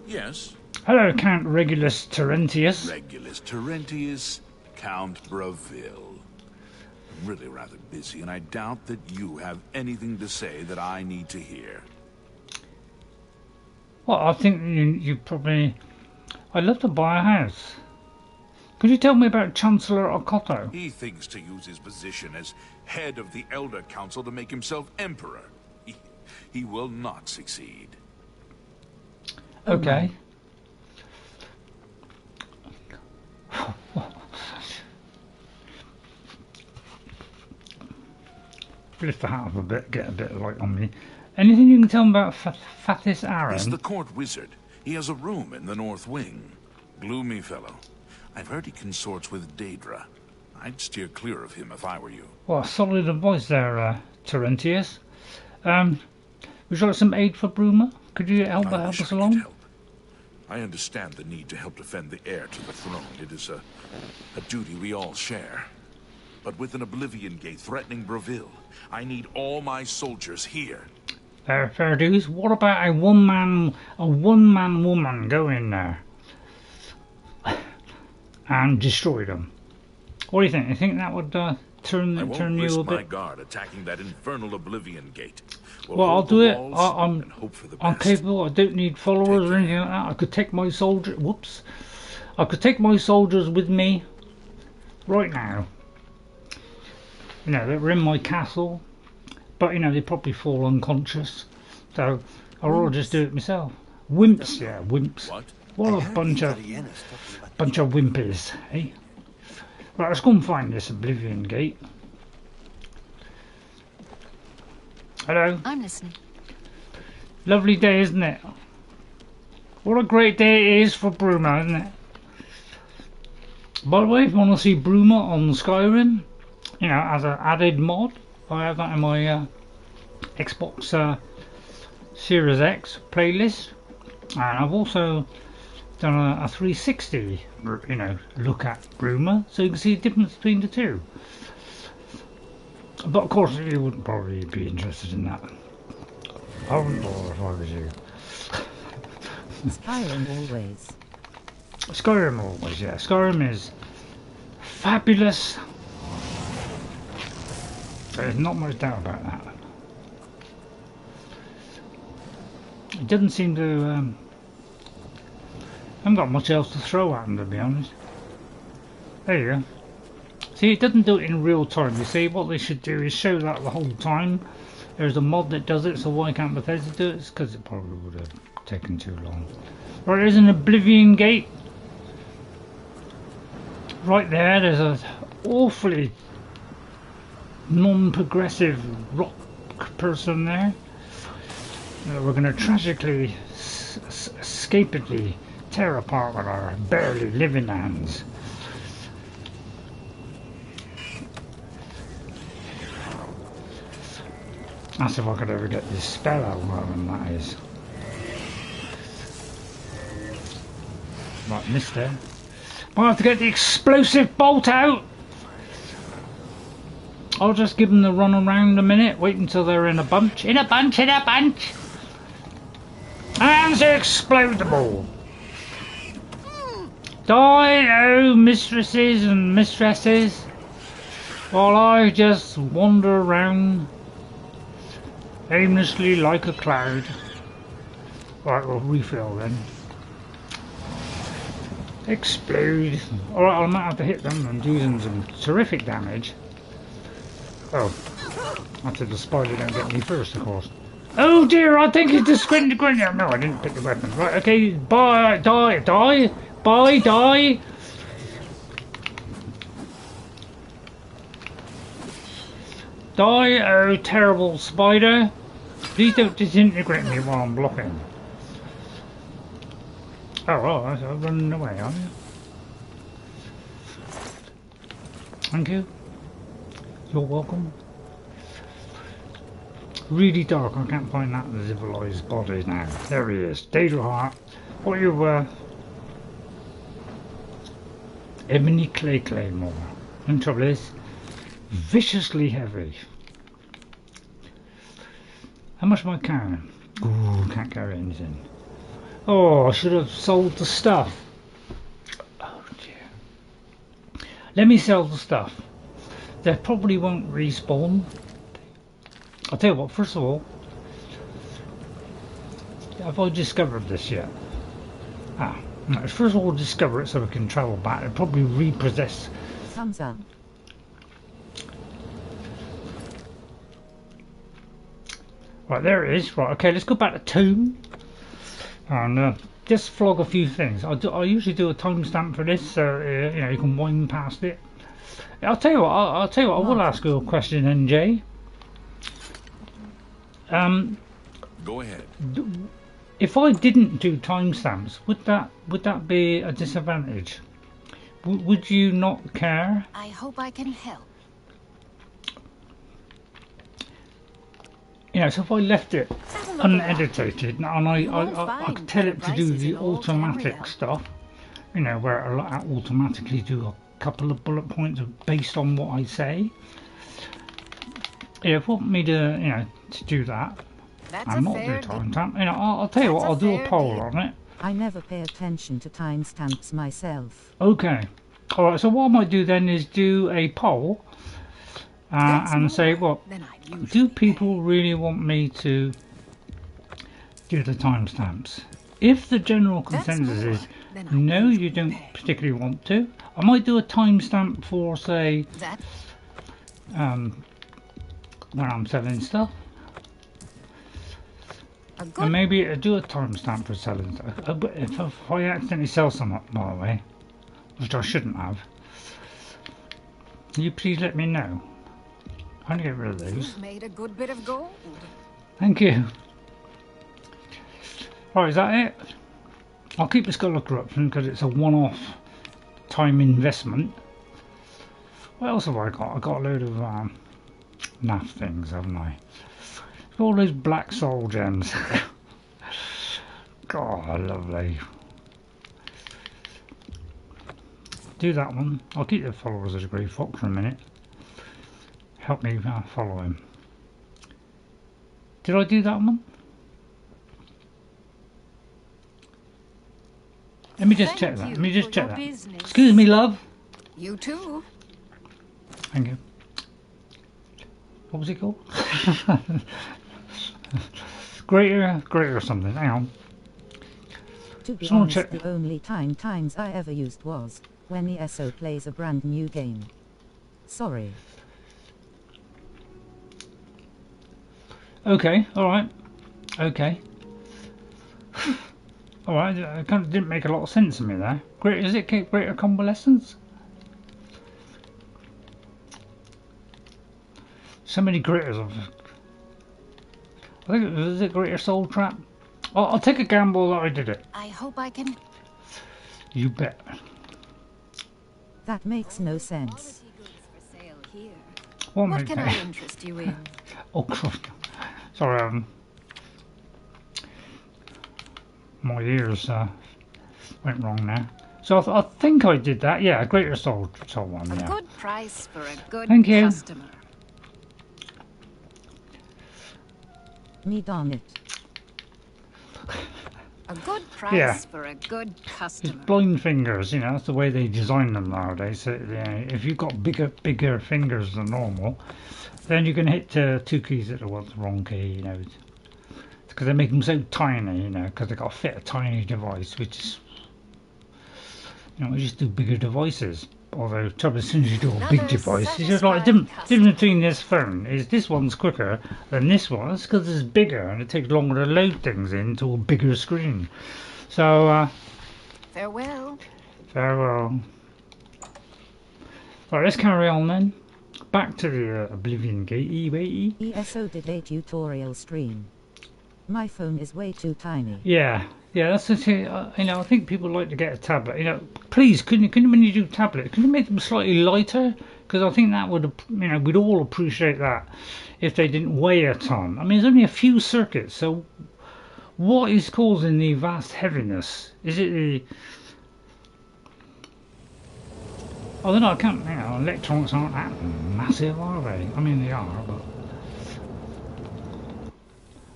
Yes. Hello, Count Regulus Terentius. Regulus Terentius, Count Bravil. I'm really rather busy, and I doubt that you have anything to say that I need to hear. Well, I think you probably... I'd love to buy a house. Could you tell me about Chancellor Okotto? He thinks to use his position as head of the Elder Council to make himself emperor. He will not succeed. Okay. Lift the hat up a bit, get a bit of light on me. Anything you can tell me about Fathis Aren? He's the court wizard. He has a room in the north wing. Gloomy fellow. I've heard he consorts with Daedra. I'd steer clear of him if I were you. Well, solid advice there, Terentius. Would you like some aid for Bruma? Could you help I wish us I could along? help. I understand the need to help defend the heir to the throne. It is a duty we all share. But with an Oblivion Gate threatening Bravil, I need all my soldiers here. Fair dues. What about a one-man woman go in there and destroy them? What do you think? You think that would turn I won't you risk a my bit? guard attacking that infernal Oblivion Gate. We'll Well, I'll hold do the it. walls and hope for the I'm best. capable. I don't need followers or anything like that. I could take my soldiers. Whoops! I could take my soldiers with me right now. They're in my castle, but they probably fall unconscious. So I'll just do it myself. Wimps, yeah, wimps. What a bunch of wimpies, eh? Right, let's go and find this Oblivion Gate. Hello. I'm listening. Lovely day, isn't it? What a great day it is for Bruma, isn't it? By the way, if you want to see Bruma on Skyrim, as an added mod, I have that in my Xbox Series X playlist, and I've also done a 360, look at Bruma, so you can see the difference between the two. But of course, you wouldn't probably be interested in that. I wouldn't bother if I was you. Skyrim always. Skyrim always, yeah. Skyrim is fabulous. There's not much doubt about that. It doesn't seem to... I haven't got much else to throw at them, to be honest. There you go. See, it doesn't do it in real time. You see, what they should do is show that the whole time. There's a mod that does it, so why can't Bethesda do it? It's because it probably would have taken too long. Right, there's an Oblivion Gate. Right there, there's an awfully non-progressive rock person there. We're going to tragically, escapedly tear apart with our barely living hands. That's if I could ever get this spell out of them, that is. Right, missed there. I'll have to get the explosive bolt out. I'll just give them the run around a minute, wait until they're in a bunch. In a bunch, in a bunch! And explode the ball. Die, oh mistresses and mistresses, while I just wander around aimlessly like a cloud. Right, we'll refill then. Explode. Alright, I might have to hit them and do them some terrific damage. Oh, that's if the spider don't get me first, of course. Oh dear, I think it's the squint. No, I didn't pick the weapon. Right, okay, bye, die, die, bye, die. Die, oh terrible spider. Please don't disintegrate me while I'm blocking. Oh, well, I'm running away, are you? Thank you. You're welcome. Really dark, I can't find that civilized body now. There he is. Daedal Heart. What are you worth? Ebony Clay Claymore. The trouble is, viciously heavy. How much am I carrying? Ooh, can't carry anything. Oh, I should have sold the stuff. Oh dear. Let me sell the stuff. They probably won't respawn. I'll tell you what, first of all, have I discovered this yet? Ah, let's first of all discover it so we can travel back and probably repossess. Thumbs up. Right, there it is. Right, okay, let's go back to Tomb and just flog a few things. I usually do a timestamp for this, so you know, you can wind past it. I'll tell you what. I'll tell you what. I will ask you a question, NJ. Go ahead. If I didn't do timestamps, would that be a disadvantage? Would you not care? I hope I can help. You know, so if I left it unedited and I could tell it to do the automatic stuff, you know, where it'll automatically do a couple of bullet points based on what I say. Yeah, if you want me to, you know, to do that, and not do timestamp, you know, I'll tell you what, I'll do a poll on it. I never pay attention to timestamps myself. Okay. Alright, so what I might do then is do a poll and say, well, do people really want me to do the timestamps? If the general consensus is no, you don't particularly want to, I might do a timestamp for, say, when I'm selling stuff. And maybe do a timestamp for selling stuff. But if I accidentally sell some, by the way, which I shouldn't have, can you please let me know? I'm going to get rid of those. You've made a good bit of gold. Thank you. Right, is that it? I'll keep the Skull of Corruption because it's a one-off time investment. What else have I got? I've got a load of naff things, haven't I? All those black soul gems. God, lovely. Do that one. I'll keep the followers of the Grey Fox for a minute. Help me follow him. Did I do that one? Let me just check that. Let me just check that. Excuse me, love. You too. Thank you. What was it called? Greater something. Hang on. To be honest, the only times I ever used was when ESO plays a brand new game. Sorry. Okay, alright. Okay. Alright, it kind of didn't make a lot of sense to me there. Great, is it greater convalescence? So many critters. I think it was a greater soul trap. I'll take a gamble that I did it. I hope I can. You bet. That makes no sense. Quality goods for sale here. What What made can me- I interest you in? Oh God. Sorry, my ears went wrong now. So I think I did that. Yeah, a greater soul one. A Yeah. good price for a good Thank you. customer. Me darn it. A good price Yeah. for a good It's customer. blind fingers, you know, that's the way they design them nowadays. So, if you've got bigger fingers than normal, then you can hit 2 keys at the wrong key, you know. It's because they make them so tiny, you know, because they've got to fit a tiny device, which is, you know, we just do bigger devices. Although, trouble as soon as you do a big Another device, it's just like satisfied difference between this phone is this one's quicker than this one. It's because it's bigger and it takes longer to load things into a bigger screen. So, Farewell. farewell. Right, let's carry on then. Back to the Oblivion Gate. ESO did a tutorial stream. My phone is way too tiny. Yeah, that's the thing. You know, I think people like to get a tablet. You know, please, can you when you do tablet, can you make them slightly lighter? Because I think that would, you know, we'd all appreciate that if they didn't weigh a ton. I mean, there's only a few circuits, so what is causing the vast heaviness? Is it the? I don't know. I can't. You know, electronics aren't that massive, are they? I mean, they are, but.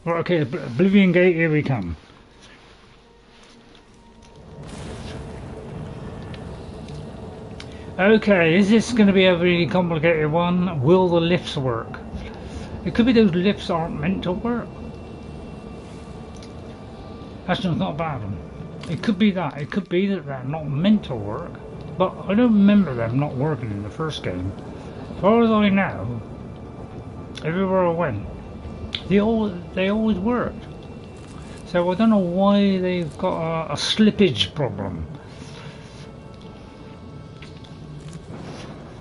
Right, okay, Oblivion Gate, here we come. Okay, is this going to be a really complicated one? Will the lifts work? It could be those lifts aren't meant to work. That's not a bad one. It could be that. It could be that they're not meant to work. But I don't remember them not working in the first game. As far as I know, everywhere I went, they always worked. So I don't know why they've got a slippage problem.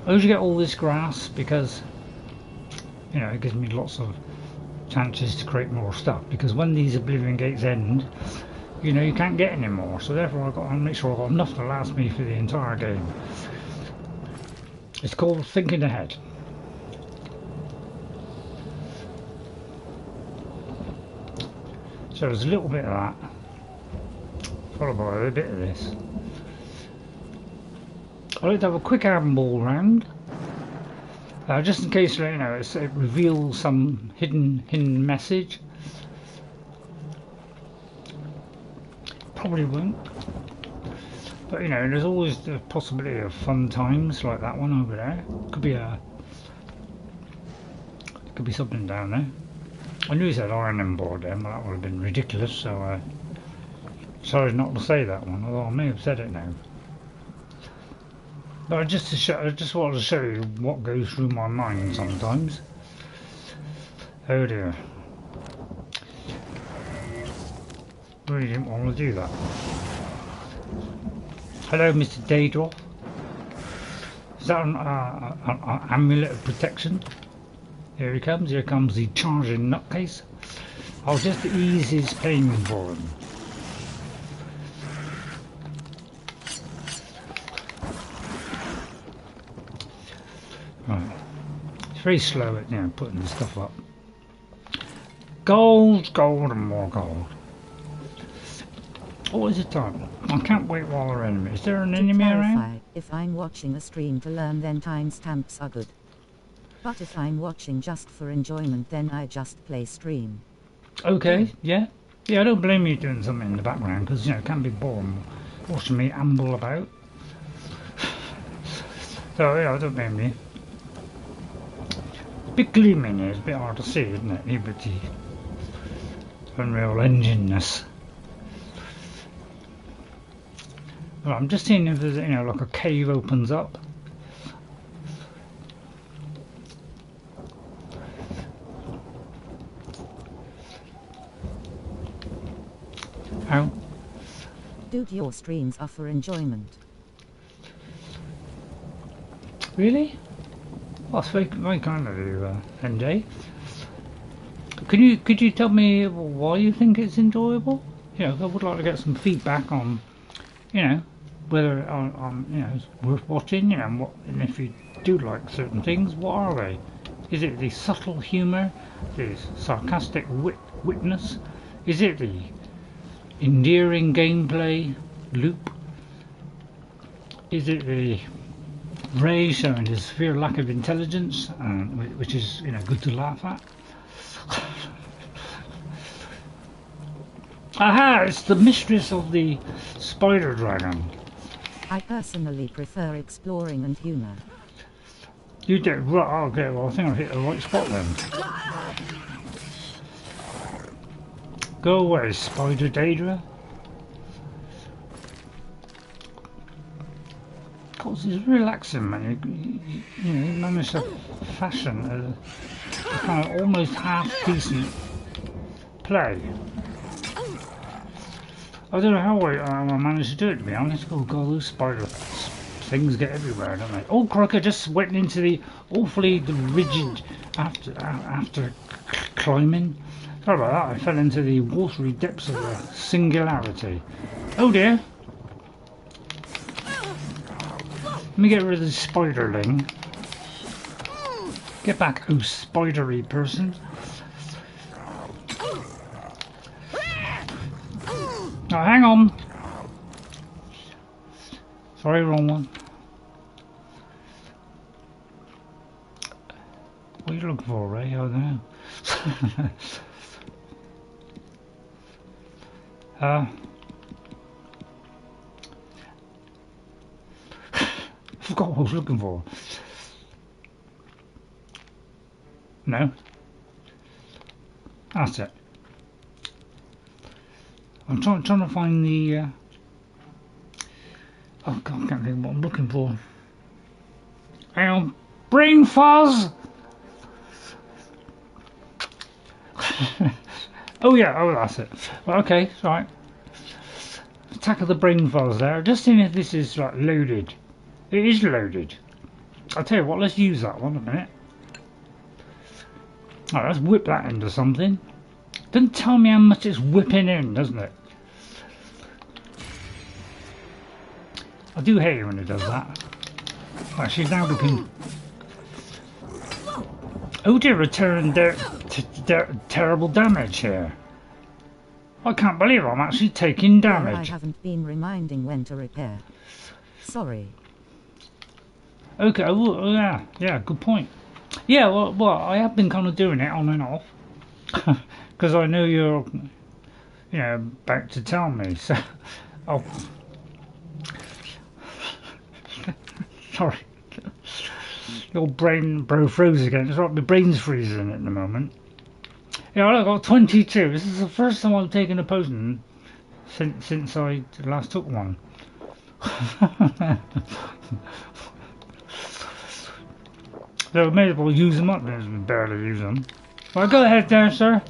I usually get all this grass because, you know, it gives me lots of chances to create more stuff. Because when these Oblivion Gates end, you know, you can't get any more. So therefore I've got to make sure I've got enough to last me for the entire game. It's called thinking ahead. So there's a little bit of that, followed by a bit of this. I like to have a quick handball round, just in case, you know, it reveals some hidden message. Probably won't, but you know, there's always the possibility of fun times like that one over there. Could be something down there. I knew he said ironing board then, but that would have been ridiculous, so sorry not to say that one, although I may have said it now. But I just wanted to show you what goes through my mind sometimes. Oh dear. Really didn't want to do that. Hello, Mr. Daedra. Is that an amulet of protection? Here he comes. Here comes the charging nutcase. I'll just ease his pain for him. Right. It's very slow at, you know, putting the stuff up. Gold, gold, and more gold. What is the time? I can't wait while there are enemies. Is there an enemy around? If I'm watching a stream to learn, then timestamps are good. But if I'm watching just for enjoyment, then I just play stream. Okay, yeah. Yeah, I don't blame you doing something in the background, because, you know, it can be boring watching me amble about. So, yeah, I don't blame you. A bit gloomy in here, it's a bit hard to see, isn't it? Liberty. Unreal Engine-ness. Well, I'm just seeing if there's, you know, like a cave opens up. Dude, your streams are for enjoyment. Really? Well, that's very kind of you, NJ. Could you tell me why you think it's enjoyable? You know, I would like to get some feedback on, you know, whether on you know it's worth watching. You know, and if you do like certain things, what are they? Is it the subtle humour, the sarcastic witness? Is it the endearing gameplay loop? Is it the Ray showing his severe lack of intelligence, which is, you know, good to laugh at? Aha! It's the mistress of the spider dragon. I personally prefer exploring and humour. You did right. Okay, well I think I hit the right spot then. Go away, Spider Daedra. Cause it's relaxing, man. You know, you managed to fashion a kind of almost half decent play. I don't know how I managed to do it, to be honest. Oh god, those spider things get everywhere, don't they? Oh crook, I just went into the awfully rigid after climbing. Sorry about that, I fell into the watery depths of the singularity. Oh dear. Let me get rid of the spiderling. Get back, oh spidery person. Oh, hang on. Sorry, wrong one. What are you looking for, Ray? I don't know. I forgot what I was looking for. No. That's it. I'm trying to find the oh god, I can't think what I'm looking for. Hang on. Brain fuzz! Oh yeah, oh that's it. Well, okay, right. Attack of the brain fuzz there. Just seeing if this is like loaded. It is loaded. I'll tell you what, let's use that one a minute. Alright, let's whip that into something. Doesn't tell me how much it's whipping in, doesn't it? I do hate it when it does that. Right, she's now looking. Oh dear, return terrible damage here. I can't believe I'm actually taking damage. I haven't been reminding when to repair. Sorry. Okay, well, yeah, good point. Yeah, well, I have been kind of doing it on and off. Because I know you're, you know, about to tell me, so... Oh. Sorry. Your brain froze again. It's like my brain's freezing at the moment. Yeah, I got 22. This is the first time I've taken a potion since I last took one. So I may as well use them up. There's barely use them. Well, go ahead there, sir.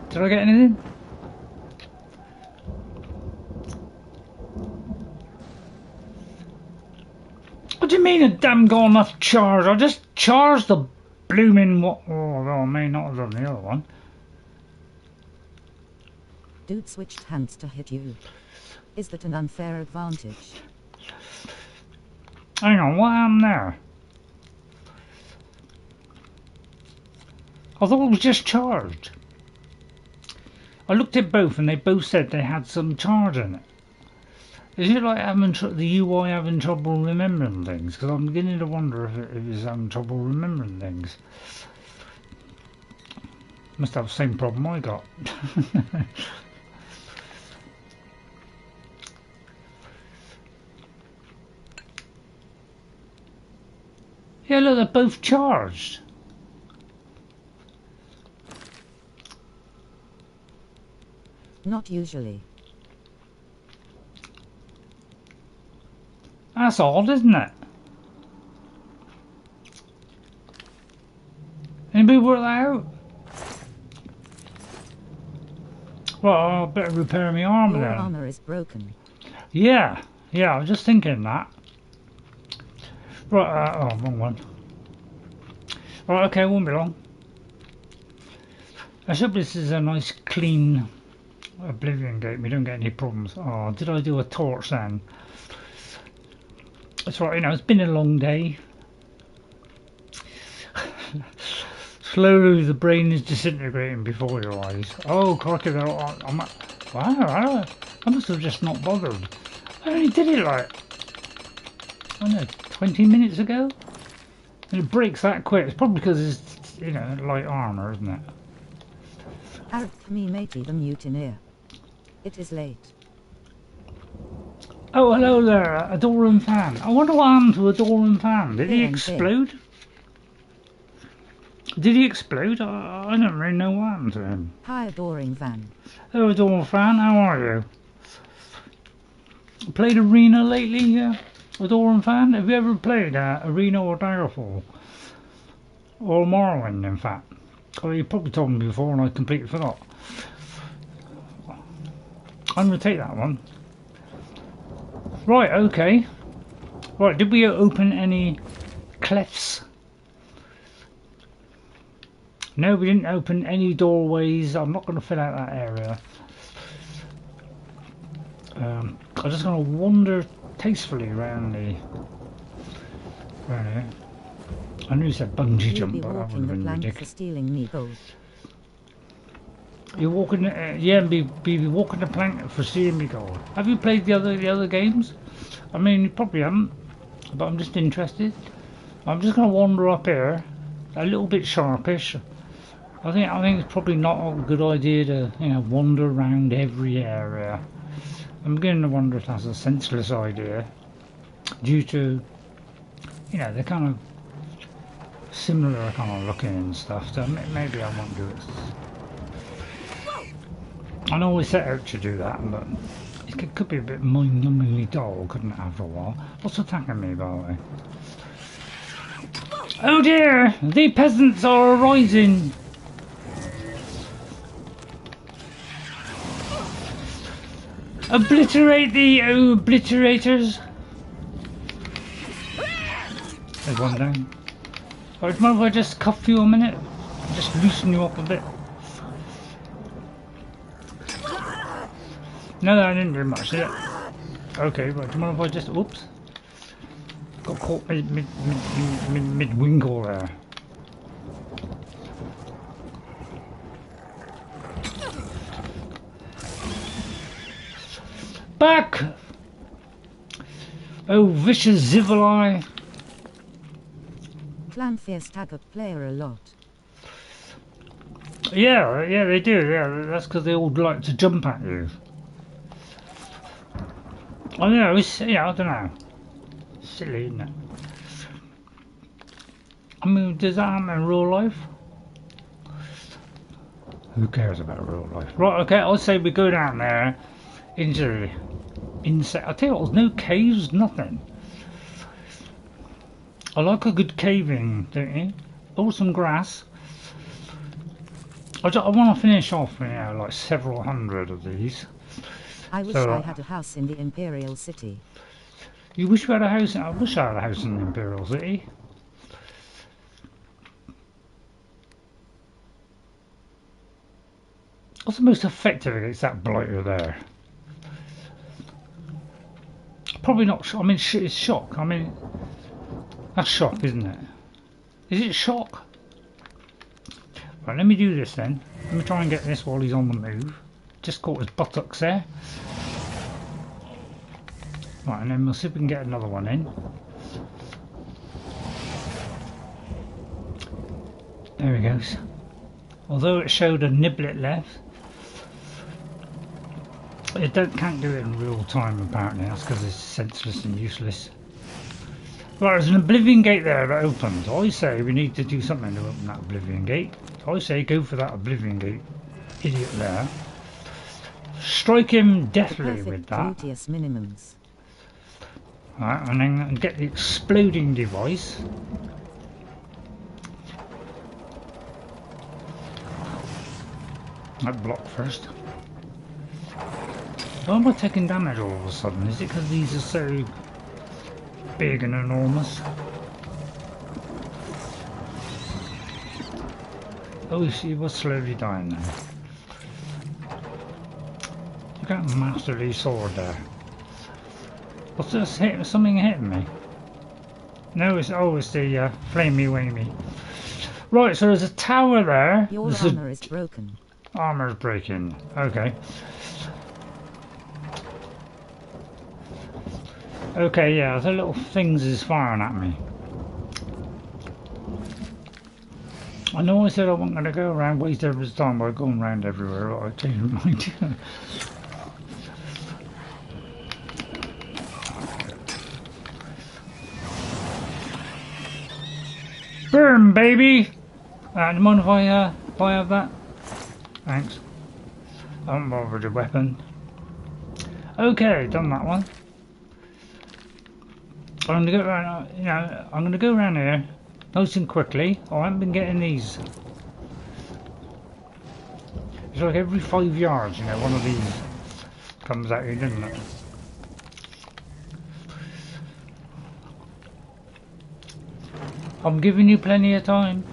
Did I get anything? What do you mean a damn got enough charge? I just charged the blooming what? Oh, well, I may not have done the other one. Dude switched hands to hit you. Is that an unfair advantage? Hang on, what happened there? I thought it was just charged. I looked at both and they both said they had some charge in it. Is it like having the UI having trouble remembering things? Because I'm beginning to wonder if it is having trouble remembering things. Must have the same problem I got. Yeah, look, they're both charged. Not usually. That's odd, isn't it? Anybody work that out? Well, I better repair my armor Your then. armor is broken. Yeah, I was just thinking that. Right, oh, wrong one. Right, okay, won't be long. I hope this is a nice clean Oblivion Gate. We don't get any problems. Oh, did I do a torch then? That's right, you know, it's been a long day. Slowly the brain is disintegrating before your eyes. Oh, crikey, wow, I must have just not bothered. I only did it like, I don't know, 20 minutes ago? And it breaks that quick. It's probably because it's, you know, light armour, isn't it? Arrow me matey the mutineer. It is late. Oh, hello there, Adoran Fan. I wonder what happened to Adoran Fan. Did he explode? Did he explode? I don't really know what happened to him. Hi, Adoring Van. Hello, Adoran Fan. How are you? Played Arena lately, Adoran Fan? Have you ever played Arena or Daggerfall? Or Morrowind, in fact? Oh, you probably told me before and I completely forgot. I'm going to take that one. Right, okay. Right, did we open any clefts? No, we didn't open any doorways. I'm not going to fill out that area. I'm just going to wander tastefully around the... Around here. I knew you said bungee jump, but that would have been ridiculous. For stealing me gold. You're walking, yeah, be walking the plank for stealing me gold. Have you played the other games? I mean, you probably haven't, but I'm just interested. I'm just going to wander up here, a little bit sharpish. I think it's probably not a good idea to, you know, wander around every area. I'm beginning to wonder if that's a senseless idea, due to, you know, they're kind of similar kind of looking and stuff. So maybe I won't do it. I know we set out to do that, but it could be a bit mind-numbingly dull, couldn't it, after a while? What's attacking me, by the way? Oh dear! The peasants are arising! Obliterate the obliterators! There's one down. Alright, do you mind if I just cuff you a minute? Just loosen you up a bit. No, I didn't do much, did it? Okay, right, do you mind if I just... Oops. Got caught mid-winkle there. Back! Oh, vicious Zivali. Clan Fierce tag a player a lot. Yeah, they do, yeah, that's because they all like to jump at you. I don't know, I don't know. Silly, isn't it? I mean, does that happen in real life? Who cares about real life? Right, okay, I'll say we go down there into insect. I tell you what, there's no caves, nothing. I like a good caving, don't you? Oh, some grass. I want to finish off, you know, like several hundred of these. I wish I had a house in the Imperial City. You wish you had a house? I wish I had a house in the Imperial City. What's the most effective against that blighter there? Probably not. I mean, it's shock. I mean, that's shock, isn't it? Is it shock? Right, let me do this then. Let me try and get this while he's on the move. Just caught his buttocks there. Right, and then we'll see if we can get another one in. There he goes. Although it showed a niblet left, it can't do it in real time apparently. That's because it's senseless and useless. Right, there's an Oblivion Gate there that opens. I say we need to do something to open that Oblivion Gate. I say go for that Oblivion Gate. Idiot there. Strike him deathly with that. Minimums. Right, and then get the exploding device. That block first. Why am I taking damage all of a sudden? Is it because these are so big and enormous? Oh, she was slowly dying now. You got a masterly sword there. What's this hit? Something hitting me? No, it's it's the flamey wamey. Right, so there's a tower there. Your armor is broken. Armor's breaking. Okay. Okay, yeah, the little things is firing at me. I know I said I wasn't going to go around waste everyone's time by going around everywhere, but I changed my mind. Burn, baby! Do you mind if I have that? Thanks. I haven't bothered a weapon. Okay, done that one. I'm gonna go around. I'm gonna go around here, nice and quickly. I haven't been getting these. It's like every 5 yards, one of these comes at you, doesn't it? I'm giving you plenty of time.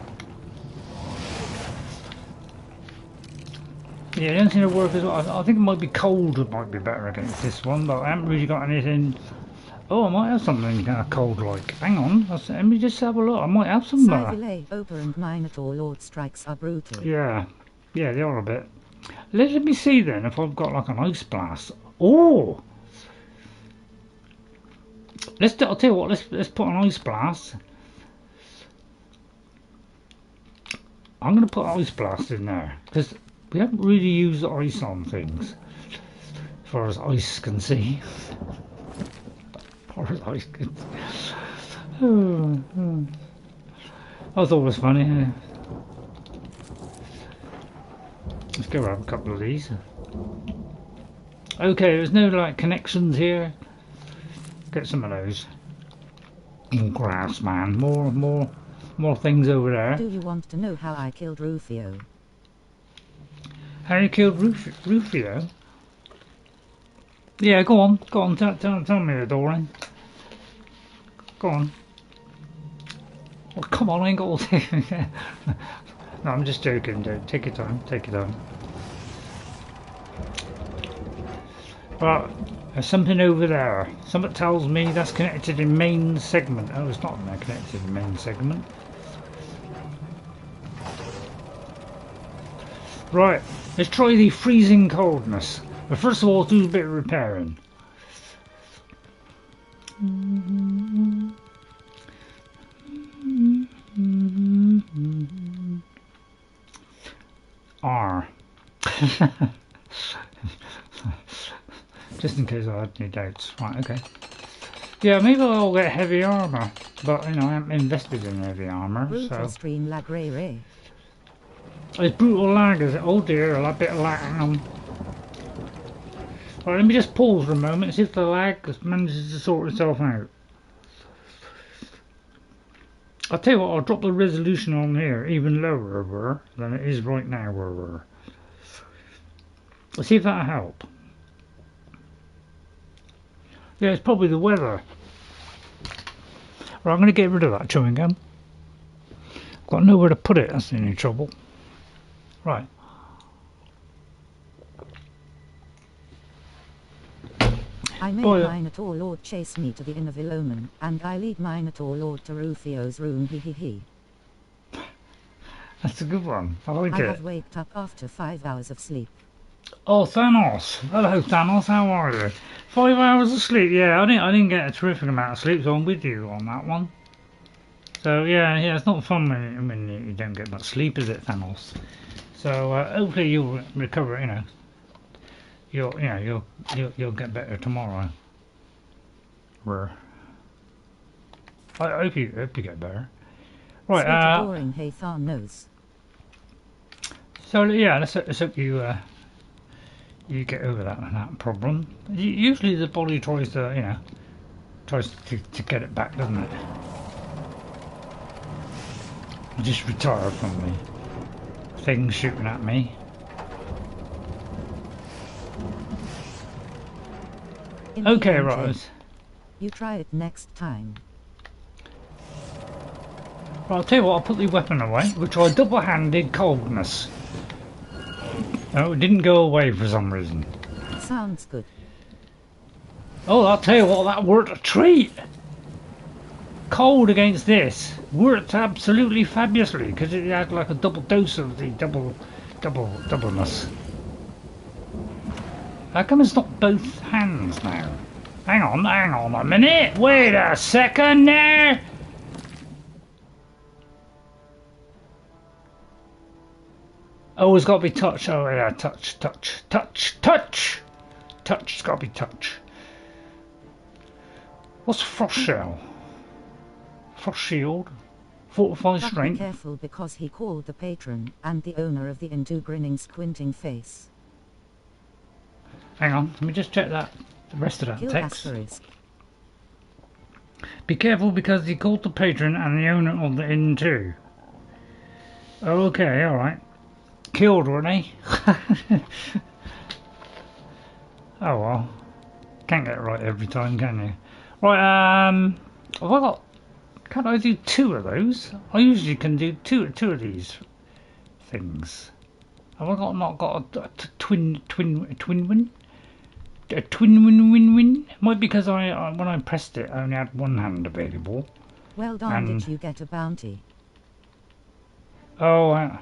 Yeah, the only thing to work is I think it might be cold. It might be better against this one, but I haven't really got anything. Oh, I might have something cold like. Hang on, let me just have a look. I might have some. Sigil Opa and Minotaur Lord strikes are brutal. Yeah, they are a bit. Let me see then if I've got like an ice blast. Oh, I'll tell you what. Let's put an ice blast. I'm gonna put ice blast in there because we haven't really used ice on things, as far as ice can see. I thought it was funny. Let's go grab a couple of these. Okay, there's no like connections here. Get some of those. More grass, man. More things over there. Do you want to know how I killed Rufio? How you killed Rufio? Yeah, go on. Tell me the Doran. Go on. Well, come on, I ain't got all day. No, I'm just joking, dude. Take your time. But there's something over there. Something tells me that's connected in main segment. Oh, it's not connected in main segment. Right, let's try the freezing coldness. But first of all, do a bit of repairing. R. Just in case I had any doubts. Right, okay. Yeah, maybe I'll get heavy armour. But, I haven't invested in heavy armour. Brutal so. stream lag RayRay. It's brutal lag, is it? Oh dear, a bit of lag. Right, let me just pause for a moment and see if the lag manages to sort itself out. I'll tell you what, I'll drop the resolution on here even lower than it is right now. Let's see if that'll help. Yeah, it's probably the weather. Right, I'm going to get rid of that chewing gum. I've got nowhere to put it, that's the only trouble. Right. I made Minotaur Lord chase me to the Inn of Ilomen, and I lead Minotaur Lord to Rufio's room, hee. That's a good one. I like it. I have waked up after 5 hours of sleep. Oh, Thanos. Hello, Thanos. How are you? 5 hours of sleep. Yeah, I didn't get a terrific amount of sleep, so I'm with you on that one. So yeah, it's not fun when you don't get much sleep, is it, Thanos? So hopefully you'll recover. You'll get better tomorrow. I hope you get better. Right. Boring, hey, Tharn knows. So yeah, let's hope you get over that problem. Usually the body tries to get it back, doesn't it? I just retired from the thing shooting at me. In the Okay, end, right. you try it next time. Right, I'll tell you what, I'll put the weapon away. We'll try double-handed coldness. Oh, it didn't go away for some reason. Sounds good. Oh, I'll tell you what, that worked a treat! Cold against this worked absolutely fabulously because it had like a double dose of the doubleness. How come it's not both hands now? Hang on a minute! Wait a second there! Oh, it's got to be touch. Oh yeah, touch. Touch's got to be touch. What's frost shell? Frost shield? Fortified But be strength? careful because he called the patron and the owner of the into grinning squinting face. Hang on, let me just check that. The rest of that Kill text. asterisk. Be careful because he called the patron and the owner of the inn too. Okay, alright. Killed, weren't they? Oh well. Can't get it right every time, can you? Right, have I got... Can't I do 2 of those? I usually can do two of these things. Have I not got a twin win? A twin win? Might be because I when I pressed it I only had one hand available. Well done, And- did you get a bounty? Oh,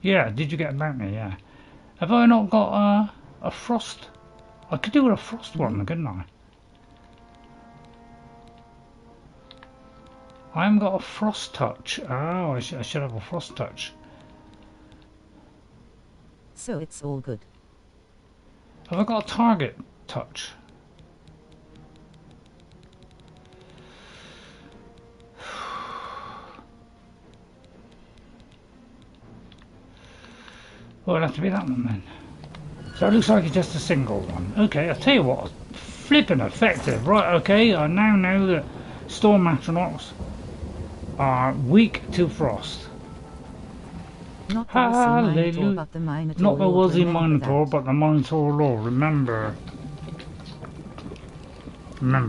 yeah, did you get a bounty? Yeah. Have I not got a frost? I could do a frost one, couldn't I? I haven't got a frost touch. Oh, I should have a frost touch. So it's all good. Have I got a target touch? Well, it'll have to be that one then. So it looks like it's just a single one. Okay, I'll tell you what, flipping effective. Right, okay, I now know that Storm Astronauts are weak to frost. Not the Wuzzy Minotaur, but the Minotaur Not the Lord, Wuzzy remember Minotaur, that. but the Minotaur Lord. Remember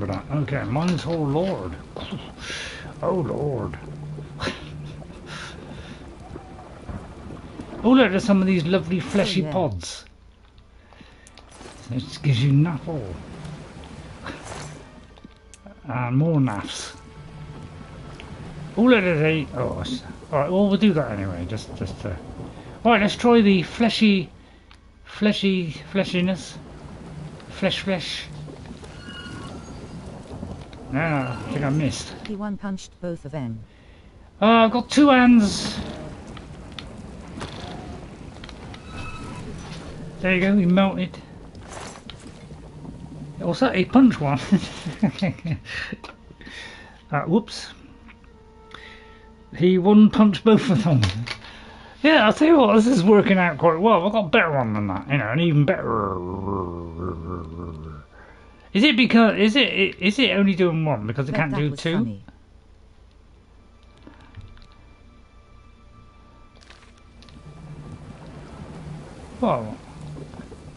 that. Okay, Minotaur Lord. Oh Lord. Oh look, there's some of these lovely fleshy yeah. pods. This gives you naffle. And more naffs. Oh look, there's a... Oh, alright, well we'll do that anyway, just Alright, let's try the fleshiness. Flesh. No, I think I missed. He one punched both of them. I've got 2 hands. There you go, he melted. What's that? He punched one. Whoops. He one punched both of them. Yeah, I'll tell you what, this is working out quite well. I've got a better one than that, you know, an even better. Is it because is it only doing one because it Bet can't that do was 2? funny. Well,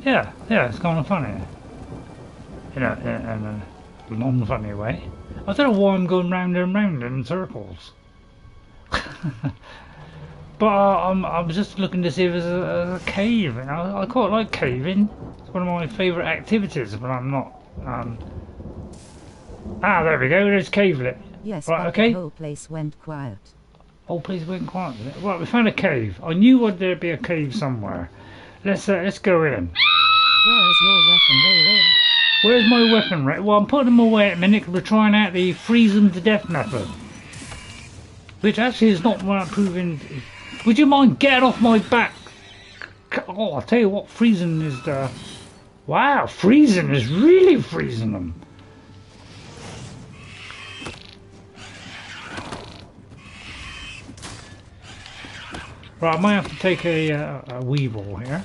yeah, it's kind of funny. In a non-funny way. I don't know why I'm going round and round in circles. But I was just looking to see if there's a cave. And I quite like caving. It's one of my favourite activities, but I'm not. There we go. There's cavelet. Yes, Right, but okay. the whole place went quiet. Whole place went quiet. Did it? Right, we found a cave. I knew there'd be a cave somewhere. Let's go in. Where's your weapon, RayRay? Where's my weapon, Ray? Well, I'm putting them away at a minute 'cause we're trying out the freeze them to death method. Which actually is not proving... Would you mind getting off my back? Oh, I'll tell you what, freezing is the... Wow, freezing is really freezing them. Right, I might have to take a weevil here.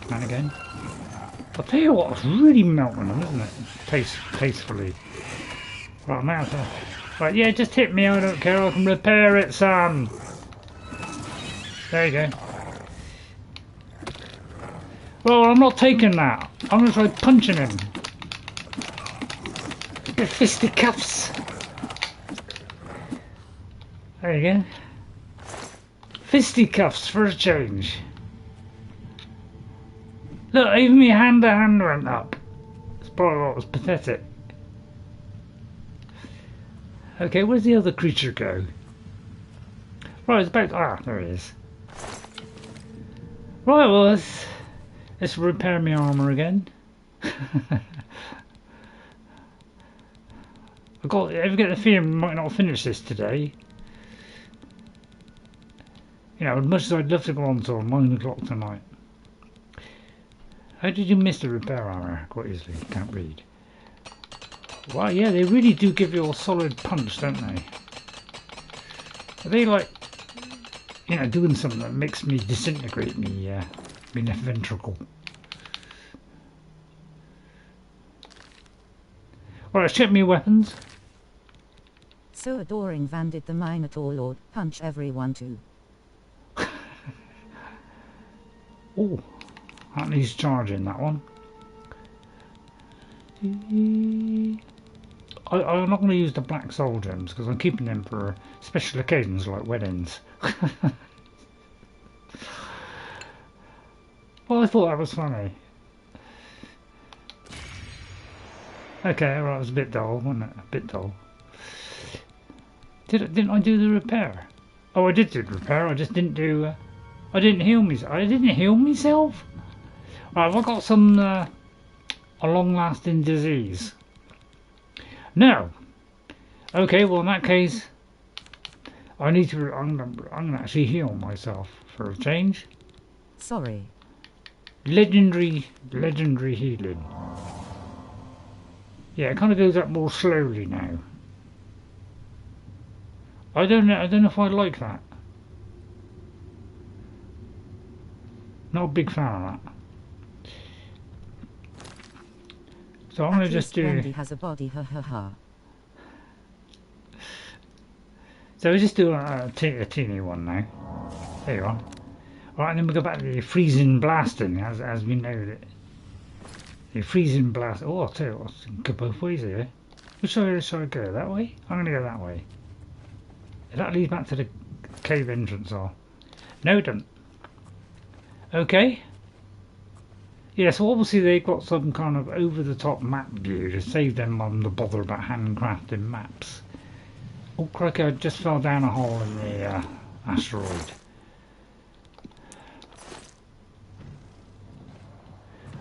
And again. I'll tell you what, it's really melting them, isn't it? Tastefully. Right, I might have to... Right, yeah, just hit me, I don't care, I can repair it, son. There you go. Well, I'm not taking that. I'm going to try punching him. Get fisticuffs. There you go. Fisticuffs for a change. Look, even my hand to hand went up. It's probably what was pathetic. Okay, where's the other creature go? Right, it's about... Ah, there it is. Right, well, let's repair my armour again. I get the feeling we might not finish this today. You know, as much as I'd love to go on till 9 o'clock tonight. How did you miss the repair armour? Quite easily, can't read. Well, yeah, they really do give you a solid punch, don't they? Are they like, you know, doing something that makes me disintegrate me left ventricle? Right, let's check my weapons. So adoring Vandit the Minotaur Lord, punch everyone too. Oh, that needs charging, that one. I'm not going to use the black soul gems because I'm keeping them for special occasions like weddings. Well, I thought that was funny. Okay, right, it was a bit dull, wasn't it? A bit dull. Didn't I do the repair? Oh, I did do the repair. I just didn't do. I didn't heal myself. I didn't heal myself. Right, have I got some a long-lasting disease? No. Okay, well in that case, I need to. I'm gonna actually heal myself for a change. Sorry. Legendary healing. Yeah, it kind of goes up more slowly now. I don't know if I like that. Not a big fan of that. So I'm gonna just do. Wendy has a body, ha ha ha. So we just do a teeny one now. There you are. Right, and then we go back to the freezing blasting, as we know that. The freezing blast. Oh, I'll tell you what, I can go both ways here. Which way should I go? That way? I'm gonna go that way. That leads back to the cave entrance, or no, it doesn't. Okay. Yeah, so obviously they've got some kind of over-the-top map view to save them on the bother about handcrafting maps. Oh, crikey, I just fell down a hole in the asteroid.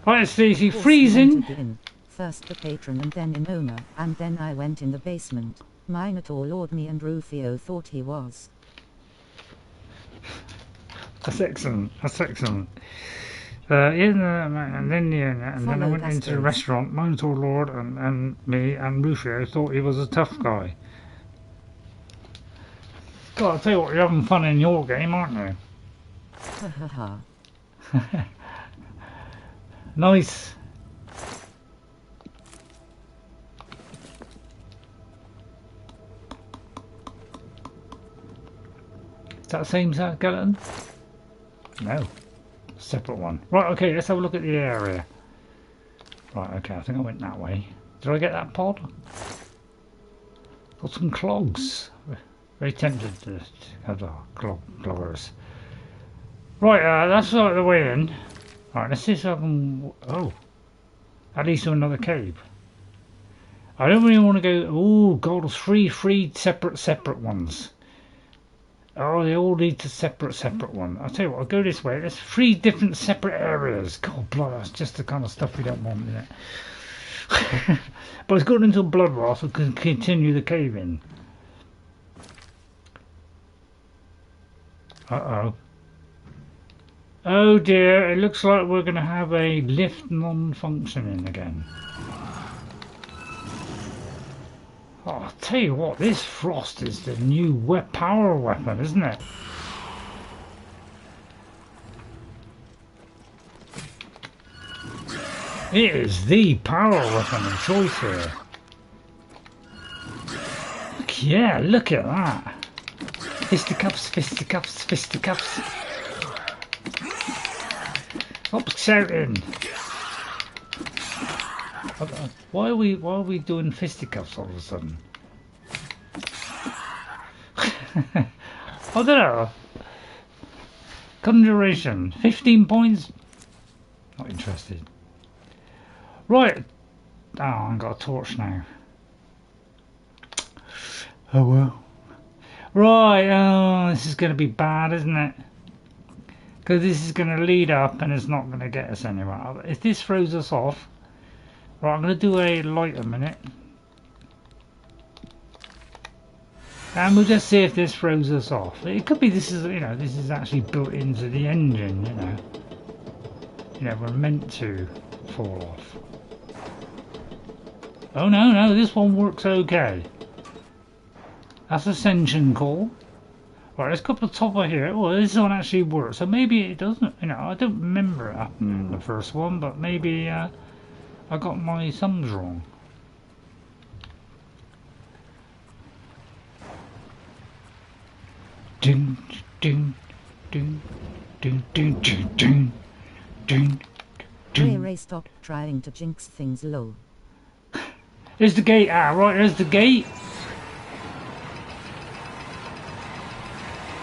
Right, let's see, freezing. First the patron and then in owner, and then I went in the basement. Minotaur Lord me and Rufio thought he was. That's excellent, that's excellent. And then I went into the restaurant. Minotaur Lord and me and Rufio thought he was a tough guy. God, I tell you what, you're having fun in your game, aren't you? Ha ha ha. Nice. Is that the same skeleton? No. Separate one. Right, okay, let's have a look at the area. Right, okay, I think I went that way. Did I get that pod? Got some clogs. Very tempted to have the cloggers. Right, that's like the way in. Right, let's see if I can... Oh. At least to another cave. I don't really want to go... Oh, God, three separate ones. Oh, they all lead to separate one. I'll tell you what, I'll go this way. There's 3 different separate areas. God, blood, that's just the kind of stuff we don't want, isn't it? But it's good until blood wrath, we can continue the cave-in. Uh-oh. Oh dear, it looks like we're going to have a lift non-functioning again. Oh, I'll tell you what, this frost is the new power weapon, isn't it? It is the power weapon of choice here. Yeah, look at that. Fisticuffs, fisticuffs, fisticuffs. Oops, shouting? Why are we doing fisticuffs all of a sudden? I don't know. Conjuration, 15 points. Not interested. Right. Oh, I've got a torch now. Oh well. Right, oh, this is going to be bad, isn't it? Because this is going to lead up and it's not going to get us anywhere. If this throws us off... Right, I'm going to do a light a minute. And we'll just see if this throws us off. It could be this is, you know, this is actually built into the engine, you know. You know, we're meant to fall off. Oh no, this one works okay. That's Ascension call. Right, let's go up the top of here. Oh, this one actually works. So maybe it doesn't, you know, I don't remember it happening in the first one, but maybe I got my sums wrong. Ding, ding, ding, ding, ding, ding, ding, ding, ding. RayRay, stop trying to jinx things, lol. There's the gate. Ah, right, there's the gate.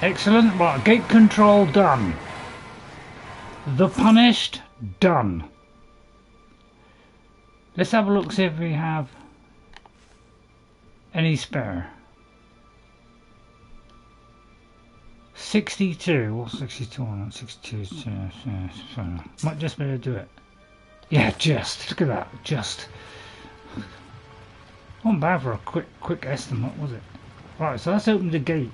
Excellent. Right, gate control done. The punished done. Let's have a look, see if we have any spare. 62. What's 62 on that? 62. Might just be able to do it. Yeah, just. Look at that. Just. Not bad for a quick estimate, was it? Right, so let's open the gate.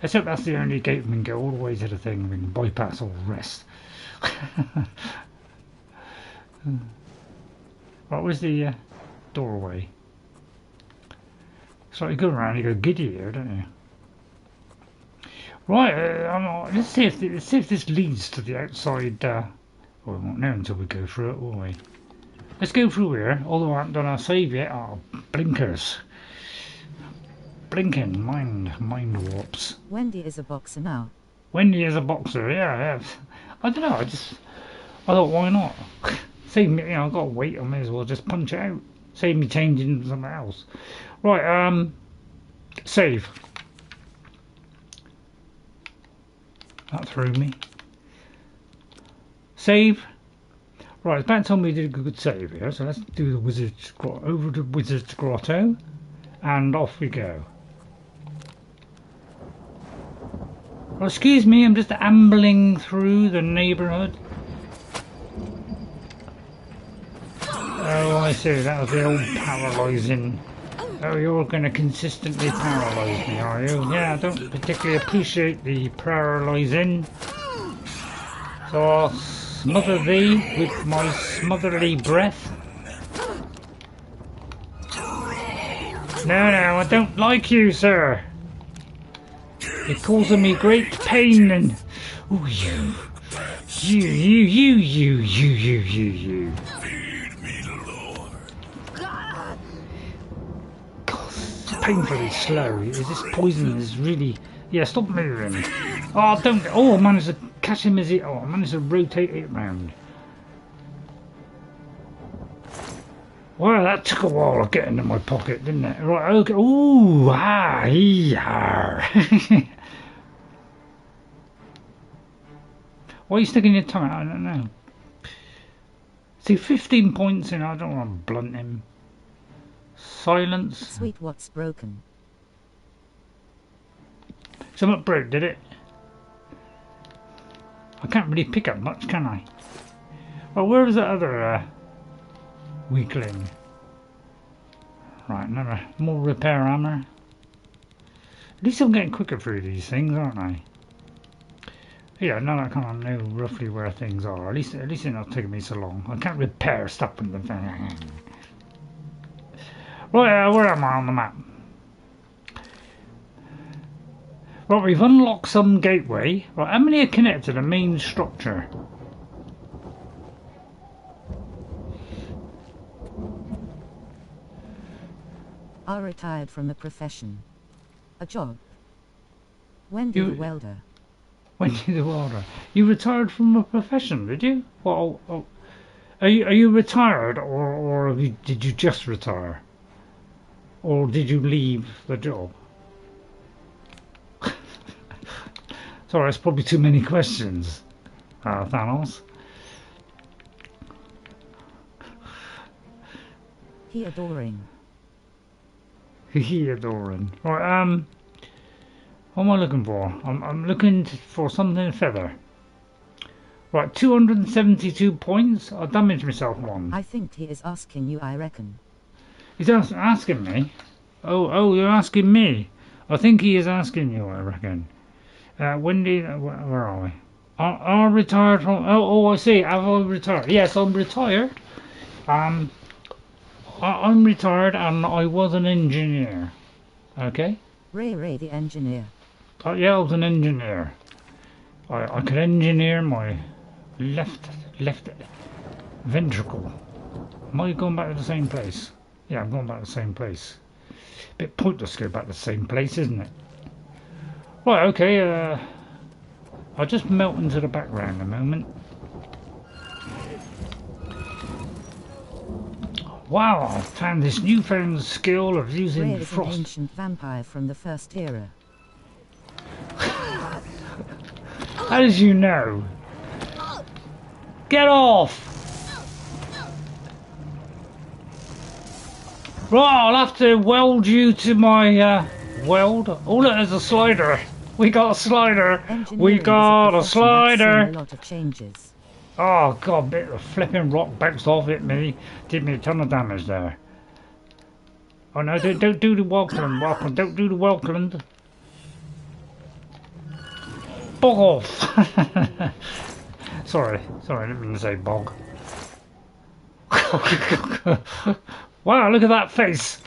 Let's hope that's the only gate we can get all the way to the thing. We can bypass all the rest. Right, where's the doorway? So you go around, you go giddy here, don't you? Right, let's see if this leads to the outside. Well, we won't know until we go through it, will we? Let's go through here. Although I haven't done our save yet. Oh, blinkers! Blinking mind warps. Wendy is a boxer now. Wendy is a boxer. Yeah. I don't know. I thought, why not? Save me. You know, I've got to wait. I may as well just punch it out. Save me changing something else. Right. Save. That threw me. Save. Right, it's about time we did a good save here, so let's do the Wizard's Grotto, over to Wizard's Grotto, and off we go. Well, excuse me, I'm just ambling through the neighbourhood. Oh, I see, that was the old paralysing. Oh, you're going to consistently paralyse me, are you? Yeah, I don't particularly appreciate the paralysing. So I'll smother thee with my smotherly breath. No, I don't like you, sir. You're causing me great pain and... Ooh, you. Painfully slow. This poison is really... Yeah, stop moving. Oh, don't... Oh, I managed to catch him as he... Oh, I managed to rotate it round. Well, that took a while to get into my pocket, didn't it? Right, okay. Ooh, yeah. Why are you sticking your tongue out? I don't know. See, 15 points in. I don't want to blunt him. Silence. Sweet, what's broken? Something broke, did it? I can't really pick up much, can I? Well, where was that other weakling? Right, another more repair hammer. At least I'm getting quicker through these things, aren't I? Yeah, now I kind of know roughly where things are. At least they're not taking me so long. I can't repair stuff with the thing. Right, where am I on the map? Right, we've unlocked some gateway. Right, how many are connected to the main structure? Are retired from the profession. A job. Wendy the welder. Wendy the Welder. You retired from a profession, did you? Well, are you retired, or did you just retire? Or did you leave the job? Sorry, it's probably too many questions, Thanos. He adoring. He adoring. Right, what am I looking for? I'm looking for something feather. Right, 272 points. I damaged myself one. I think he is asking you, I reckon. He's asking me? Oh, you're asking me? I think he is asking you, I reckon. Wendy, where are we? Are retired from... Oh, I see. Have I retired? Yes, I'm retired. I'm retired and I was an engineer. Okay? RayRay the engineer. Yeah, I was an engineer. I could engineer my left ventricle. Am I going back to the same place? Yeah, I'm going back to the same place. Bit pointless to go back to the same place, isn't it? Right, okay, I'll just melt into the background a moment. Wow, I found this newfound skill of using Ray is frost. an ancient vampire from the first era. How did you know? Get off! Right, I'll have to weld you to my weld. Oh look, there's a slider. We got a slider. We got a slider. A lot of changes. Oh god, bit of flipping rock bounced off at me. Did me a ton of damage there. Oh no, don't do the welcome. Don't do the welcome. Bog off. Sorry, I didn't mean to say bog. Wow, look at that face.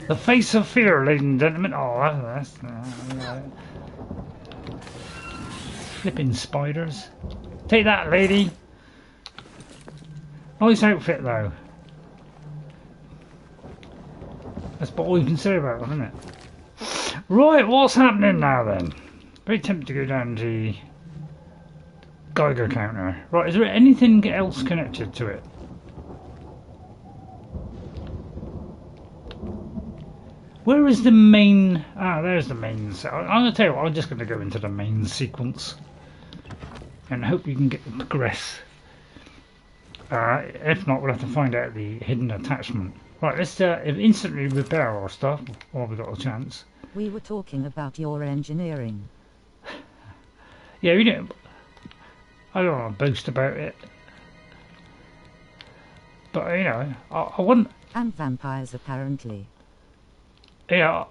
The face of fear, ladies and gentlemen. Oh, that's flipping spiders. Take that, lady. Nice outfit, though. That's all you can say about it, isn't it? Right, what's happening now then? Very tempted to go down the Geiger counter. Right, is there anything else connected to it? Where is the main... Ah, there's the main... I'm going to tell you what, I'm just going to go into the main sequence. And hope you can get to progress. If not, we'll have to find out the hidden attachment. Right, let's instantly repair our stuff while we've got a chance. We were talking about your engineering. Yeah, we don't... I don't want to boast about it. But, you know, I want... And vampires, apparently. Yeah,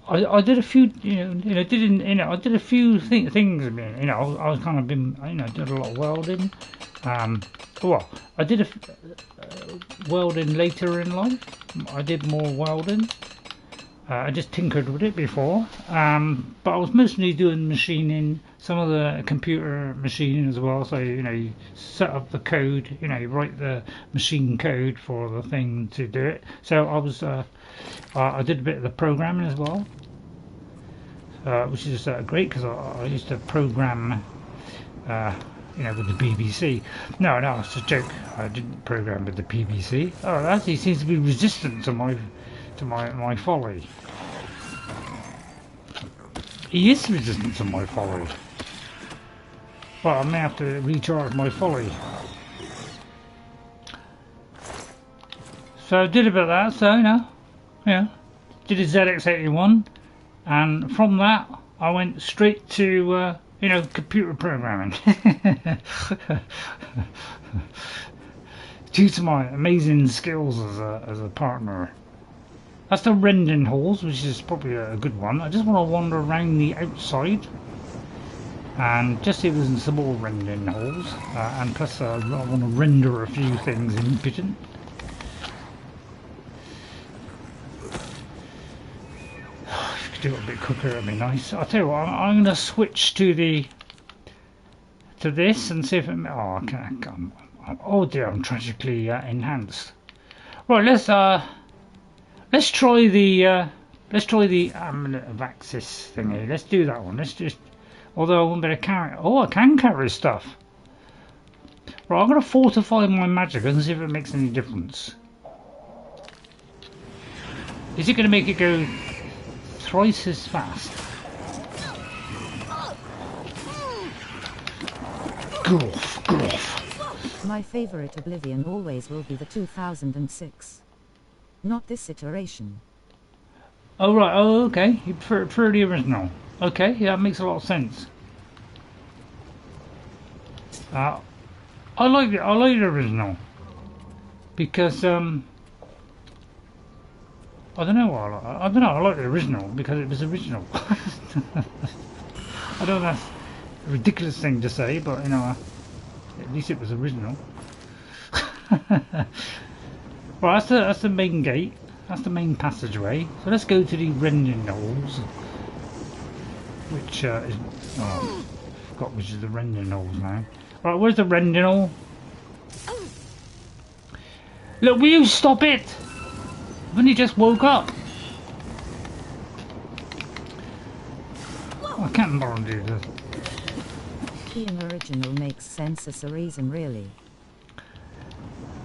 I did a few, I did a few things. I mean, I was kind of been, did a lot of welding. Well, I did a welding later in life. I did more welding. I just tinkered with it before. But I was mostly doing machining, some of the computer machining as well. So, you set up the code, you write the machine code for the thing to do it. So I was, I did a bit of the programming as well. Which is great because I used to program, with the BBC. No, it's a joke. I didn't program with the BBC. Oh, that actually seems to be resistant to my folly. He is resistant to my folly. Well, I may have to recharge my folly. So I did a bit of that. So did a ZX81. And from that, I went straight to, computer programming. Due to my amazing skills as a partner. That's the Rending holes, which is probably a good one. I just want to wander around the outside. And just see if there's some more Rending holes. And plus, I want to render a few things impotent. Do it a bit quicker, that'd be nice. I'll tell you what, I'm going to switch to this and see if it... Oh, oh dear, I'm tragically enhanced. Right, let's try the Amulet of Axis thingy. Let's do that one. Although I won't be able to carry. Oh, I can carry stuff. Right, I'm going to fortify my magic and see if it makes any difference. Is it going to make it go thrice as fast? Gruff, gruff. My favorite Oblivion always will be the 2006. Not this iteration. Oh right, oh okay, you prefer the original. Okay, yeah, that makes a lot of sense. I like the original because I don't know what I don't know. I like the original because it was original. I know that's a ridiculous thing to say, but you know, at least it was original. Right, that's the main gate. That's the main passageway. So let's go to the Rending Knolls, which is oh, I forgot which is the Rending Knolls now. Right, where's the Rending Knoll? Look, will you stop it? I've only just woke up. Oh, I can't remember to do this. Being original makes sense as a reason, really.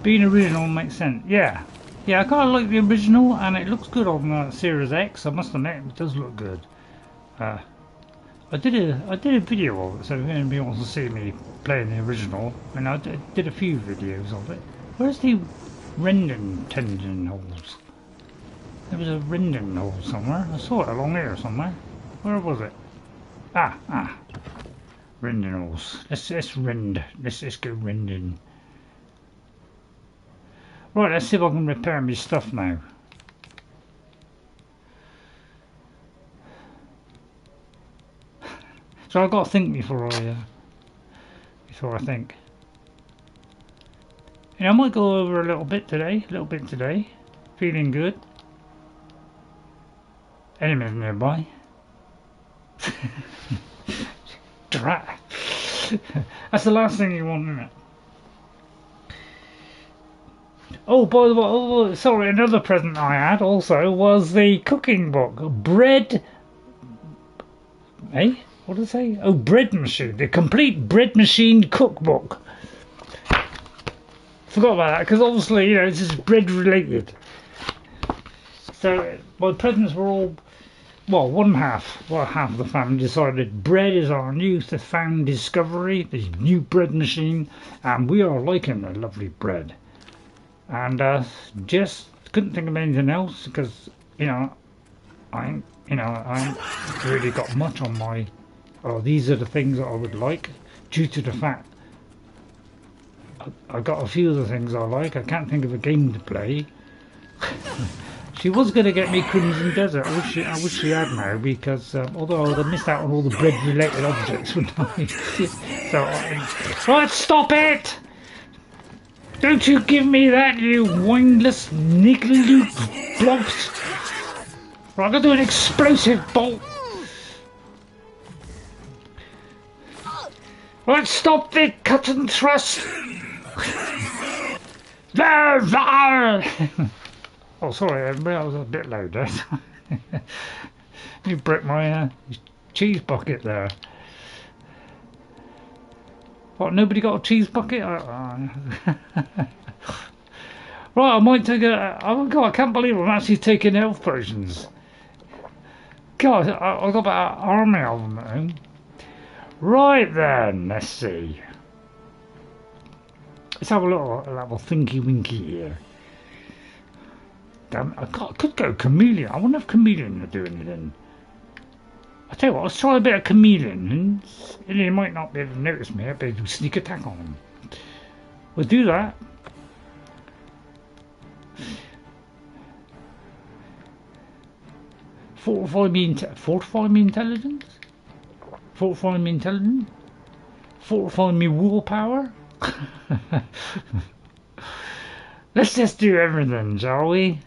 Being original makes sense, yeah. Yeah, I kind of like the original, and it looks good on Series X. I must admit, it does look good. I did a video of it, so you're going to be able to see me playing the original. And I did a few videos of it. Where's the Rending tendon holes? There was a Rending hole somewhere. I saw it along here somewhere. Where was it? Ah. Rending holes. Let's rend. Let's go rending. Right, let's see if I can repair my stuff now. So I've got to think before I think. And I might go over a little bit today. Feeling good. Enemies nearby. Drat. That's the last thing you want, isn't it? Oh, by the way, oh, sorry, another present I had also was the cooking book. Bread... Eh? What did I say? Oh, bread machine. The complete bread machine cookbook. Forgot about that, because obviously, you know, this is bread related. So, my presents were all... Well, half of the family decided bread is our newfound discovery, this new bread machine, and we are liking the lovely bread. And just couldn't think of anything else because I ain't really got much on my. Oh, these are the things that I would like, due to the fact I got a few of the things I like. I can't think of a game to play. She was going to get me Crimson Desert. I wish she had now because although I'd have missed out on all the bread related objects, wouldn't I? So right, stop it! Don't you give me that, you windless niggly blobs! Right, I'm going to do an explosive bolt. Right, stop the cut and thrust. Oh, sorry, everybody, I was a bit loud there. You broke my cheese bucket there. What, nobody got a cheese bucket? Right, I might take a... Oh God, I can't believe I'm actually taking health potions. God, I've got about an army of them at home. Right then, let's see. Let's have a little thinky winky here. Damn, I could go chameleon. I wonder if chameleon are doing anything. I tell you what, let's try a bit of chameleon, and he might not be able to notice me. I'll be able to sneak attack on him. We'll do that. Fortify me intelligence. Fortify me intelligence. Fortify me willpower. Let's just do everything, shall we?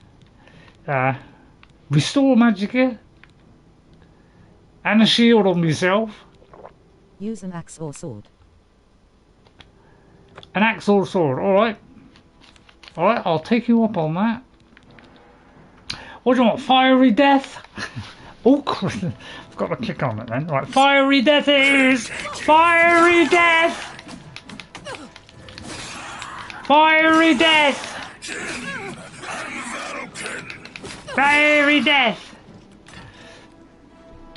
Restore magicka. And a shield on myself. Use an axe or sword. An axe or sword, alright. Alright, I'll take you up on that. What do you want, fiery death? Oh, I've got to click on it then. Right, fiery death it is! Fiery death! Fiery death! Fiery death!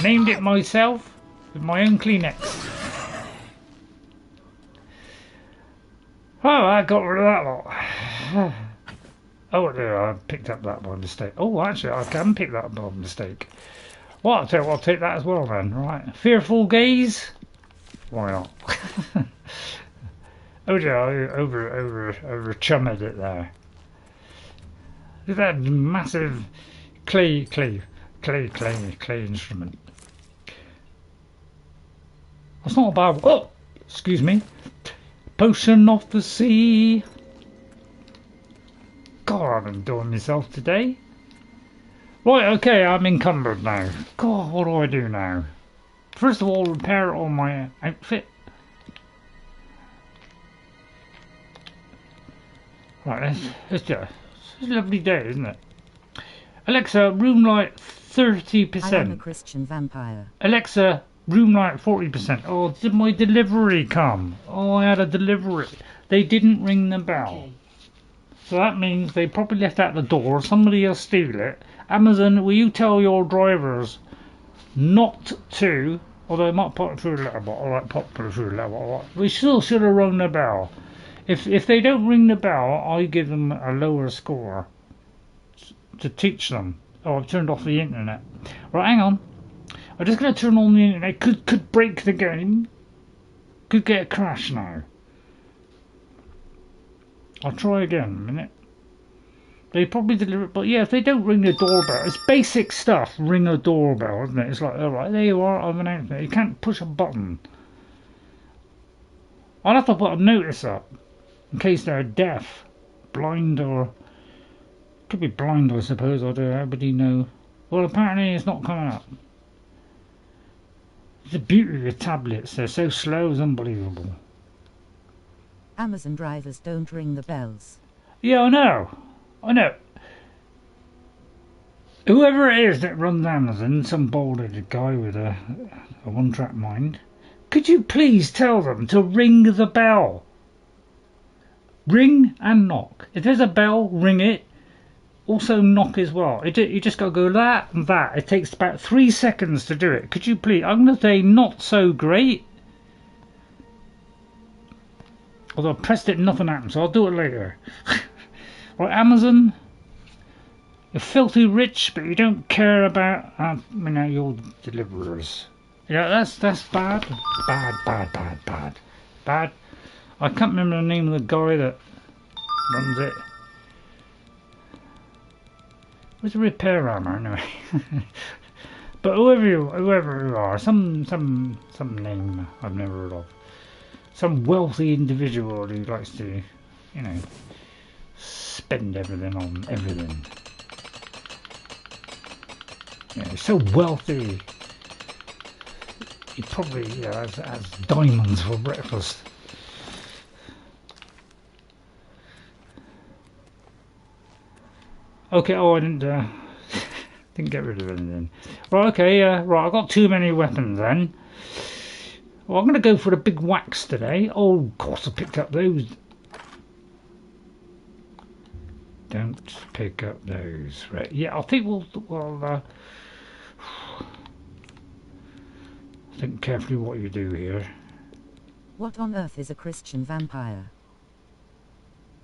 Named it myself with my own Kleenex. Oh, I got rid of that lot. Oh, no, I picked up that by mistake. Oh, actually, I can pick that up by mistake. Well, I'll tell you what, I'll take that as well then, right? Fearful Gaze? Why not? Oh dear, I over chummed it there. Look at that massive clay instrument. That's not a bad one. Oh, excuse me. Potion of the Sea. God, I'm enjoying myself today. Right, okay, I'm encumbered now. God, what do I do now? First of all, repair all my outfit. Right, it's a lovely day, isn't it? Alexa, room light 30%. I am a Christian vampire. Alexa, room light 40%. Oh, did my delivery come? Oh, I had a delivery. They didn't ring the bell. Okay. So that means they probably left out the door. Somebody will steal it. Amazon, will you tell your drivers not to, although I might put it through a letterbox, alright, pop it through a letterbox. We still should have rung the bell. If they don't ring the bell, I give them a lower score to teach them. Oh, I've turned off the internet. Right, hang on. I'm just going to turn on the internet. Could break the game. Could get a crash now. I'll try again in a minute. They probably deliver it, but yeah, if they don't ring the doorbell, it's basic stuff. Ring a doorbell, isn't it? It's like, alright, there you are, I've announced it. You can't push a button. I'll have to put a notice up in case they're deaf, blind, or could be blind, I suppose. I don't everybody know. Well, apparently it's not coming up. It's the beauty of the tablets. They're so slow, it's unbelievable. Amazon drivers don't ring the bells. Yeah, I know. Whoever it is that runs Amazon, some bald-headed guy with a one-track mind, could you please tell them to ring the bell? Ring and knock. If there's a bell, ring it. Also knock as well. You just got to go that and that. It takes about 3 seconds to do it. Could you please? I'm going to say not so great. Although I pressed it and nothing happened, so I'll do it later. Right, Amazon, you're filthy rich, but you don't care about your deliverers. Yeah, that's bad. Bad. I can't remember the name of the guy that runs it. Where's the repair hammer anyway? But whoever you are, some name I've never heard of. Some wealthy individual who likes to, spend everything on everything. Yeah, he's so wealthy. He probably has diamonds for breakfast. Okay, oh, I didn't get rid of anything. Right, okay, right, I've got too many weapons then. Well, I'm going to go for the big whacks today. Oh, of course, I picked up those. Don't pick up those. Right, yeah, I think we'll think carefully what you do here. What on earth is a Christian vampire?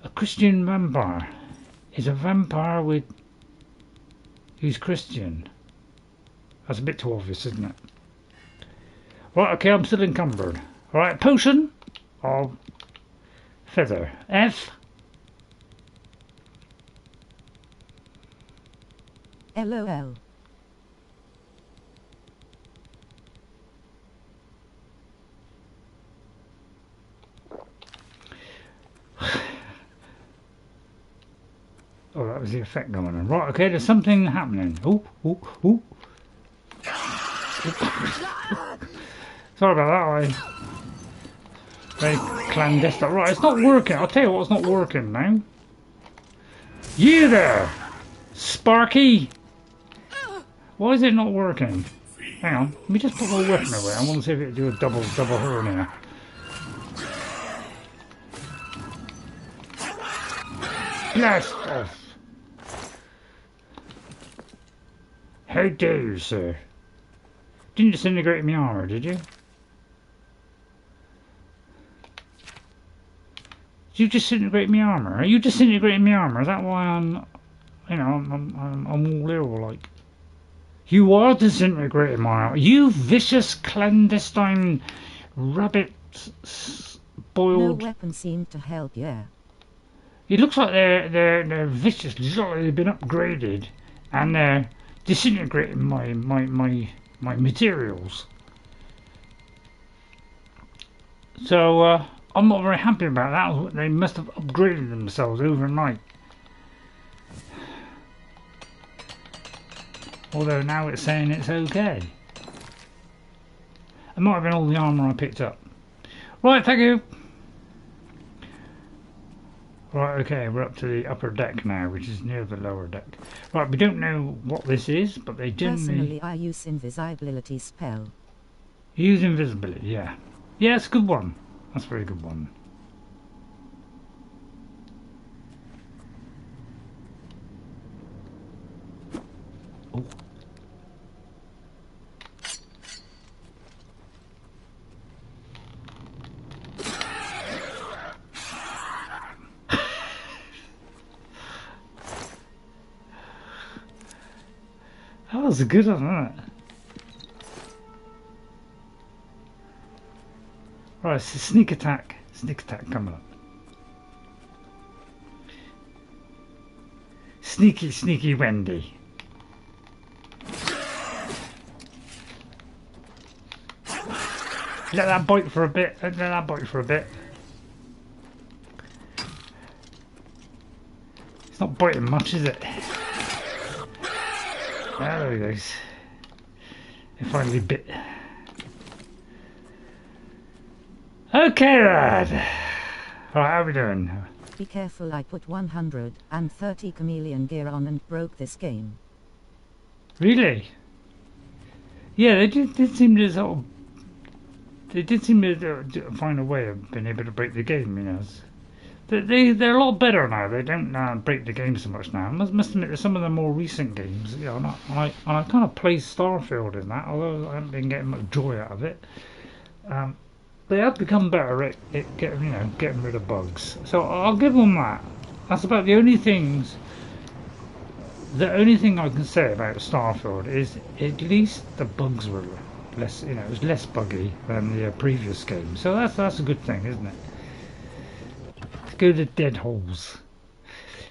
A Christian vampire is a vampire who's Christian. That's a bit too obvious, isn't it? Right, okay, I'm still encumbered. Alright, potion of feather. F. LOL. Oh, that was the effect going on. Right, okay, there's something happening. Ooh. Sorry about that, very clandestine. Right, it's not working. I'll tell you what's not working now. You there, Sparky. Why is it not working? Hang on, let me just put my weapon away. I want to see if it do a double hernia. Blast off! How dare you, sir? Didn't disintegrate my armor, did you? Did you disintegrate my armor? Are you disintegrating my armor? Is that why I'm, you know, I'm all ill like? You are disintegrating my armor. You vicious clandestine rabbit boiled. No weapon seemed to help, yeah. It looks like they're vicious. It's like they've been upgraded, and they're disintegrating my materials. So I'm not very happy about that. They must have upgraded themselves overnight. Although now it's saying it's okay. It might have been all the armour I picked up. Right, thank you. Right, okay, we're up to the upper deck now, which is near the lower deck. Right, we don't know what this is, but they generally... Personally, I use invisibility spell. Use invisibility, yeah. Yeah, it's a good one. That's a very good one. Oh. That was a good one, wasn't it? Right, it's a sneak attack. Sneak attack coming up. Sneaky, sneaky Wendy. Let that bite for a bit. Let that bite for a bit. It's not biting much, is it? There he goes. It finally bit. Okay, lad. Right, how are we doing? Be careful, I put 130 chameleon gear on and broke this game. Really? Yeah, they did seem to sort of... They did seem to find a way of being able to break the game, you know. They're a lot better now. They don't break the game so much now. I must admit that some of the more recent games, you know, and I kind of play Starfield in that, although I haven't been getting much joy out of it. They have become better at getting rid of bugs. So I'll give them that. That's about the only things. The only thing I can say about Starfield is at least the bugs were less. You know, it was less buggy than the previous game. So that's a good thing, isn't it? Let's go to dead holes.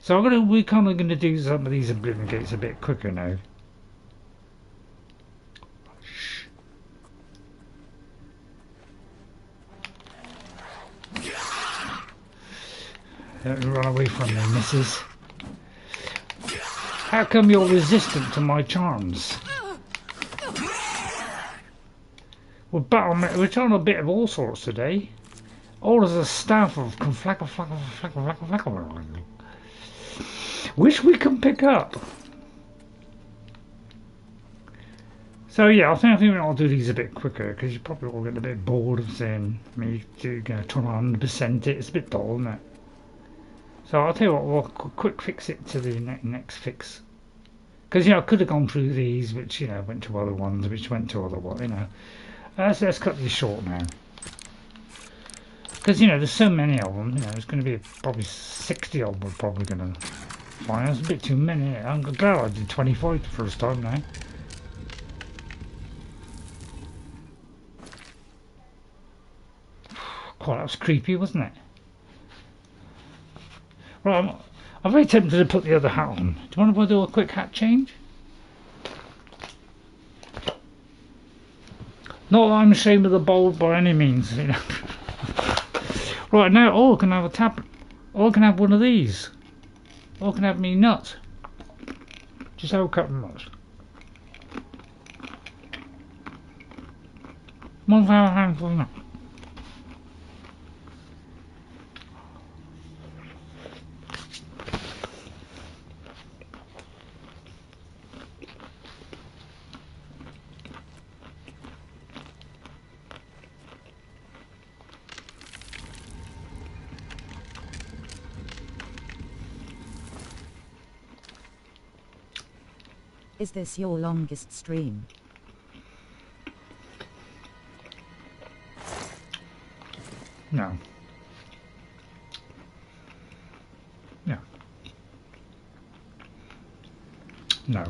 So we're kind of gonna do some of these Oblivion Gates a bit quicker now. Don't run away from me, missus. How come you're resistant to my charms? We're trying a bit of all sorts today. All as a staff of which we can pick up. So yeah, I think I'll do these a bit quicker because you probably all get a bit bored of seeing me turn 100% it. It's a bit dull, isn't it? So I'll tell you what, we'll quick fix it to the next fix. Because, you know, I could have gone through these, which, you know, went to other ones, which went to other ones, you know. Let's cut these short now. Because, you know, there's so many of them, you know, there's going to be probably 60 of them we're probably going to find. That's a bit too many. I'm glad I did 25 the first time now. Quite, that was creepy, wasn't it? Right, I'm very tempted to put the other hat on. Do you want to do a quick hat change? Not that I'm ashamed of the bald by any means, you know. Right, now I can have a tab. I can have one of these. I can have me nuts. Just have a couple of nuts. One handful of nuts. Is this your longest stream? No. Yeah. No.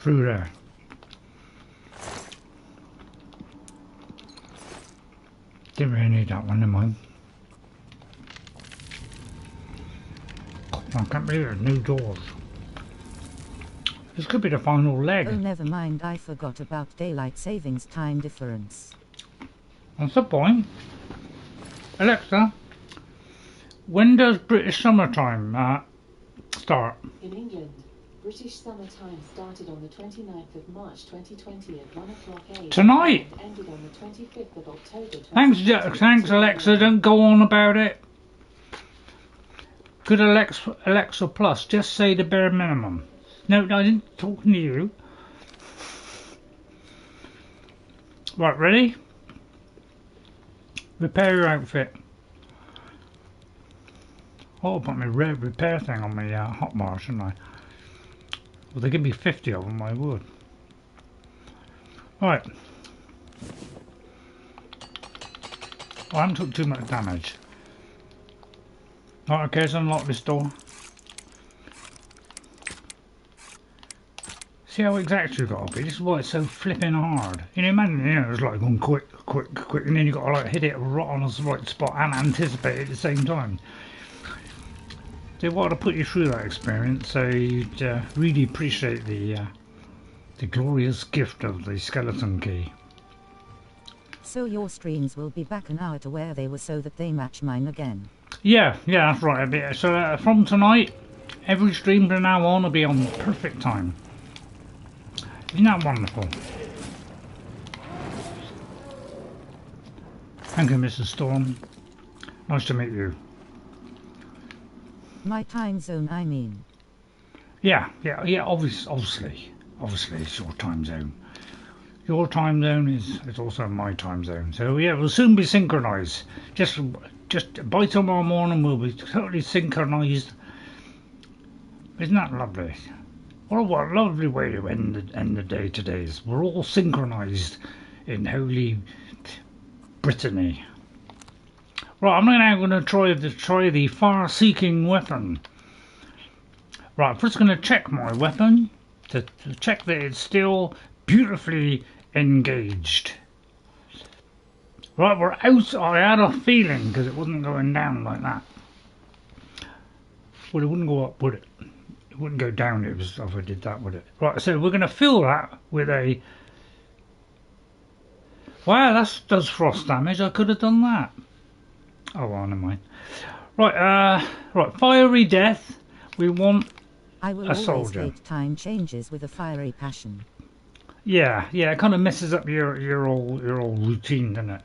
Through there. Didn't really need that one in mine. I can't believe there's new doors. This could be the final leg. Oh, never mind, I forgot about daylight savings time difference. That's the point. Alexa, when does British summertime start? In England, British summertime started on the 29th of March 2020 at 1 o'clock AM. Tonight? And ended on the 25th of October. Thanks Alexa, don't go on about it. Could Alexa Plus just say the bare minimum? No, I didn't talk to you. Right, ready? Repair your outfit. Oh, I'll put my red repair thing on my hotbar, shouldn't I? Well, they give me 50 of them, I would. Right. I haven't took too much damage. Right, okay, let's unlock this door. See how exact you've got to be. This is why it's so flipping hard. You know, imagine, you know, it's like going quick, and then you've got to like hit it right on the right spot and anticipate it at the same time. They want to put you through that experience, so you'd really appreciate the glorious gift of the skeleton key. So your streams will be back an hour to where they were so that they match mine again. Yeah, that's right. So from tonight, every stream from now on will be on perfect time. Isn't that wonderful? Thank you, Mrs. Storm. Nice to meet you. My time zone, I mean. Yeah, obviously it's your time zone. Your time zone is also my time zone. So yeah, we'll soon be synchronized. Just by tomorrow morning we'll be totally synchronized. Isn't that lovely? What a lovely way to end the day today. We're all synchronized in holy Brittany. Right, I'm now going to try the far-seeking weapon. Right, I'm first going to check my weapon to check that it's still beautifully engaged. Right, we're out. I had a feeling because it wasn't going down like that. Well, it wouldn't go up, would it? It wouldn't go down if I did that, would it? Right, so we're going to fill that with a... Wow, that does frost damage. I could have done that. Oh, well, never mind. Right, fiery death. We want I will a soldier. Always hate time changes with a fiery passion. Yeah, it kind of messes up your old routine, doesn't it?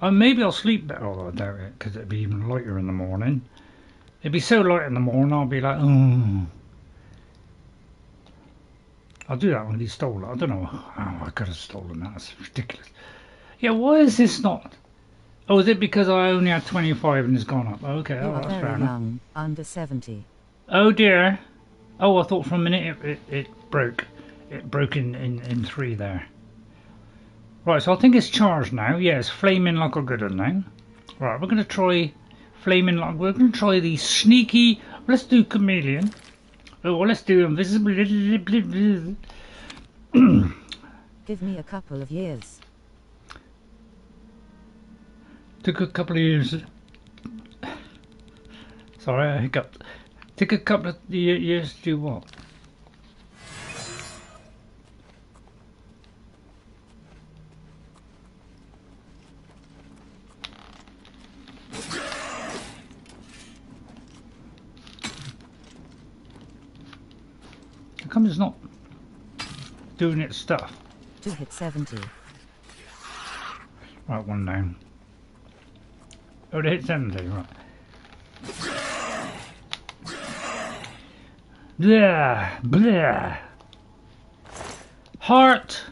Maybe I'll sleep better, although I doubt it, because it'd be even lighter in the morning. It'd be so light in the morning, I'll be like, oh. I'll do that when he stole it. I don't know how I could have stolen that. That's ridiculous. Yeah, why is this not? Oh, is it because I only had 25 and it's gone up? Okay, You are that's fair very enough. young, under 70. Oh dear. Oh, I thought for a minute it broke. It broke in three there. Right, so I think it's charged now. Yeah, it's flaming like a good one now. Right, we're going to try flaming like... We're going to try the sneaky... Let's do chameleon. Oh, well, let's do invisible... Give me a couple of years. Took a couple of years. Sorry, I hiccuped. Took a couple of years to do what? How come it's not doing its stuff? To hit 70. Right, one down. Oh, they hit 70, right. Blah, blah. Heart.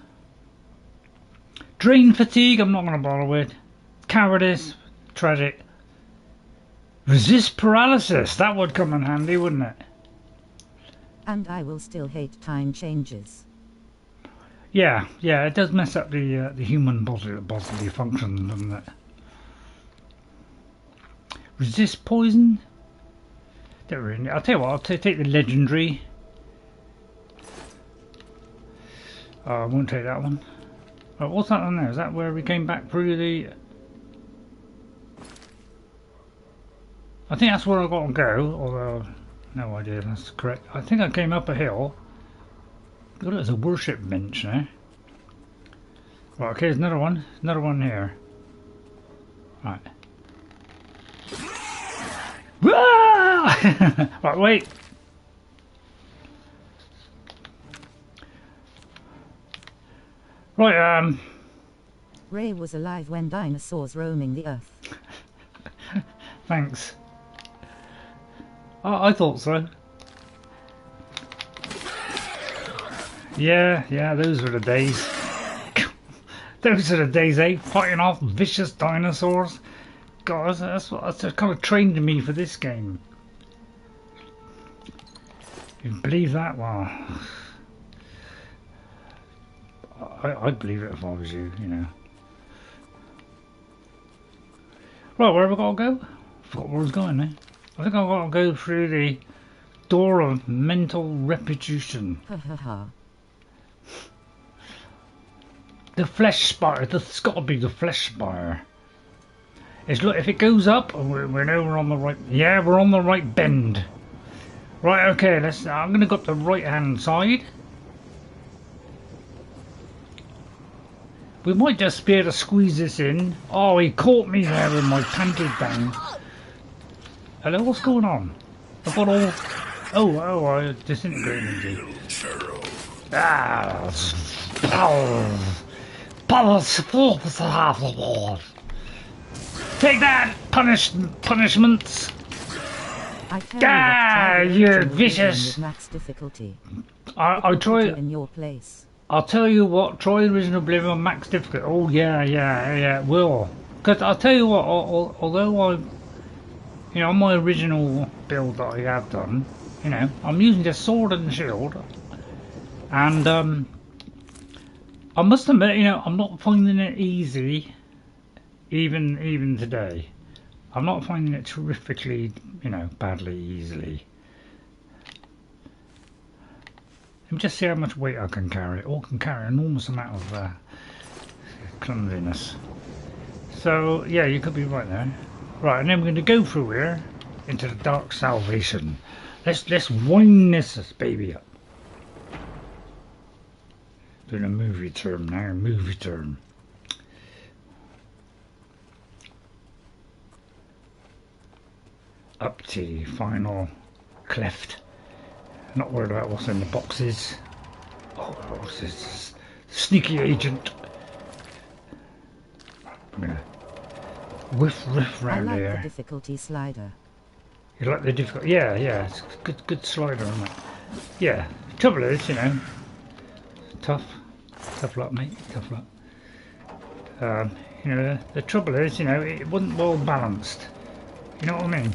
Drain fatigue, I'm not going to bother with. Cowardice, tragic. Resist paralysis, that would come in handy, wouldn't it? And I will still hate time changes. Yeah, it does mess up the human bodily function, doesn't it? Resist poison? Don't really. I'll tell you what, I'll take the legendary. Oh, I won't take that one. Oh, what's that on there? Is that where we came back through the... I think that's where I got to go, although no idea if that's correct. I think I came up a hill. Look, there's a worship bench there. Right, okay, there's another one here. Right. Right, wait. Right, Ray was alive when dinosaurs roaming the earth. Thanks. I thought so. Yeah, those were the days. Those are the days, eh? Fighting off vicious dinosaurs. God, that's kind of trained me for this game. You believe that? Well, I'd believe it if I was you, you know. Right, where have I got to go? I forgot where I was going there. I think I've got to go through the door of mental repetition. Ha ha ha. The flesh spire. It's got to be the flesh spire. It's look, if it goes up, we know we're on the right. Yeah, we're on the right bend. Right, okay. I'm gonna go up the right hand side. We might just be able to squeeze this in. Oh, he caught me there with my panty down. Hello, what's going on? I've got all. Oh, I disintegrated. Ah. Take that, punishments. I tell you're vicious. Max difficulty. I try in your place. I'll tell you what. Try original Oblivion max difficulty. Oh yeah, will. Because I'll tell you what. Although on my original build that I have done, I'm using just sword and shield, and I must admit, I'm not finding it easy, even today. I'm not finding it terrifically, badly easily. Let me just see how much weight I can carry. Or can carry an enormous amount of clumsiness. So yeah, you could be right there. Right, and then we're going to go through here into the Dark Salvation. Let's wind this baby up. Doing a movie term now, movie term. Up to the final cleft. Not worried about what's in the boxes. Oh, what's this? Sneaky agent. I'm gonna whiff round I like here. the difficulty slider. You like the difficulty? Yeah, it's a good slider on that. Yeah, trouble is, tough luck, mate, tough luck. The trouble is, it wasn't well balanced. You know what I mean?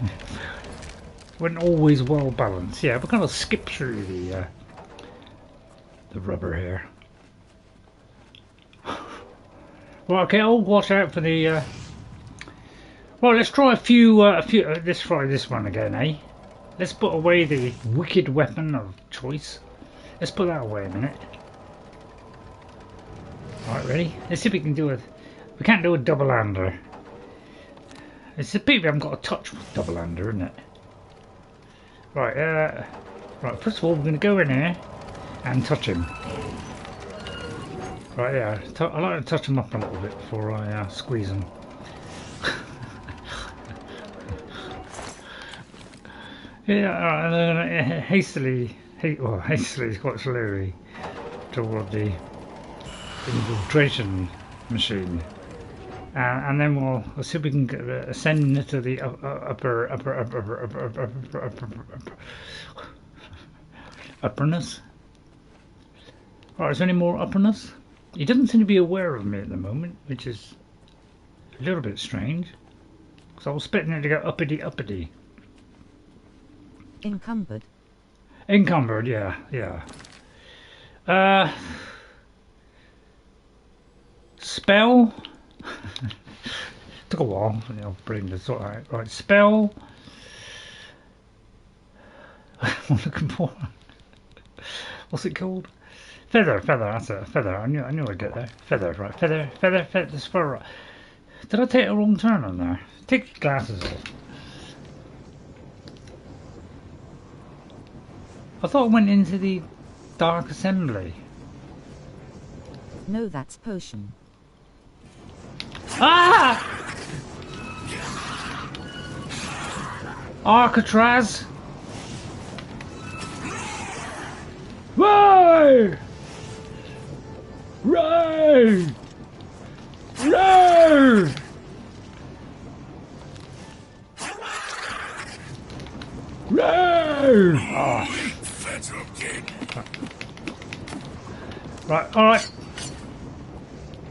It wasn't always well balanced. Yeah, we're gonna skip through the rubber here. Well, okay, I'll watch out for the. Well, let's try a few. Let's try this one again, eh? Let's put away the wicked weapon of choice. Let's put that away a minute. Alright, ready? Let's see if we can do it. We can't do a double-hander. It's a pity we haven't got a touch with double-hander, isn't it? Right, right, first of all, we're going to go in here and touch him. Right, yeah, I like to touch him up a little bit before I squeeze him. Yeah, alright, and then hastily quite slowly toward the infiltration machine, and then we'll see if we can ascend to the upperness. Alright, is there any more upperness? He doesn't seem to be aware of me at the moment, which is a little bit strange. Because I was expecting him to go uppity uppity. Encumbered. Encumbered, yeah, yeah. Spell. Took a while. I'll bring the sort out. Right, spell. What I'm looking for. What's it called? Feather, that's it. Feather. I knew I'd get there. Feather, right. Feather. The spur. Did I take a wrong turn on there? Take your glasses off. I thought I went into the Dark Assembly. No, that's potion. Ah! Arcatraz. Ray! Ray! Ray! Ray! Oh. Right, alright.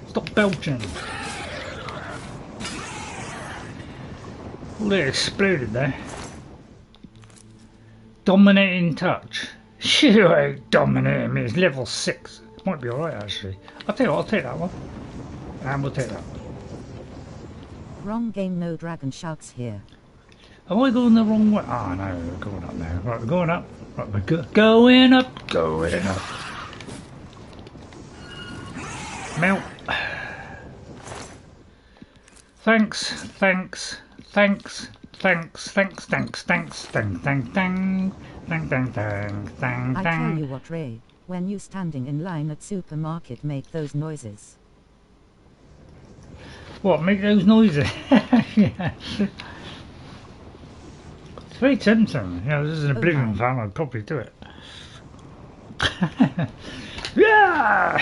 Stop belching. Oh, they exploded there. Dominating touch. You ain't dominating me, it's level 6. Might be alright actually. I'll tell you what, I'll take that one. And we'll take that one. Wrong game, no dragon shouts here. Am I going the wrong way? Ah, no, we're going up now. Right, we're going up. Right, we're going up. Going up. Melt. Thanks. Dang. I tell you what, Ray, when you standing in line at supermarket make those noises. What, make those noises? Yeah. It's very tempting. You know, this is an Oblivion fan, I'd probably do it. Yeah!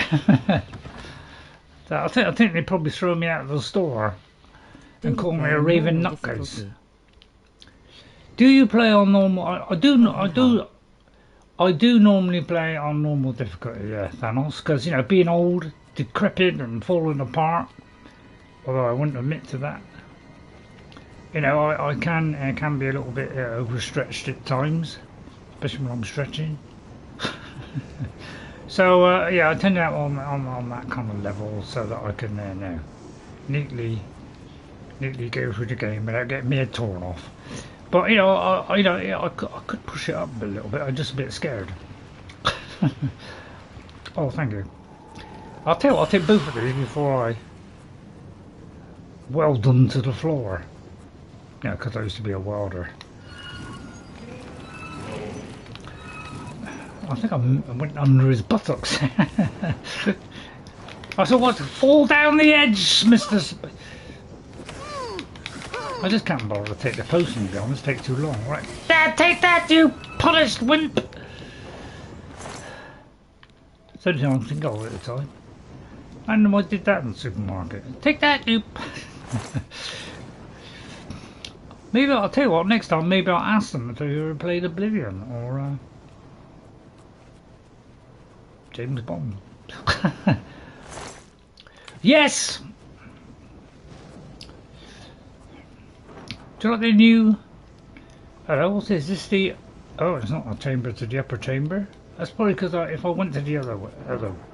So I think they'd probably throw me out of the store and call me a raving nutcase. Do you play on normal? I do normally play on normal difficulty, yeah, Thanos, because you know, being old, decrepit, and falling apart. Although I wouldn't admit to that. You know, I can be a little bit overstretched at times, especially when I'm stretching. So yeah, I tend out on that kind of level so that I can neatly go through the game without getting my head torn off. But you know, I could push it up a little bit. I'm just a bit scared. Oh, thank you. I'll take both of these before I weld them to the floor. Yeah, because I used to be a welder. I think I went under his buttocks. I said, "What? Fall down the edge, Mister." I just can't bother to take the potion down. This takes too long. Right, Dad, take that, you polished wimp. It's the only thing I can think of at the time. I don't know why I did that in the supermarket. Take that, you. Maybe I'll tell you what. Next time, maybe I'll ask them if they ever played Oblivion or James Bond. Yes. Do you like the new? Hello, what's this? Is this the? Oh, it's not a chamber to the upper chamber. That's probably because if I went to the other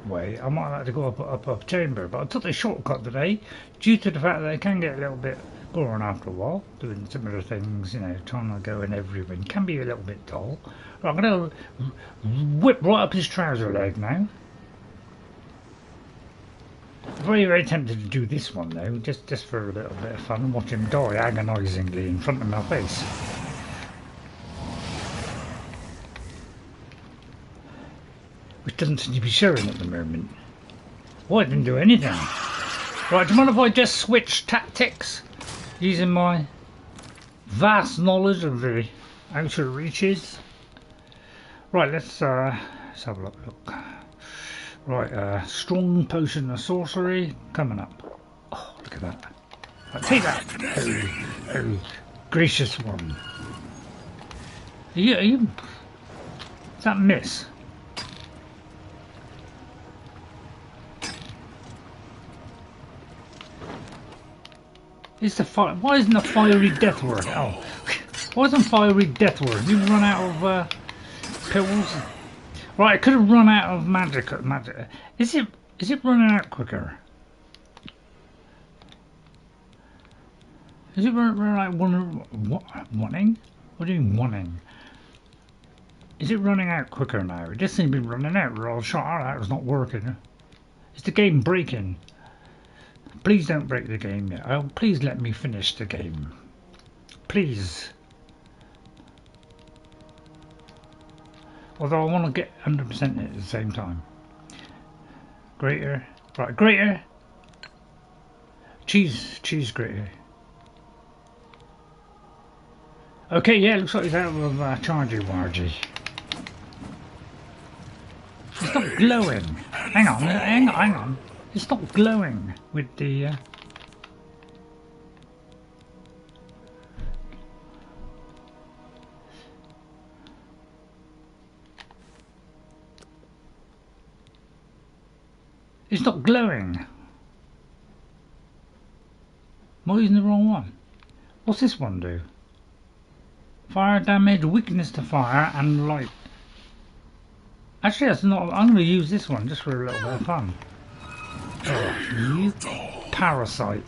way, I might have to go up chamber. But I took the shortcut today, due to the fact that it can get a little bit boring after a while, doing similar things. You know, trying to go in every wing can be a little bit dull. Right, I'm going to whip right up his trouser leg now. Very, very tempted to do this one though, just for a little bit of fun and watch him die agonisingly in front of my face. Which doesn't seem to be showing at the moment. Well, I didn't do anything. Right, do you mind if I just switch tactics? Using my vast knowledge of the outer reaches. Right, let's have a look. Right, strong potion of sorcery coming up. Oh, look at that. Right, take that. Oh, gracious one. Are you... Is that miss? Is the fire? Why isn't the fiery death word? Oh, why isn't fiery death word? Did you run out of pills? Right, I could have run out of magic. Is it running out quicker? Is it running out wanting? What do you mean wanting? Is it running out quicker now? It just seems to be running out. We're all shot out. It's not working. Is the game breaking? Please don't break the game yet. Oh, please let me finish the game. Please. Although I want to get 100% it at the same time. Greater. Right, greater. Cheese grater. Okay, yeah, looks like he's out of chargy-wargy. It's not glowing. Hang on. It's not glowing with the... It's not glowing. Am I using the wrong one? What's this one do? Fire damage, weakness to fire, and light. Actually, that's not. I'm going to use this one just for a little bit of fun. Oh, you parasite!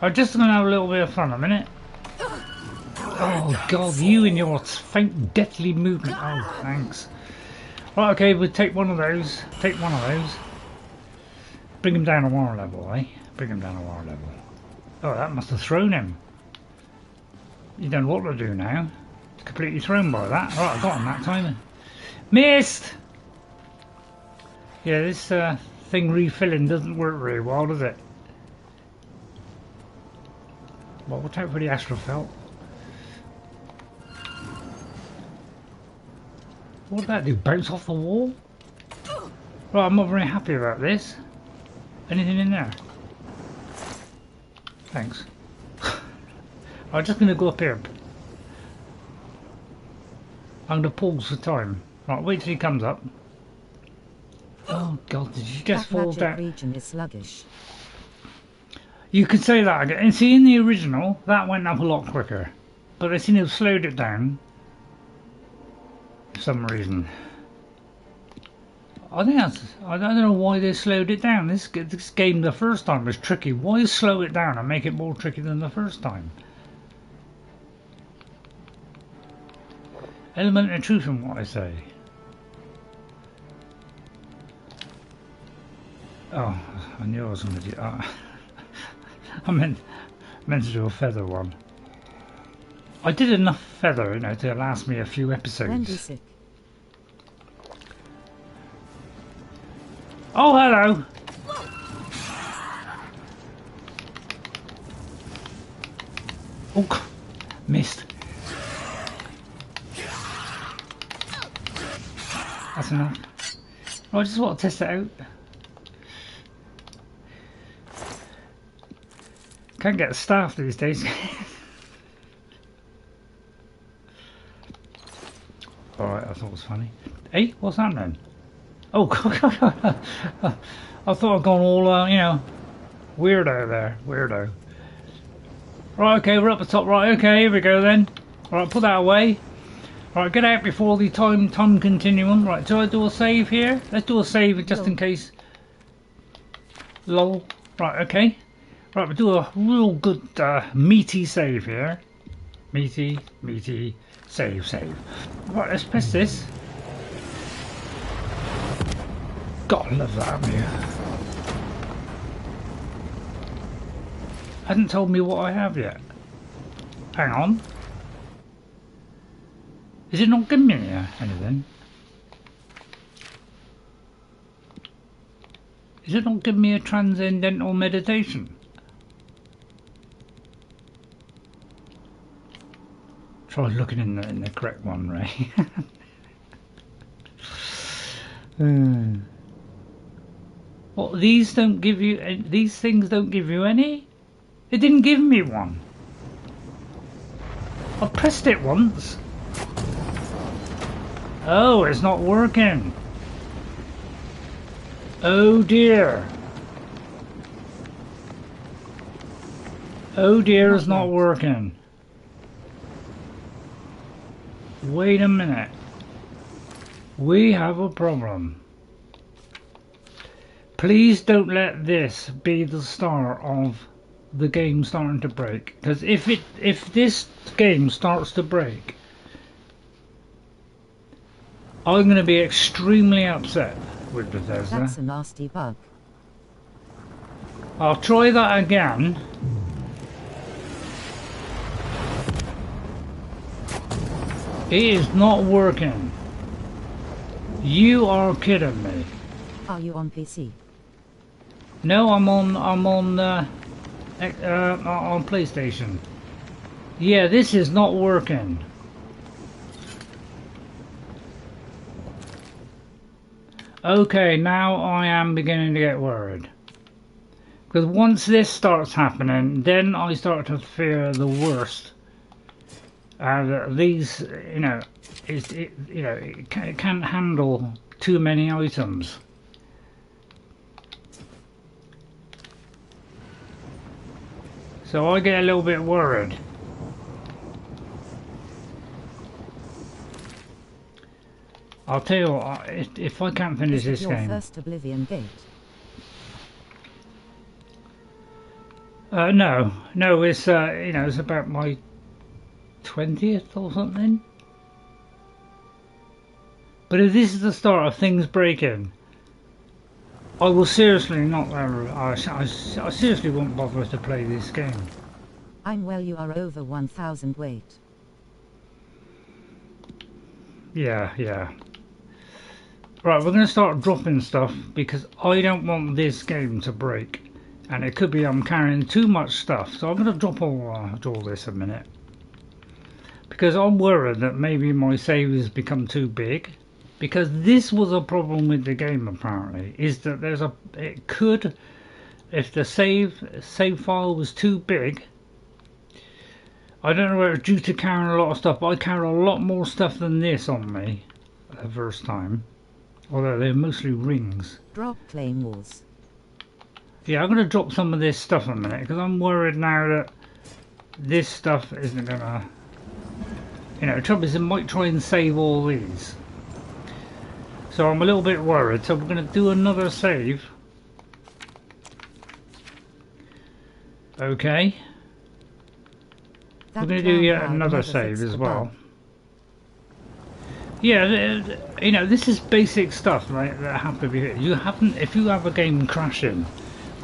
I'm just going to have a little bit of fun a minute. Oh God, you and your faint, deathly movement. Oh, thanks. Right, okay, we'll take one of those. Take one of those. Bring him down a war level, eh? Bring him down a war level. Oh, that must have thrown him. You don't know what to do now. It's completely thrown by that. Right, I got him that time. Missed! Yeah, this thing refilling doesn't work very well, does it? Well, watch out for the Astrofelt. What did that do? Bounce off the wall? Right, I'm not very happy about this. Anything in there? Thanks. I'm just going to go up here. I'm going to pause for time. Right, wait till he comes up. Oh God, did you just fall down? Region is sluggish. You could say that again. And see, in the original, that went up a lot quicker. But I seem to have slowed it down. For some reason. I think that's... I don't know why they slowed it down. This game the first time was tricky. Why slow it down and make it more tricky than the first time? Element of truth in what I say. Oh, I knew I was going to do that. I meant to do a feather one. I did enough feather, you know, to last me a few episodes. Wendy sick. Oh, hello! Oh, missed. That's enough. I just want to test it out. Can't get staff these days. Alright, I thought it was funny. Hey, what's happening? Oh, I thought I'd gone all, you know, weirdo there. Weirdo. Right, okay, we're up the top. Right, okay, here we go then. Alright, put that away. Right, get out before the time continuum. Right, do I do a save here? Let's do a save just in case. Lol. Right, okay. Right, we'll do a real good meaty save here. Meaty, save. Right, let's press this. God, I love that, haven't you? Hasn't told me what I have yet. Hang on. Is it not giving me anything? Is it not giving me a transcendental meditation? Try looking in the correct one, Ray. What, these don't give you, these things don't give you any? It didn't give me one. I pressed it once. Oh, it's not working. Oh dear. Oh dear, it's Not not yet. working. Wait a minute. We have a problem. Please don't let this be the start of the game starting to break. Because if this game starts to break, I'm going to be extremely upset with Bethesda. That's a nasty bug. I'll try that again. It is not working. You are kidding me. Are you on PC? No, I'm on PlayStation. Yeah, this is not working. Okay, now I am beginning to get worried. Because once this starts happening, then I start to fear the worst. These, you know, it can't handle too many items. So I get a little bit worried. I'll tell you what, if I can't finish Is this it your game. first Oblivion Gate? No, it's you know, it's about my 20th or something. But if this is the start of things breaking, I will seriously not ever. I seriously won't bother to play this game. I'm well, you are over 1000 weight. Yeah. Right, we're going to start dropping stuff because I don't want this game to break. And it could be I'm carrying too much stuff. So I'm going to drop all this a minute. Because I'm worried that maybe my save has become too big. Because this was a problem with the game apparently. Is that it could, if the save file was too big. I don't know whether it's due to carrying a lot of stuff. But I carry a lot more stuff than this on me. The first time. Although they're mostly rings. Drop claymores. Yeah, I'm going to drop some of this stuff in a minute because I'm worried now that this stuff isn't going to... You know, the trouble is it might try and save all these. So I'm a little bit worried. So we're going to do another save. Okay. We're going to do yet another save as well. Yeah, you know, this is basic stuff, right? That have to be. You haven't, if you have a game crashing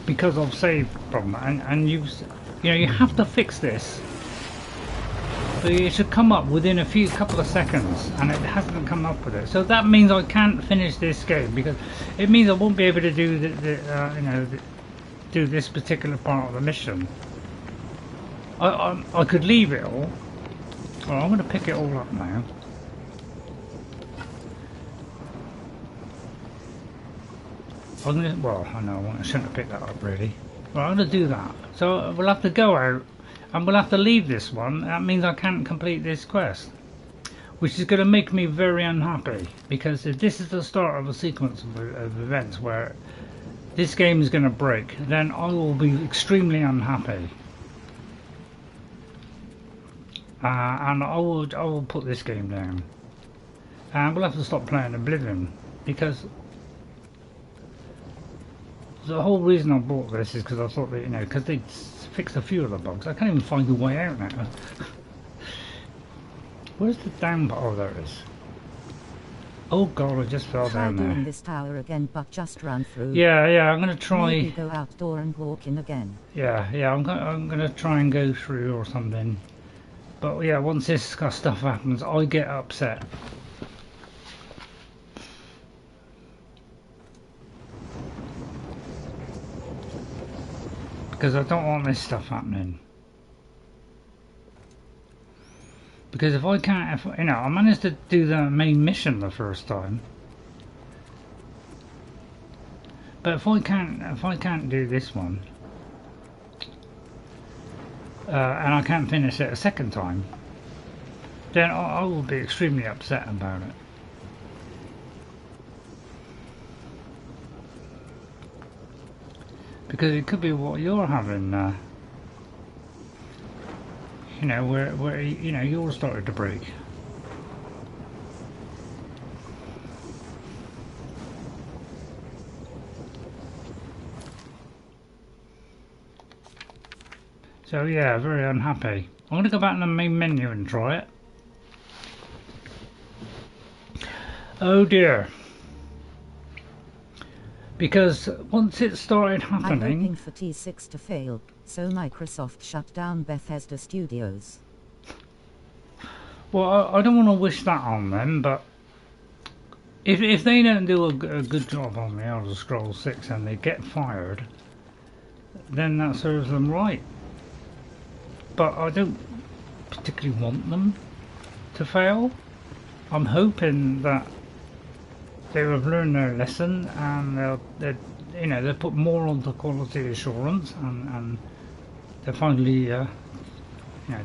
because of save problem, and you know, you have to fix this. So it should come up within a couple of seconds, and it hasn't come up with it. So that means I can't finish this game because it means I won't be able to do do this particular part of the mission. I could leave it all. Well, I'm going to pick it all up now. Well, I know I shouldn't have picked that up really. Well, I'm going to do that. So we'll have to go out and we'll have to leave this one. That means I can't complete this quest. Which is going to make me very unhappy. Because if this is the start of a sequence of events where this game is going to break, then I will be extremely unhappy. And I will put this game down. And we'll have to stop playing Oblivion. Because the whole reason I bought this is because I thought that, you know, because they fixed a few of the bugs. I can't even find the way out now. Where's the down part? Oh, there it is. Oh god, I just fell down there. Try doing this tower again, but just run through. Yeah, I'm gonna try. Maybe go outdoor and walk in again. Yeah, I'm gonna try and go through or something. But yeah, once this stuff happens, I get upset. Because I don't want this stuff happening. Because if I can't, you know, I managed to do the main mission the first time. But if I can't do this one, and I can't finish it a second time, then I will be extremely upset about it. Because it could be what you're having. you know, where you know, yours started to break. So yeah, very unhappy. I'm going to go back in the main menu and try it. Oh dear. Because once it started happening... I'm hoping for T6 to fail, so Microsoft shut down Bethesda Studios. Well, I don't want to wish that on them, but if they don't do a good job on the Elder Scrolls 6 and they get fired, then that serves them right. But I don't particularly want them to fail. I'm hoping that they have learned their lesson and they'll put more onto quality assurance and they'll finally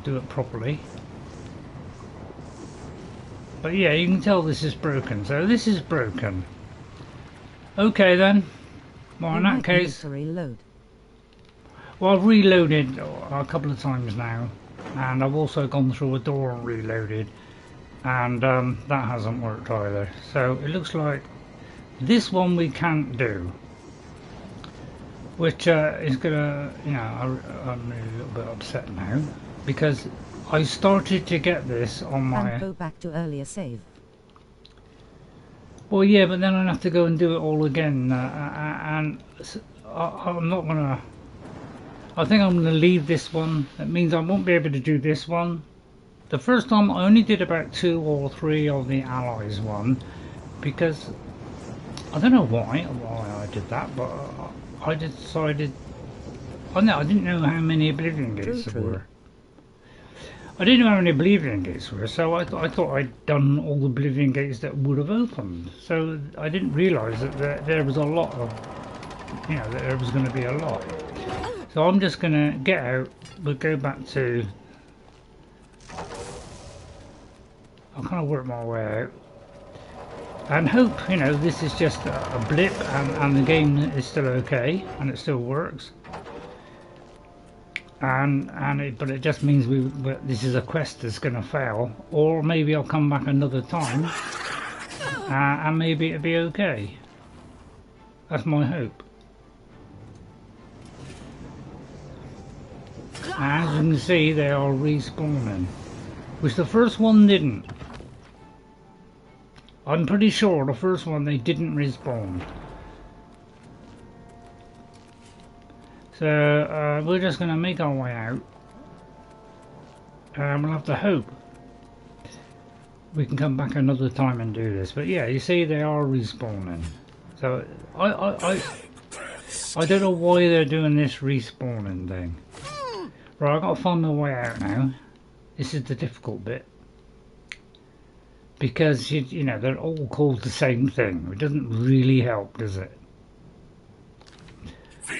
do it properly. But yeah, you can tell this is broken. So this is broken. Okay then. Well, in that case, reload. Well, I've reloaded a couple of times now, and I've also gone through a door and reloaded, and that hasn't worked either. So it looks like this one we can't do, which is gonna, you know, I'm really a little bit upset now because I started to get this on my. And go back to earlier save. Well, yeah, but then I'd have to go and do it all again, and I'm not gonna. I think I'm going to leave this one. That means I won't be able to do this one. The first time I only did about 2 or 3 of the allies one, because I don't know why I did that, but I decided. Oh no, I didn't know how many Oblivion Gates there were. I didn't know how many Oblivion Gates were, so I thought I'd done all the Oblivion Gates that would have opened. So I didn't realise that there was a lot of, you know, that there was going to be a lot. So I'm just going to get out, we'll go back to, I'll kind of work my way out, and hope, you know, this is just a blip and the game is still okay, and it still works, but it just means this is a quest that's going to fail, or maybe I'll come back another time, and maybe it'll be okay. That's my hope. As you can see, they are respawning, which the first one didn't. I'm pretty sure the first one they didn't respawn. So we're just going to make our way out, and we'll have to hope we can come back another time and do this. But yeah, you see, they are respawning. So I don't know why they're doing this respawning thing. Right, I've got to find my way out now. This is the difficult bit. Because, you know, they're all called the same thing. It doesn't really help, does it?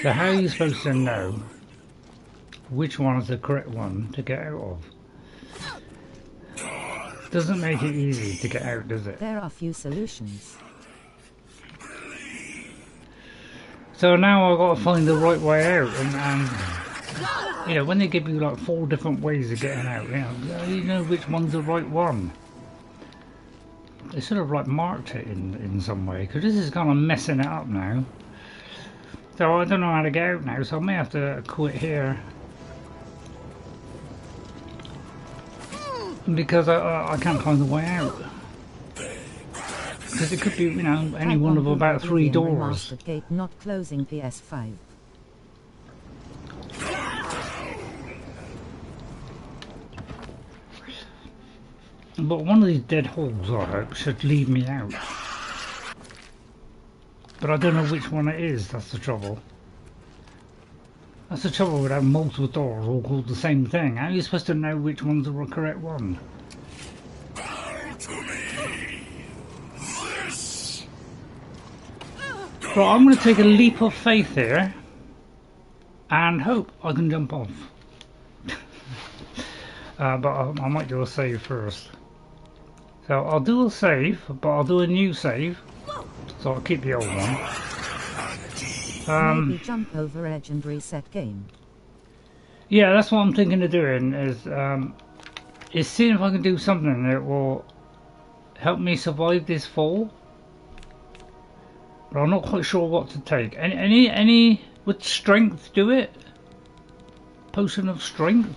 So how are you supposed to know which one is the correct one to get out of? Doesn't make it easy to get out, does it? There are few solutions. So now I've got to find the right way out, and you know, when they give you like 4 different ways of getting out, you know which one's the right one. They sort of like marked it in some way, because this is kind of messing it up now. So I don't know how to get out now, so I may have to quit here. Because I can't find the way out. Because it could be, you know, any one of about 3 doors. Remastered Gate not closing PS5. But one of these dead holes, I hope, should lead me out. But I don't know which one it is, that's the trouble. That's the trouble with having multiple doors all called the same thing. How are you supposed to know which one's the correct one? Right, I'm going to take a leap of faith here and hope I can jump off. But I might do a save first. So I'll do a save, but I'll do a new save. So I'll keep the old one. Maybe jump over edge and reset game. Yeah, that's what I'm thinking of doing, is seeing if I can do something that will help me survive this fall. But I'm not quite sure what to take. Any would strength do it? Potion of strength?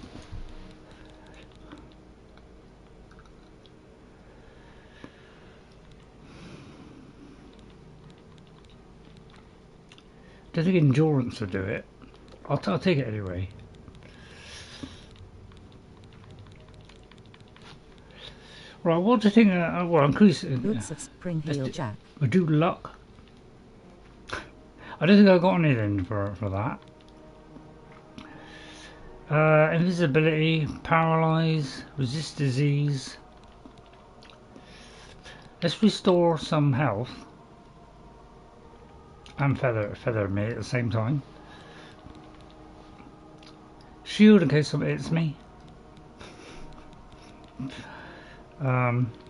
I think endurance would do it. I'll take it anyway. Right, what do you think? Well, increase. Boots of Spring Heel Jack. I do luck. I don't think I got anything for that. Invisibility, paralyze, resist disease. Let's restore some health. And feather me at the same time. Shield in case somebody hits me.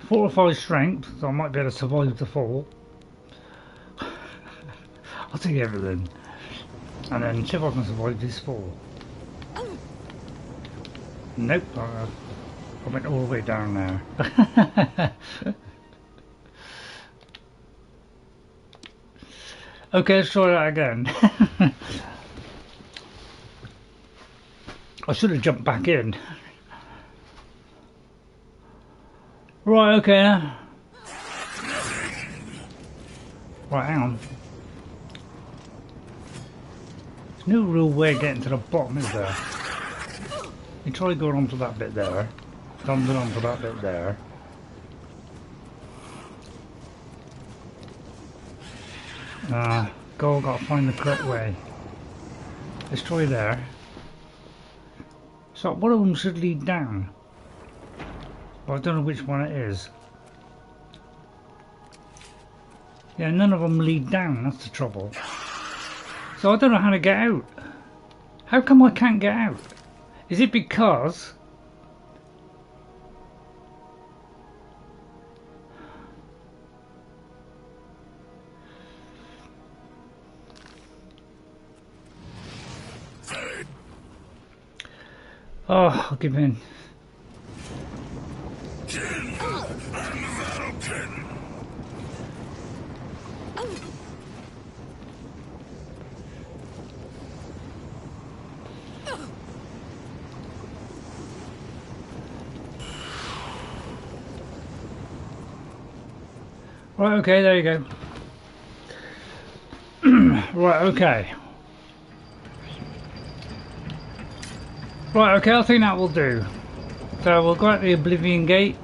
Fortified strength, so I might be able to survive the fall. I'll take everything. And then see if I can survive this fall. Nope, I went all the way down there. Okay, let's try that again. I should have jumped back in. Right, okay now. Right, hang on. There's no real way of getting to the bottom, is there? You try going onto that bit there. Jumping onto that bit there. Gotta find the correct way. Let's try there. So one of them should lead down. But I don't know which one it is. Yeah, none of them lead down, that's the trouble. So I don't know how to get out. How come I can't get out? Is it because... Oh, I'll give in. Right, okay, there you go. Right, okay. Right, okay, I think that will do. So we'll go out the Oblivion Gate.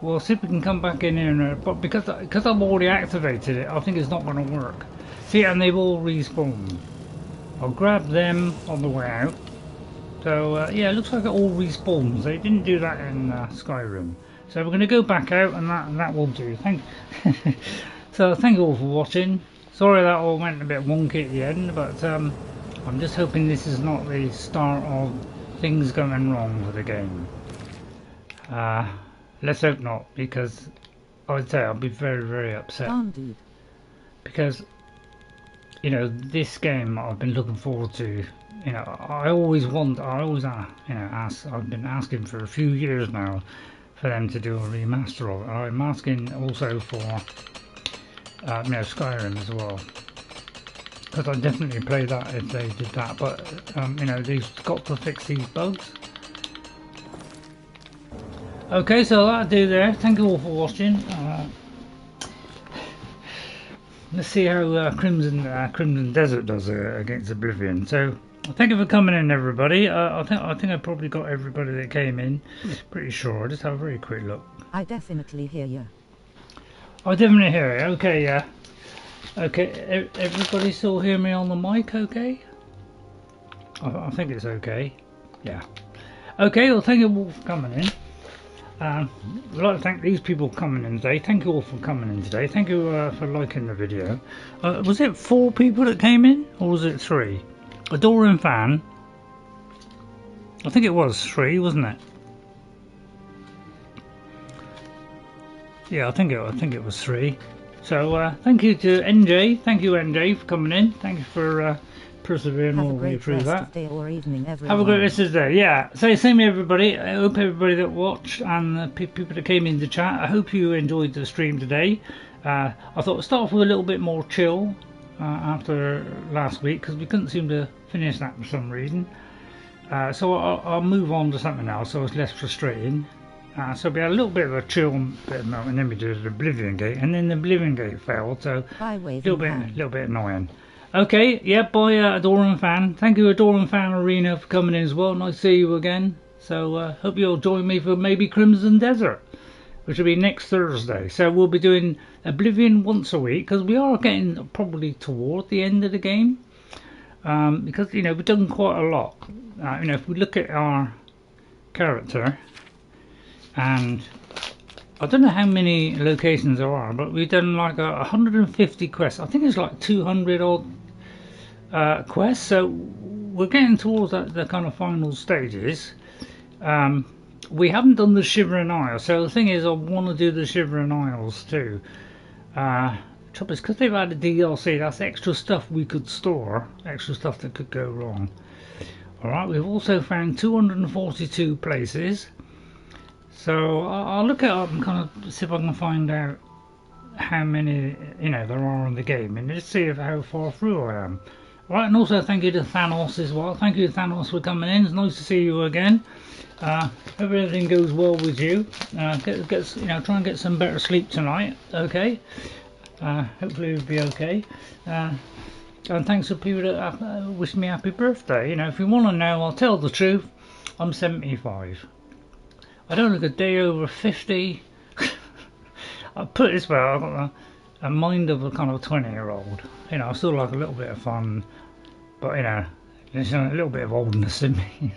We'll see if we can come back in here, but because I've already activated it, I think it's not going to work. See, and they've all respawned. I'll grab them on the way out. So yeah, it looks like it all respawns. They didn't do that in Skyrim. So we're going to go back out, and that will do. So thank you all for watching. Sorry that all went a bit wonky at the end, but I'm just hoping this is not the start of things going wrong with the game. Let's hope not, because I would say I'll be very, very upset. Dude. Because, you know, this game I've been looking forward to. You know, I always you know, I've been asking for a few years now for them to do a remaster of it. I'm asking also for, you know, Skyrim as well. Because I'd definitely play that if they did that, but you know, they've got to fix these bugs. Okay, so that'll do there. Thank you all for watching. Let's see how Crimson Desert does against Oblivion. So thank you for coming in, everybody. I think I probably got everybody that came in. Pretty sure. I'll just have a very quick look. I definitely hear you. I definitely hear it. Okay, yeah. Okay, everybody still hear me on the mic, okay? I think it's okay. Yeah. Okay, well, thank you all for coming in. I'd like to thank these people coming in today. Thank you all for coming in today. Thank you for liking the video. Was it 4 people that came in, or was it 3? Adoring Fan. I think it was 3, wasn't it? Yeah, I think it was 3. So thank you to NJ. Thank you, NJ, for coming in. Thank you for persevering Have all a the way great through rest that. of day or evening, everyone. Have a great rest of the day. Yeah, so same to everybody. I hope everybody that watched and the people that came in the chat, I hope you enjoyed the stream today. I thought I'd start off with a little bit more chill after last week because we couldn't seem to finish that for some reason. So I'll move on to something else so it's less frustrating. So we had a little bit of a chill bit of moment, and then we did the Oblivion Gate, and then the Oblivion Gate failed, so a little bit annoying. Okay, yeah, bye Adoran Fan. Thank you Adoran Fan Arena for coming in as well. Nice to see you again. So hope you'll join me for maybe Crimson Desert, which will be next Thursday. So we'll be doing Oblivion once a week because we are getting probably toward the end of the game. Because you know we've done quite a lot. You know, if we look at our character, and I don't know how many locations there are, but we've done like 150 quests. I think it's like 200 odd quests. So we're getting towards the kind of final stages. We haven't done the Shivering Isles, so the thing is, I want to do the Shivering Isles too. Trouble is, because they've added DLC, that's extra stuff we could store, extra stuff that could go wrong. Alright, we've also found 242 places. So I'll look it up and kind of see if I can find out how many, you know, there are in the game, and just see how far through I am. Right, and also thank you to Thanos as well. Thank you to Thanos for coming in. It's nice to see you again. Hope everything goes well with you. You know, try and get some better sleep tonight. Okay. Hopefully it'll be okay. And thanks to people that wish me happy birthday. You know, if you want to know, I'll tell the truth. I'm 75. I don't look a day over 50. I'll put it this way, I've got a mind of a kind of 20-year-old. You know, I still like a little bit of fun, but you know, there's a little bit of oldness in me.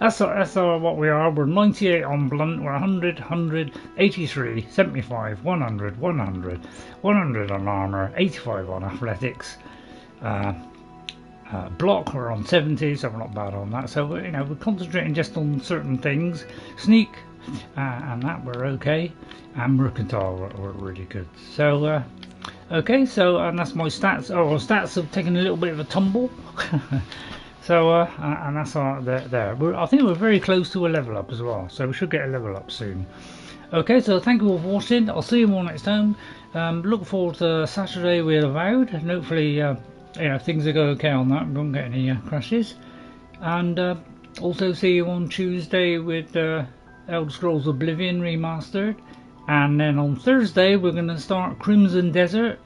That's what we are. We're 98 on blunt, we're 100, 100, 83, 75, 100, 100, 100 on armour, 85 on athletics. Block, we're on 70, so we're not bad on that. So you know, we're concentrating just on certain things. Sneak, and that we're okay. And mercantile, we're really good. So okay, so and that's my stats. Oh, well, stats have taken a little bit of a tumble. So and that's there. I think we're very close to a level up as well, so we should get a level up soon. Okay, so thank you all for watching. I'll see you all next time. Look forward to Saturday with Avowed, and hopefully you know, things will go okay on that. We don't get any crashes. And also see you on Tuesday with Elder Scrolls Oblivion Remastered. And then on Thursday we're going to start Crimson Desert.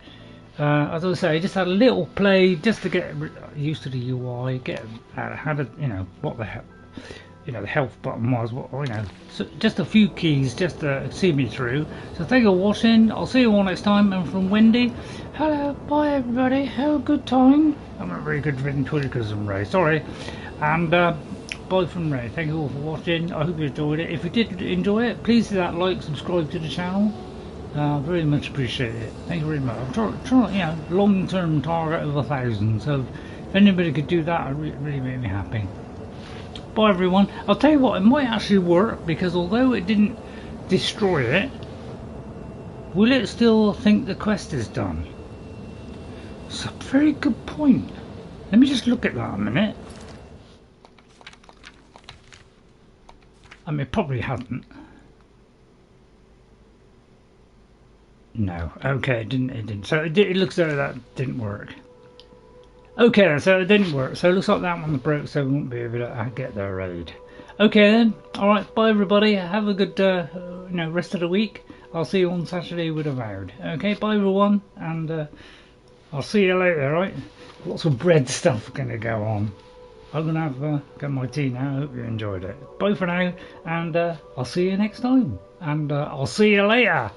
As I say, just had a little play just to get used to the UI, get how to, you know, what the hell, you know, the health button was, what, you know, so just a few keys just to see me through. So thank you for watching. I'll see you all next time. And from Wendy, hello, bye everybody, have a good time. I'm not very good with Twitter because I'm Ray, sorry. And bye from Ray. Thank you all for watching. I hope you enjoyed it. If you did enjoy it, please hit that like, subscribe to the channel. Very much appreciate it. Thank you very much. I'm trying, you know, long-term target of 1,000. So if anybody could do that, it really make me happy. Bye everyone. I'll tell you what, it might actually work, because although it didn't destroy it, will it still think the quest is done? It's a very good point. Let me just look at that a minute. I mean, it probably hadn't. No. Okay, it didn't. So it looks like that didn't work. Okay, so it didn't work. So it looks like that one broke, so we won't be able to get their raid. Okay then. Alright, bye everybody. Have a good you know, rest of the week. I'll see you on Saturday with Avowed. Okay, bye everyone, and I'll see you later, right? Lots of bread stuff gonna go on. I'm gonna have get my tea now. I hope you enjoyed it. Bye for now, and I'll see you next time. And I'll see you later.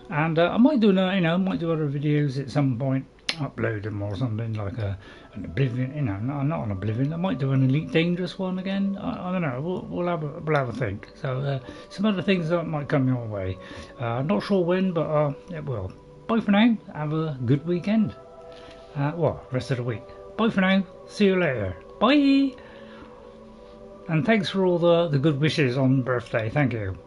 And I might do, you know, might do other videos at some point, upload them or something, like an Oblivion, you know, not an Oblivion. I might do an Elite Dangerous one again. I don't know. We'll have a think. So some other things that might come your way. Not sure when, but it will. Bye for now. Have a good weekend. Well, rest of the week. Bye for now. See you later. Bye. And thanks for all the good wishes on birthday. Thank you.